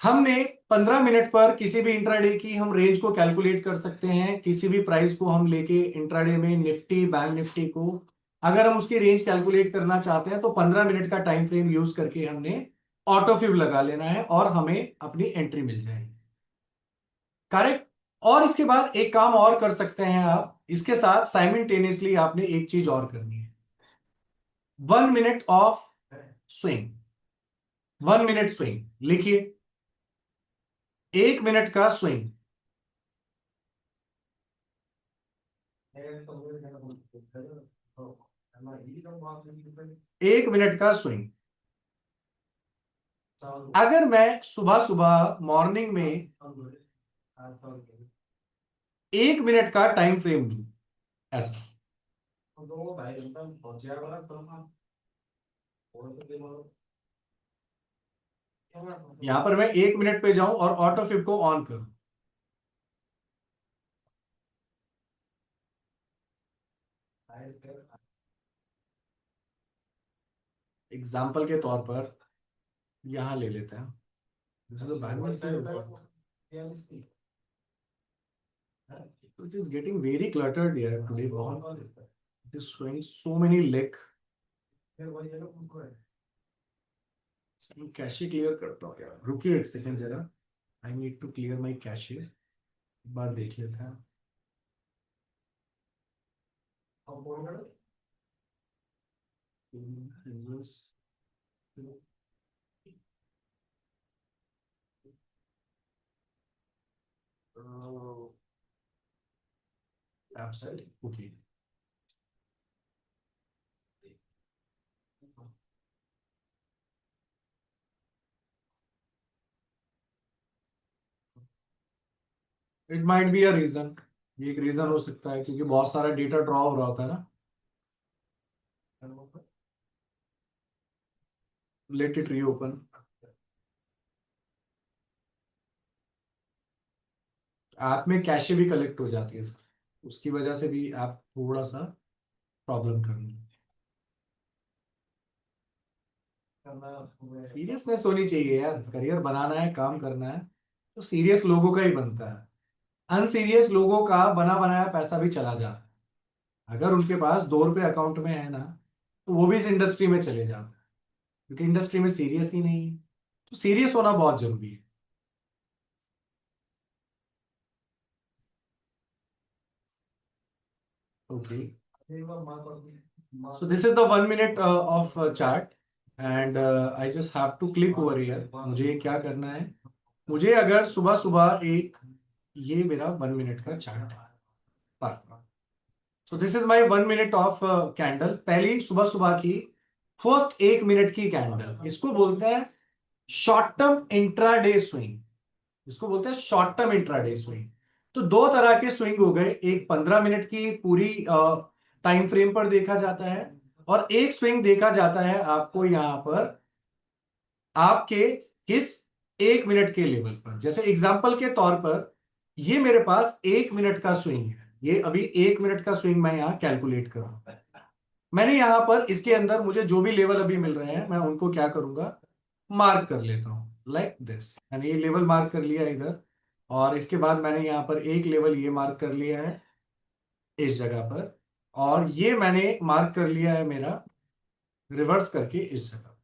हमने 15 मिनट पर किसी भी इंट्राडे की हम रेंज को कैलकुलेट कर सकते हैं। किसी भी प्राइस को हम लेके इंट्राडे में निफ्टी बैंक निफ्टी को अगर हम उसकी रेंज कैलकुलेट करना चाहते हैं तो 15 मिनट का टाइम फ्रेम यूज करके हमने ऑटो फिब लगा लेना है और हमें अपनी एंट्री मिल जाएगी। करेक्ट। और इसके बाद एक काम और कर सकते हैं आप, इसके साथ साइमल्टेनियसली आपने एक चीज और करनी है। 1 minute of swing. 1 minute swing लिखिए। 1 मिनट का स्विंग। 1 मिनट का स्विंग। अगर मैं सुबह सुबह मॉर्निंग में 1 मिनट का टाइम फ्रेम दूं ऐसा, यहां पर मैं 1 मिनट पे जाऊं और ऑटो फिब को ऑन करूं, एग्जाम्पल के तौर पर यहां ले लेते हैं। तो बैंक में it is getting very cluttered here today, बहुत it is showing so many lick। Cache clear करता हूँ यार, रुकिए एक सेकंड जरा। I need to clear my cache, एक बार देख लेते हैं। Okay, it might be a reason. ये एक रीजन हो सकता है क्योंकि बहुत सारा डेटा ड्रॉ हो रहा होता है ना। Let it reopen. ऐप में कैशे भी कलेक्ट हो जाती है उसकी वजह से भी आप थोड़ा सा प्रॉब्लम कर रही है। सीरियसनेस होनी चाहिए यार, करियर बनाना है, काम करना है तो सीरियस लोगों का ही बनता है। अनसीरियस लोगों का बना बनाया पैसा भी चला जाता है। अगर उनके पास 2 रुपए अकाउंट में है ना तो वो भी इस इंडस्ट्री में चले जाते हैं, क्योंकि इंडस्ट्री में सीरियस ही नहीं है। तो सीरियस होना बहुत जरूरी है। Okay, so this is the 1 minute of chart and I just have to click over here। मुझे क्या करना है, मुझे अगर सुबह सुबह एक, ये मेरा 1 मिनट का चार्ट है पर, सो this is my 1 minute of candle. पहली सुबह सुबह की फर्स्ट 1 मिनट की कैंडल, इसको बोलते हैं शॉर्ट टर्म इंट्राडे स्विंग। इसको बोलते हैं शॉर्ट टर्म इंट्राडे स्विंग। तो दो तरह के स्विंग हो गए, एक 15 मिनट की पूरी टाइम फ्रेम पर देखा जाता है और एक स्विंग देखा जाता है आपको यहां पर आपके किस 1 मिनट के लेवल पर। जैसे एग्जांपल के तौर पर ये मेरे पास 1 मिनट का स्विंग है, ये अभी 1 मिनट का स्विंग मैं यहाँ कैलकुलेट करूंगा। मैंने यहां पर इसके अंदर मुझे जो भी लेवल अभी मिल रहे हैं मैं उनको क्या करूंगा, मार्क कर लेता हूं लाइक दिस। मैंने ये लेवल मार्क कर लिया इधर, और इसके बाद मैंने यहां पर एक लेवल ये मार्क कर लिया है इस जगह पर, और ये मैंने मार्क कर लिया है मेरा रिवर्स करके इस जगह।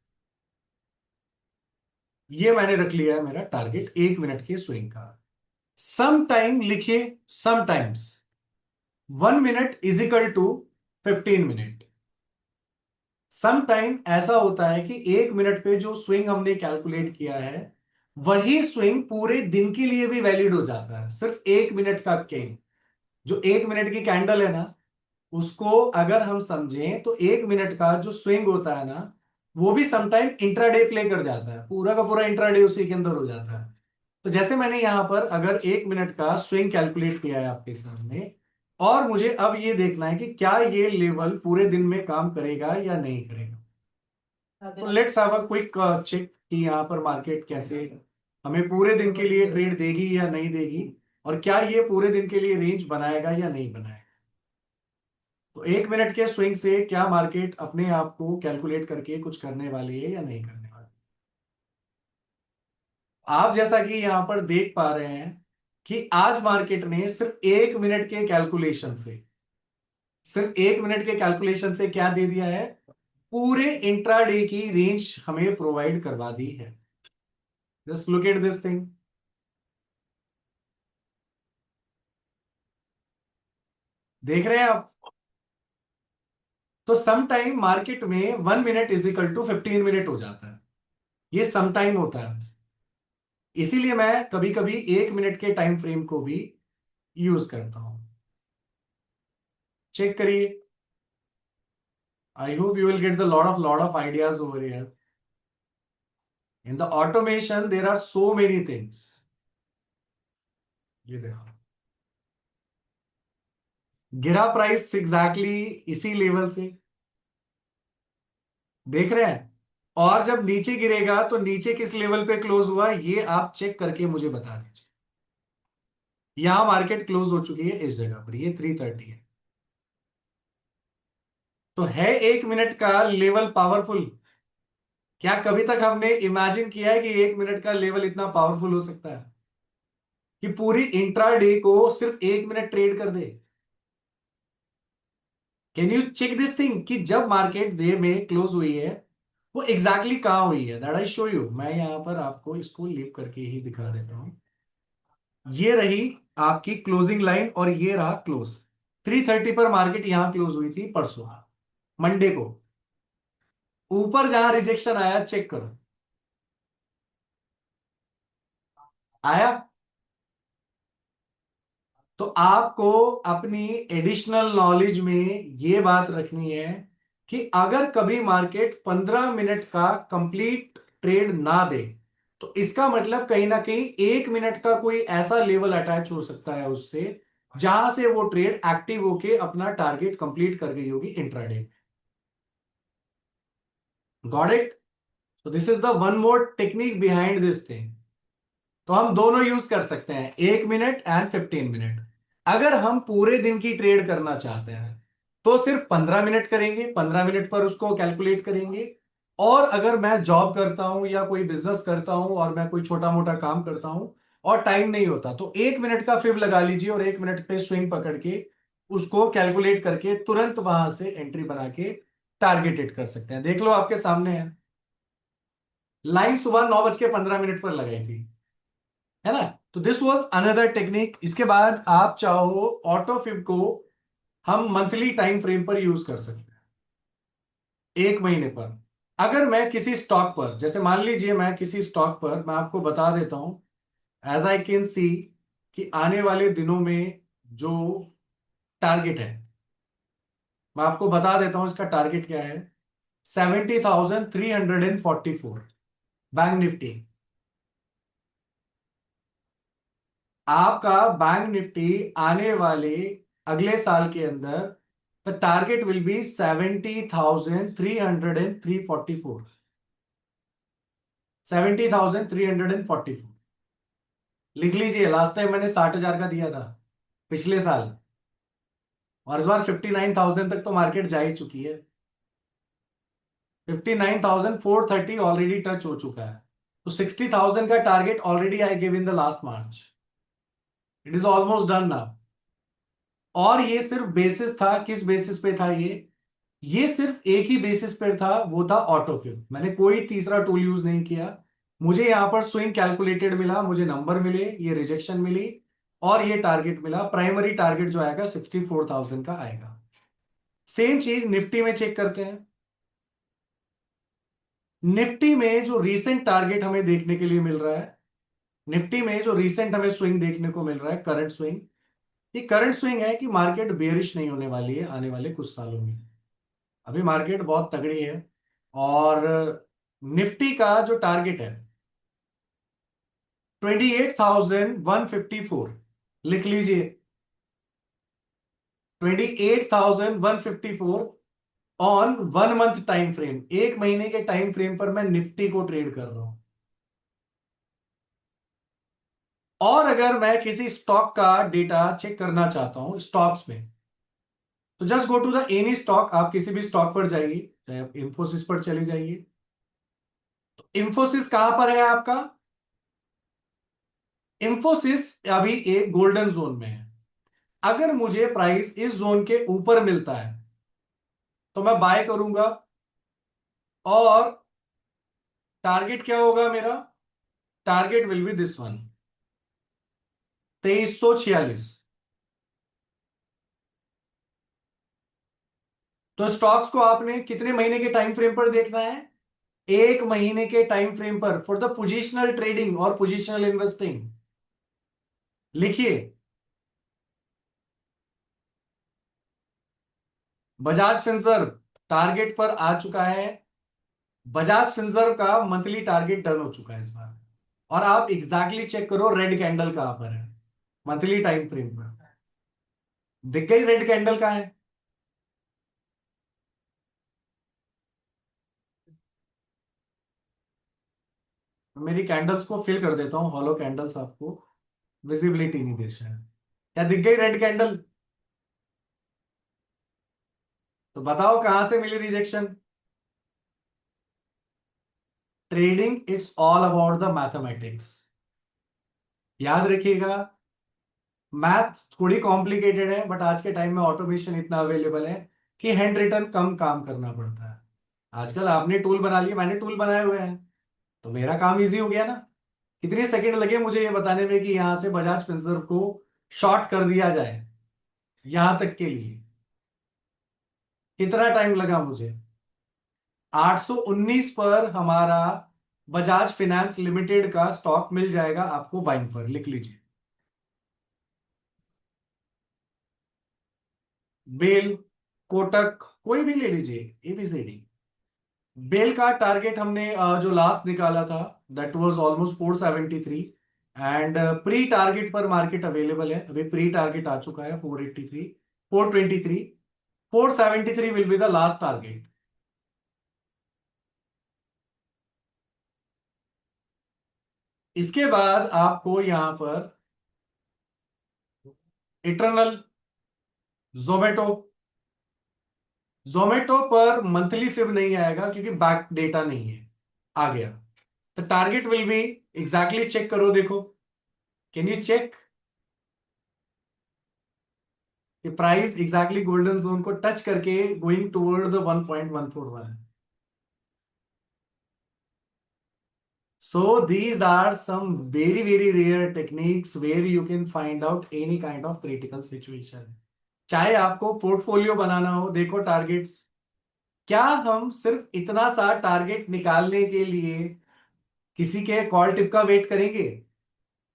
ये मैंने रख लिया है मेरा टारगेट 1 मिनट के स्विंग का। सम टाइम लिखिए, some times 1 minute is equal to 15 minute. Some time ऐसा होता है कि 1 मिनट पे जो स्विंग हमने कैलकुलेट किया है वही स्विंग पूरे दिन के लिए भी वैलिड हो जाता है, सिर्फ 1 मिनट का गेम। जो 1 मिनट की कैंडल है ना, उसको अगर हम समझें तो 1 मिनट का जो स्विंग होता है ना, वो भी समटाइम इंट्राडे प्ले कर जाता है, पूरा का पूरा इंट्राडे उसी के अंदर हो जाता है। तो जैसे मैंने यहां पर अगर 1 मिनट का स्विंग कैलकुलेट किया है आपके सामने, और मुझे अब ये देखना है कि क्या ये लेवल पूरे दिन में काम करेगा या नहीं करेगा। तो let's have a quick check कि यहाँ पर मार्केट कैसे हमें पूरे दिन के लिए ट्रेड देगी या नहीं देगी, और क्या ये पूरे दिन के लिए रेंज बनाएगा या नहीं बनाएगा। तो 1 मिनट के स्विंग से क्या मार्केट अपने आप को कैलकुलेट करके कुछ करने वाली है या नहीं करने वाली। आप जैसा कि यहां पर देख पा रहे हैं कि आज मार्केट ने सिर्फ 1 मिनट के कैलकुलेशन से, सिर्फ 1 मिनट के कैलकुलेशन से क्या दे दिया है, पूरे इंट्राडे की रेंज हमें प्रोवाइड करवा दी है। Just look at this thing. देख रहे हैं आप। तो सम टाइम मार्केट में 1 minute is equal to 15 minute हो जाता है, ये सम टाइम होता है। इसीलिए मैं कभी कभी 1 मिनट के टाइम फ्रेम को भी यूज करता हूं। चेक करिए। I hope you will get the lot of ideas over here. In the automation there are so many things. ये देखो, गिरा प्राइस एग्जैक्टली इसी लेवल से, देख रहे हैं। और जब नीचे गिरेगा तो नीचे किस लेवल पे क्लोज हुआ ये आप चेक करके मुझे बता दीजिए। यहां मार्केट क्लोज हो चुकी है इस जगह पर, ये 330 है। तो है 1 मिनट का लेवल पावरफुल। क्या कभी तक हमने इमेजिन किया है कि 1 मिनट का लेवल इतना पावरफुल हो सकता है कि पूरी इंट्राडे को सिर्फ 1 मिनट ट्रेड कर दे। Can you check this thing कि जब मार्केट डे में क्लोज हुई है वो एग्जैक्टली exactly कहां हुई है, दैट आई शो यू। मैं यहां पर आपको इसको लीव करके ही दिखा देता हूं। ये रही आपकी क्लोजिंग लाइन और ये रहा क्लोज। 330 पर मार्केट यहां क्लोज हुई थी परसों मंडे को। ऊपर जहां रिजेक्शन आया चेक करो, आया। तो आपको अपनी एडिशनल नॉलेज में ये बात रखनी है कि अगर कभी मार्केट 15 मिनट का कंप्लीट ट्रेड ना दे तो इसका मतलब कहीं ना कहीं 1 मिनट का कोई ऐसा लेवल अटैच हो सकता है उससे, जहां से वो ट्रेड एक्टिव होके अपना टारगेट कंप्लीट कर गई होगी इंट्राडे। Got it. तो this is the one more technique behind this thing. तो हम दोनों यूज कर सकते हैं, 1 मिनट एंड 15 मिनट। अगर हम पूरे दिन की ट्रेड करना चाहते हैं तो सिर्फ 15 मिनट करेंगे, 15 मिनट पर उसको कैलकुलेट करेंगे। और अगर मैं जॉब करता हूं या कोई बिजनेस करता हूं और मैं कोई छोटा मोटा काम करता हूं और टाइम नहीं होता तो 1 मिनट का फिब लगा लीजिए और 1 मिनट पे स्विंग पकड़ के उसको कैलकुलेट करके तुरंत वहां से एंट्री बना के टारगेट हिट कर सकते हैं। देख लो आपके सामने है, लाइन सुबह 9:15 पर लगाई थी, है ना। तो दिस वाज अनदर टेक्निक। इसके बाद आप चाहो ऑटो फिब को हम मंथली टाइम फ्रेम पर यूज कर सकते हैं, 1 महीने पर। अगर मैं किसी स्टॉक पर, जैसे मान लीजिए मैं किसी स्टॉक पर, मैं आपको बता देता हूं एज आई कैन सी कि आने वाले दिनों में जो टारगेट है, मैं आपको बता देता हूं इसका टारगेट क्या है। 70,344 बैंक निफ्टी। आपका बैंक निफ्टी आने वाले अगले साल के अंदर द टारगेट विल बी 70,344। 70,344। लिख लीजिए, लास्ट टाइम मैंने 60,000 का दिया था पिछले साल, और इस बार 59,000 तक तो मार्केट जा ही चुकी है। 59,430 ऑलरेडी टच हो चुका है। तो 60,000 का target already I give in the last March. It is almost done now. और ये सिर्फ बेसिस था, किस बेसिस पे था ये सिर्फ एक ही बेसिस पे था, वो था ऑटोफिल। मैंने कोई तीसरा टूल यूज नहीं किया। मुझे यहां पर स्विंग कैलकुलेटेड मिला, मुझे नंबर मिले, ये रिजेक्शन मिली, और ये टारगेट मिला। प्राइमरी टारगेट जो आएगा 64,000 का आएगा। सेम चीज निफ्टी में चेक करते हैं। निफ्टी में जो रीसेंट टारगेट हमें देखने के लिए मिल रहा है, निफ्टी में जो रीसेंट हमें स्विंग देखने को मिल रहा है, करंट स्विंग, ये करंट स्विंग है कि मार्केट बेरिश नहीं होने वाली है आने वाले कुछ सालों में। अभी मार्केट बहुत तगड़ी है। और निफ्टी का जो टारगेट है 28,154, लिख लीजिए, 28,154 ऑन 1 मंथ टाइम फ्रेम। एक महीने के टाइम फ्रेम पर मैं निफ्टी को ट्रेड कर रहा हूं। और अगर मैं किसी स्टॉक का डेटा चेक करना चाहता हूं स्टॉक्स में, तो just go to the any stock. आप किसी भी स्टॉक पर जाइए, चाहे आप इंफोसिस पर चले जाइए। तो इंफोसिस कहां पर है आपका? इंफोसिस अभी एक गोल्डन जोन में है। अगर मुझे प्राइस इस जोन के ऊपर मिलता है तो मैं बाय करूंगा। और टारगेट क्या होगा मेरा? Target will B this one, 2346। तो स्टॉक्स को आपने कितने महीने के टाइम फ्रेम पर देखना है? एक महीने के टाइम फ्रेम पर, फॉर द पोजिशनल ट्रेडिंग और पोजिशनल इन्वेस्टिंग। लिखिए, बजाज फिंसर्व टारगेट पर आ चुका है। बजाज फिंसर्व का मंथली टारगेट डन हो चुका है इस बार। और आप एग्जैक्टली चेक करो रेड कैंडल कहां पर है मंथली टाइम फ्रेम पर। दिख गई रेड कैंडल कहां है? मेरी कैंडल्स को फिल कर देता हूं, हॉलो कैंडल्स आपको विजिबिलिटी नहीं दे शायद। क्या दिख गई रेड कैंडल? तो बताओ कहां से मिली rejection? Trading it's all about the mathematics. याद रखिएगा, मैथ थोड़ी कॉम्प्लिकेटेड है, बट आज के टाइम में ऑटोमेशन इतना अवेलेबल है कि हैंड रिटन कम काम करना पड़ता है। आजकल आपने टूल बना लिए, मैंने टूल बनाए हुए हैं, तो मेरा काम इजी हो गया ना। कितने सेकंड लगे मुझे ये बताने में कि यहां से बजाज फिंसर्व को शॉर्ट कर दिया जाए, यहां तक के लिए कितना टाइम लगा मुझे? 819 पर हमारा बजाज फिनेंस लिमिटेड का स्टॉक मिल जाएगा आपको बाइंग पर, लिख लीजिए। बेल, कोटक, कोई भी ले लीजिए, एबीसीडी। बेल का टारगेट हमने जो लास्ट निकाला था that was almost 473। And pre target पर मार्केट अवेलेबल है, अभी प्री टारगेट आ चुका है 483, 423, 473 will be the last target. इसके बाद आपको यहां पर इटरनल, जोमेटो, जोमेटो पर मंथली फिब नहीं आएगा क्योंकि बैक डेटा नहीं है। आ गया, तो target will be, exactly check करो, देखो, कैन यू चेक कि प्राइस एग्जैक्टली गोल्डन जोन को टच करके going toward the 1.141। So these are some very very rare techniques where you can find out any kind of critical situation। चाहे आपको portfolio बनाना हो, देखो targets, क्या हम सिर्फ इतना सा टारगेट निकालने के लिए किसी के कॉल टिप का वेट करेंगे?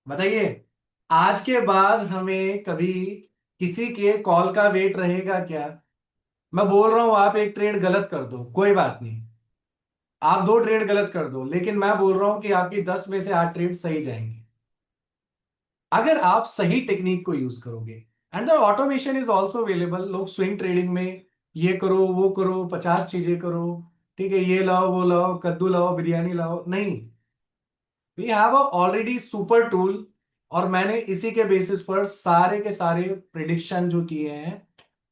बताइए, आज के बाद हमें कभी किसी के कॉल का वेट रहेगा क्या? मैं बोल रहा हूं आप एक ट्रेड गलत कर दो, कोई बात नहीं, आप दो ट्रेड गलत कर दो, लेकिन मैं बोल रहा हूं कि आपकी 10 में से 8 ट्रेड सही जाएंगे अगर आप सही टेक्निक को यूज करोगे। And the automation is also available. लोग स्विंग ट्रेडिंग में ये करो वो करो, 50 चीजें करो, ठीक है, ये लाओ वो लाओ, कद्दू लाओ बिरयानी लाओ, नहीं। We have a already super tool और मैंने इसी के बेसिस पर सारे के सारे प्रिडिक्शन जो किए हैं,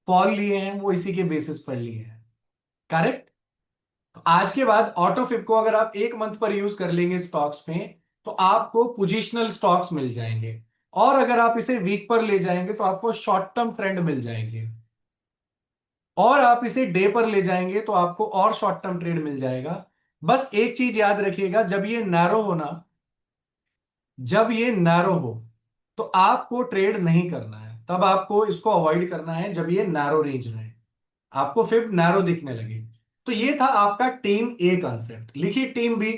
कॉल लिए हैं, वो इसी के बेसिस पर लिए हैं। करेक्ट। तो आज के बाद ऑटोफिप को अगर आप एक मंथ पर यूज कर लेंगे स्टॉक्स में, तो आपको पोजिशनल स्टॉक्स मिल जाएंगे। और अगर आप इसे वीक पर ले जाएंगे तो आपको शॉर्ट टर्म ट्रेंड मिल जाएंगे। और आप इसे डे पर ले जाएंगे तो आपको और शॉर्ट टर्म ट्रेड मिल जाएगा। बस एक चीज याद रखिएगा, जब ये नैरो हो ना, जब ये नैरो हो तो आपको ट्रेड नहीं करना है, तब आपको इसको अवॉइड करना है जब ये नैरो रेंज रहे, आपको फिर नैरो दिखने लगे। तो ये था आपका टीम ए कंसेप्ट। लिखिए टीम बी।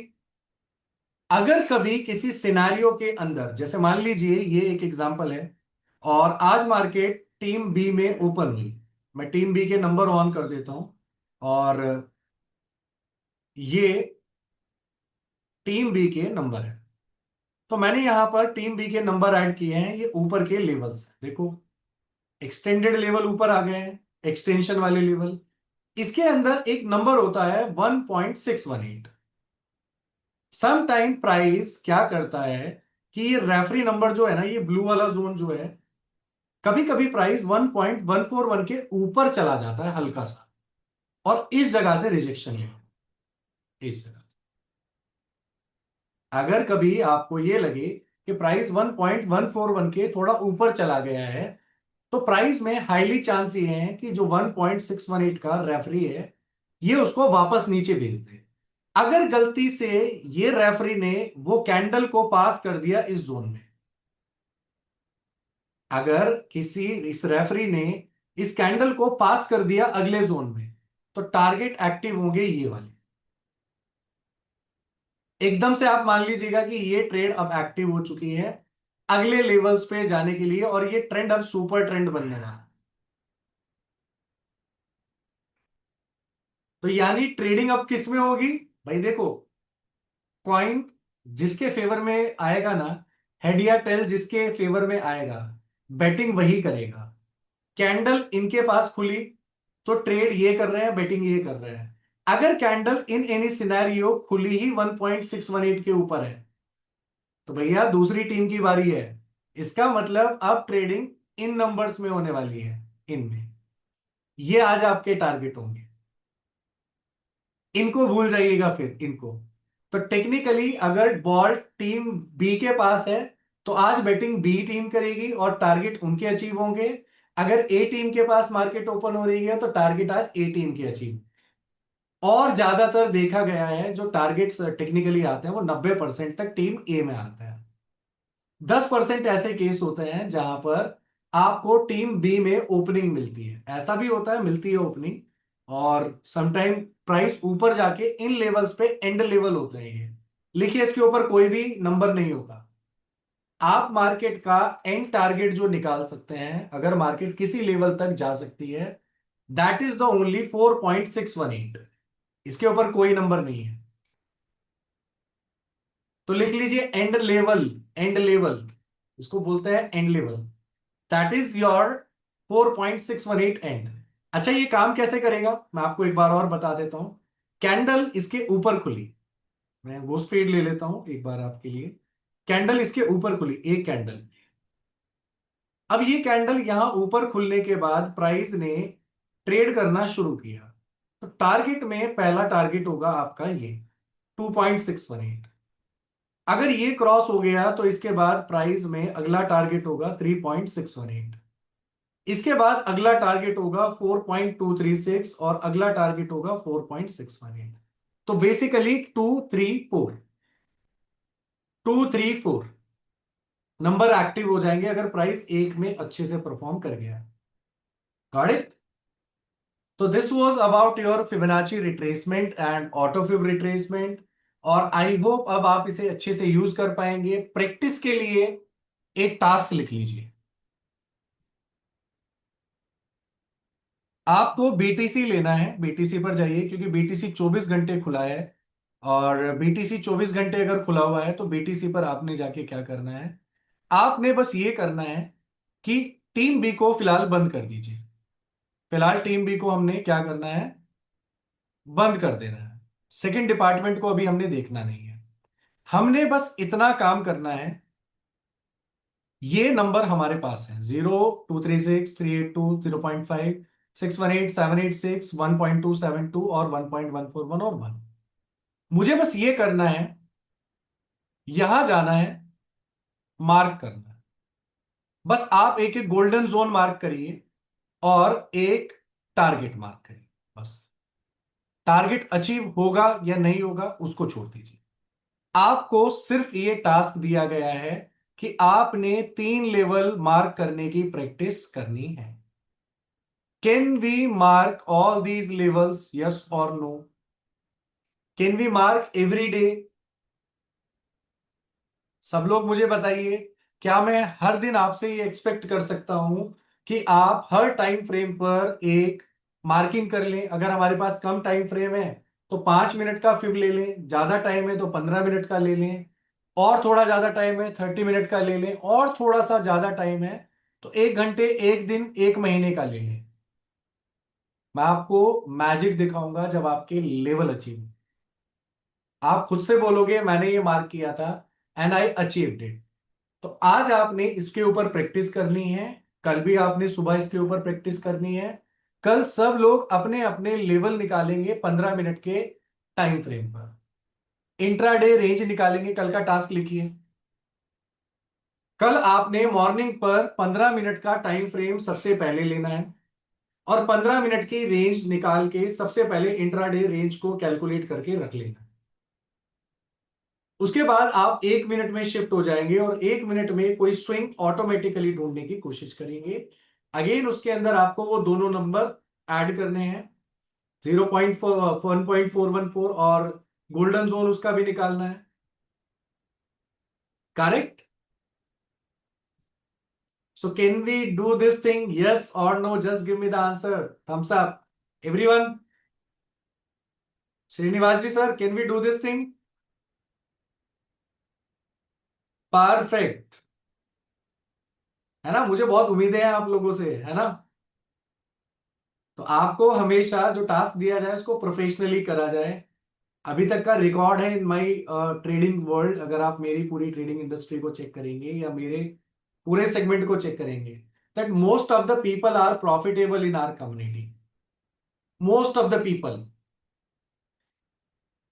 अगर कभी किसी सिनारियो के अंदर, जैसे मान लीजिए ये एक एग्जांपल है, और आज मार्केट टीम बी में ओपन हुई, मैं टीम बी के नंबर ऑन कर देता हूं, और ये टीम बी के नंबर है। तो मैंने यहां पर टीम बी के नंबर ऐड किए हैं, ये ऊपर के लेवल्स देखो, एक्सटेंडेड लेवल ऊपर आ गए हैं, एक्सटेंशन वाले लेवल। इसके अंदर एक नंबर होता है 1.618। सम टाइम प्राइस क्या करता है कि ये रेफरी नंबर जो है ना, ये ब्लू वाला जोन जो है, कभी कभी प्राइस 1.141 के ऊपर चला जाता है हल्का सा, और इस जगह से रिजेक्शन है। इस जगह से अगर कभी आपको ये लगे कि प्राइस 1.141 के थोड़ा ऊपर चला गया है, तो प्राइस में हाईली चांस ये है कि जो 1.618 का रेफरी है, ये उसको वापस नीचे भेज दे। अगर गलती से ये रेफरी ने वो कैंडल को पास कर दिया इस जोन में, अगर किसी इस रेफरी ने इस कैंडल को पास कर दिया अगले जोन में, तो टारगेट एक्टिव होंगे ये वाले। एकदम से आप मान लीजिएगा कि ये ट्रेड अब एक्टिव हो चुकी है अगले लेवल्स पे जाने के लिए, और ये ट्रेंड अब सुपर ट्रेंड बनने वाला है। तो यानी ट्रेडिंग अब किस में होगी? भाई देखो, कॉइन जिसके फेवर में आएगा ना, हेड या टेल जिसके फेवर में आएगा, बेटिंग वही करेगा। कैंडल इनके पास खुली तो ट्रेड ये कर रहे हैं, बेटिंग ये कर रहे हैं। अगर कैंडल इन एनी सिनेरियो खुली ही 1.618 के ऊपर है, तो भैया दूसरी टीम की बारी है। इसका मतलब अब ट्रेडिंग इन नंबर्स में होने वाली है, इनमें। ये आज आपके टारगेट होंगे, इनको भूल जाइएगा फिर इनको। तो टेक्निकली अगर बॉल टीम बी के पास है, तो आज बैटिंग बी टीम करेगी और टारगेट उनके अचीव होंगे। अगर ए टीम के पास मार्केट ओपन हो रही है, तो टारगेट आज ए टीम के अचीव। और ज्यादातर देखा गया है जो टारगेट्स टेक्निकली आते हैं वो 90% तक टीम ए में आते हैं। 10% ऐसे केस होते हैं जहां पर आपको टीम बी में ओपनिंग मिलती है, ऐसा भी होता है मिलती है ओपनिंग। और समटाइम प्राइस ऊपर जाके इन लेवल्स पे एंड लेवल होते हैं ये। लिखिए इसके ऊपर कोई भी नंबर नहीं होता। आप मार्केट का एंड टारगेट जो निकाल सकते हैं, अगर मार्केट किसी लेवल तक जा सकती है, दैट इज द ओनली 4.618। इसके ऊपर कोई नंबर नहीं है। तो लिख लीजिए एंड लेवल। एंड लेवल इसको बोलते हैं and level. That is your 4.618 and. अच्छा, ये काम कैसे करेगा मैं आपको एक बार और बता देता हूं। कैंडल इसके ऊपर खुली, मैं वो स्पीड ले लेता हूं एक बार आपके लिए। कैंडल इसके ऊपर खुली, एक कैंडल। अब ये कैंडल यहां ऊपर खुलने के बाद प्राइस ने ट्रेड करना शुरू किया, तो टारगेट में पहला टारगेट होगा आपका ये 2.618। अगर ये क्रॉस हो गया तो इसके बाद प्राइस में अगला टारगेट होगा 3.618। इसके बाद अगला टारगेट होगा 4.236 और अगला टारगेट होगा 4.618। तो बेसिकली 234, 234 नंबर एक्टिव हो जाएंगे अगर प्राइस एक में अच्छे से परफॉर्म कर गया। Got it? तो this was about your Fibonacci retracement and auto fib retracement. और आई होप अब आप इसे अच्छे से यूज कर पाएंगे। प्रैक्टिस के लिए एक टास्क लिख लीजिए। आपको बीटीसी लेना है, बीटीसी पर जाइए क्योंकि बीटीसी 24 घंटे खुला है। और बीटीसी 24 घंटे अगर खुला हुआ है तो बीटीसी पर आपने जाके क्या करना है, आपने बस ये करना है कि टीम बी को फिलहाल बंद कर दीजिए। फिलहाल टीम बी को हमने क्या करना है, बंद कर देना है। सेकंड डिपार्टमेंट को अभी हमने देखना नहीं है। हमने बस इतना काम करना है ये नंबर हमारे पास है 0236 382 0.5 618 786 1.272 और 1.141 और 1। मुझे बस ये करना है, यहां जाना है, मार्क करना है। बस आप एक एक गोल्डन जोन मार्क करिए और एक टारगेट मार्क करिए। बस टारगेट अचीव होगा या नहीं होगा उसको छोड़ दीजिए। आपको सिर्फ ये टास्क दिया गया है कि आपने 3 लेवल मार्क करने की प्रैक्टिस करनी है। Can we mark all these levels, yes or no? Can we mark every day? सब लोग मुझे बताइए, क्या मैं हर दिन आपसे ये एक्सपेक्ट कर सकता हूं कि आप हर टाइम फ्रेम पर एक मार्किंग कर लें? अगर हमारे पास कम टाइम फ्रेम है तो 5 मिनट का फिब ले लें, ज्यादा टाइम है तो 15 मिनट का ले लें, और थोड़ा ज्यादा टाइम है 30 मिनट का ले लें, और थोड़ा सा ज्यादा टाइम है तो 1 घंटे, 1 दिन, 1 महीने का ले लें। मैं आपको मैजिक दिखाऊंगा जब आपके लेवल अचीव, आप खुद से बोलोगे मैंने ये मार्क किया था एंड आई अचीव्ड इट। तो आज आपने इसके ऊपर प्रैक्टिस करनी है, कल भी आपने सुबह इसके ऊपर प्रैक्टिस करनी है। कल सब लोग अपने अपने लेवल निकालेंगे 15 मिनट के टाइम फ्रेम पर। इंट्राडे रेंज निकालेंगे, कल का टास्क लिखिए। कल आपने मॉर्निंग पर 15 मिनट का टाइम फ्रेम सबसे पहले लेना है और 15 मिनट की रेंज निकाल के सबसे पहले इंट्राडे रेंज को कैलकुलेट करके रख लेना है। उसके बाद आप 1 मिनट में शिफ्ट हो जाएंगे और 1 मिनट में कोई स्विंग ऑटोमेटिकली ढूंढने की कोशिश करेंगे। अगेन उसके अंदर आपको वो दोनों नंबर ऐड करने हैं, 1.414 और गोल्डन जोन उसका भी निकालना है। Correct? So can we do this thing, yes or no? Just give me the answer, thumbs up everyone. Srinivas ji sir, can we do this thing? Perfect, है ना? मुझे बहुत उम्मीदें हैं आप लोगों से, है ना? तो आपको हमेशा जो टास्क दिया जाए उसको प्रोफेशनली करा जाए। अभी तक का रिकॉर्ड है इन माय ट्रेडिंग वर्ल्ड, अगर आप मेरी पूरी ट्रेडिंग इंडस्ट्री को चेक करेंगे या मेरे पूरे सेगमेंट को चेक करेंगे, that most of the people are profitable in our community. Most of the people,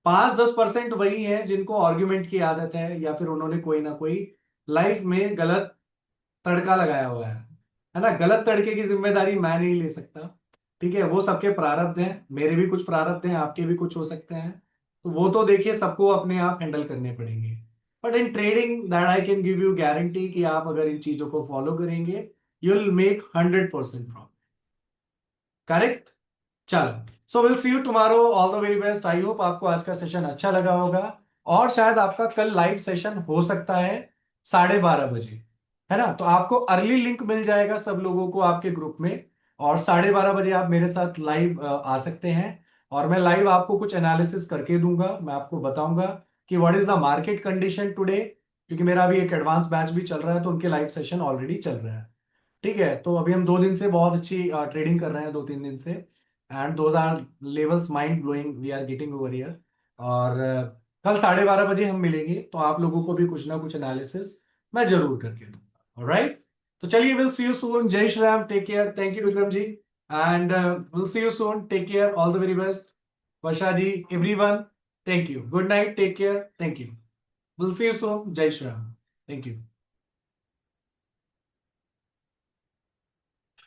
5-10% वही हैं जिनको आर्ग्यूमेंट की आदत है या फिर उन्होंने कोई ना कोई लाइफ में गलत तड़का लगाया हुआ है ना? गलत तड़के की जिम्मेदारी मैं नहीं ले सकता, ठीक है? वो सबके प्रारब्ध हैं, मेरे भी कुछ प्रारब्ध हैं, आपके भी कुछ हो सकते हैं। तो वो तो देखिए सबको अपने आप हैंडल करने पड़ेंगे। But in trading that I can give you guarantee कि आप अगर इन चीजों को फॉलो करेंगे you will make 100% profit. Correct? चलो, so will see you tomorrow, all the very best. I hope आपको आज का सेशन अच्छा लगा होगा और शायद आपका कल लाइव सेशन हो सकता है 12:30 बजे, है ना? तो आपको अर्ली लिंक मिल जाएगा सब लोगों को आपके ग्रुप में, और 12:30 बजे आप मेरे साथ लाइव आ सकते हैं और मैं लाइव आपको कुछ एनालिसिस करके दूंगा। मैं आपको बताऊंगा कि what is the market condition today, क्योंकि मेरा अभी एक एडवांस बैच भी चल रहा है तो उनके लाइव सेशन ऑलरेडी चल रहा है। ठीक है, तो अभी हम 2 दिन से बहुत अच्छी ट्रेडिंग कर रहे हैं, 2-3 दिन से, and those are levels mind blowing we are getting over here. और कल 12:30 बजे हम मिलेंगे तो आप लोगों को भी कुछ ना कुछ एनालिसिस मैं जरूर करके दूंगा। ऑलराइट, तो चलिए, will see you soon. Jai Shri Ram, take care, thank you Vikram ji, and will see you soon, take care, all the very best. Varsha ji, everyone, thank you, good night, take care, thank you, will see you soon, Jai Shri Ram, thank you.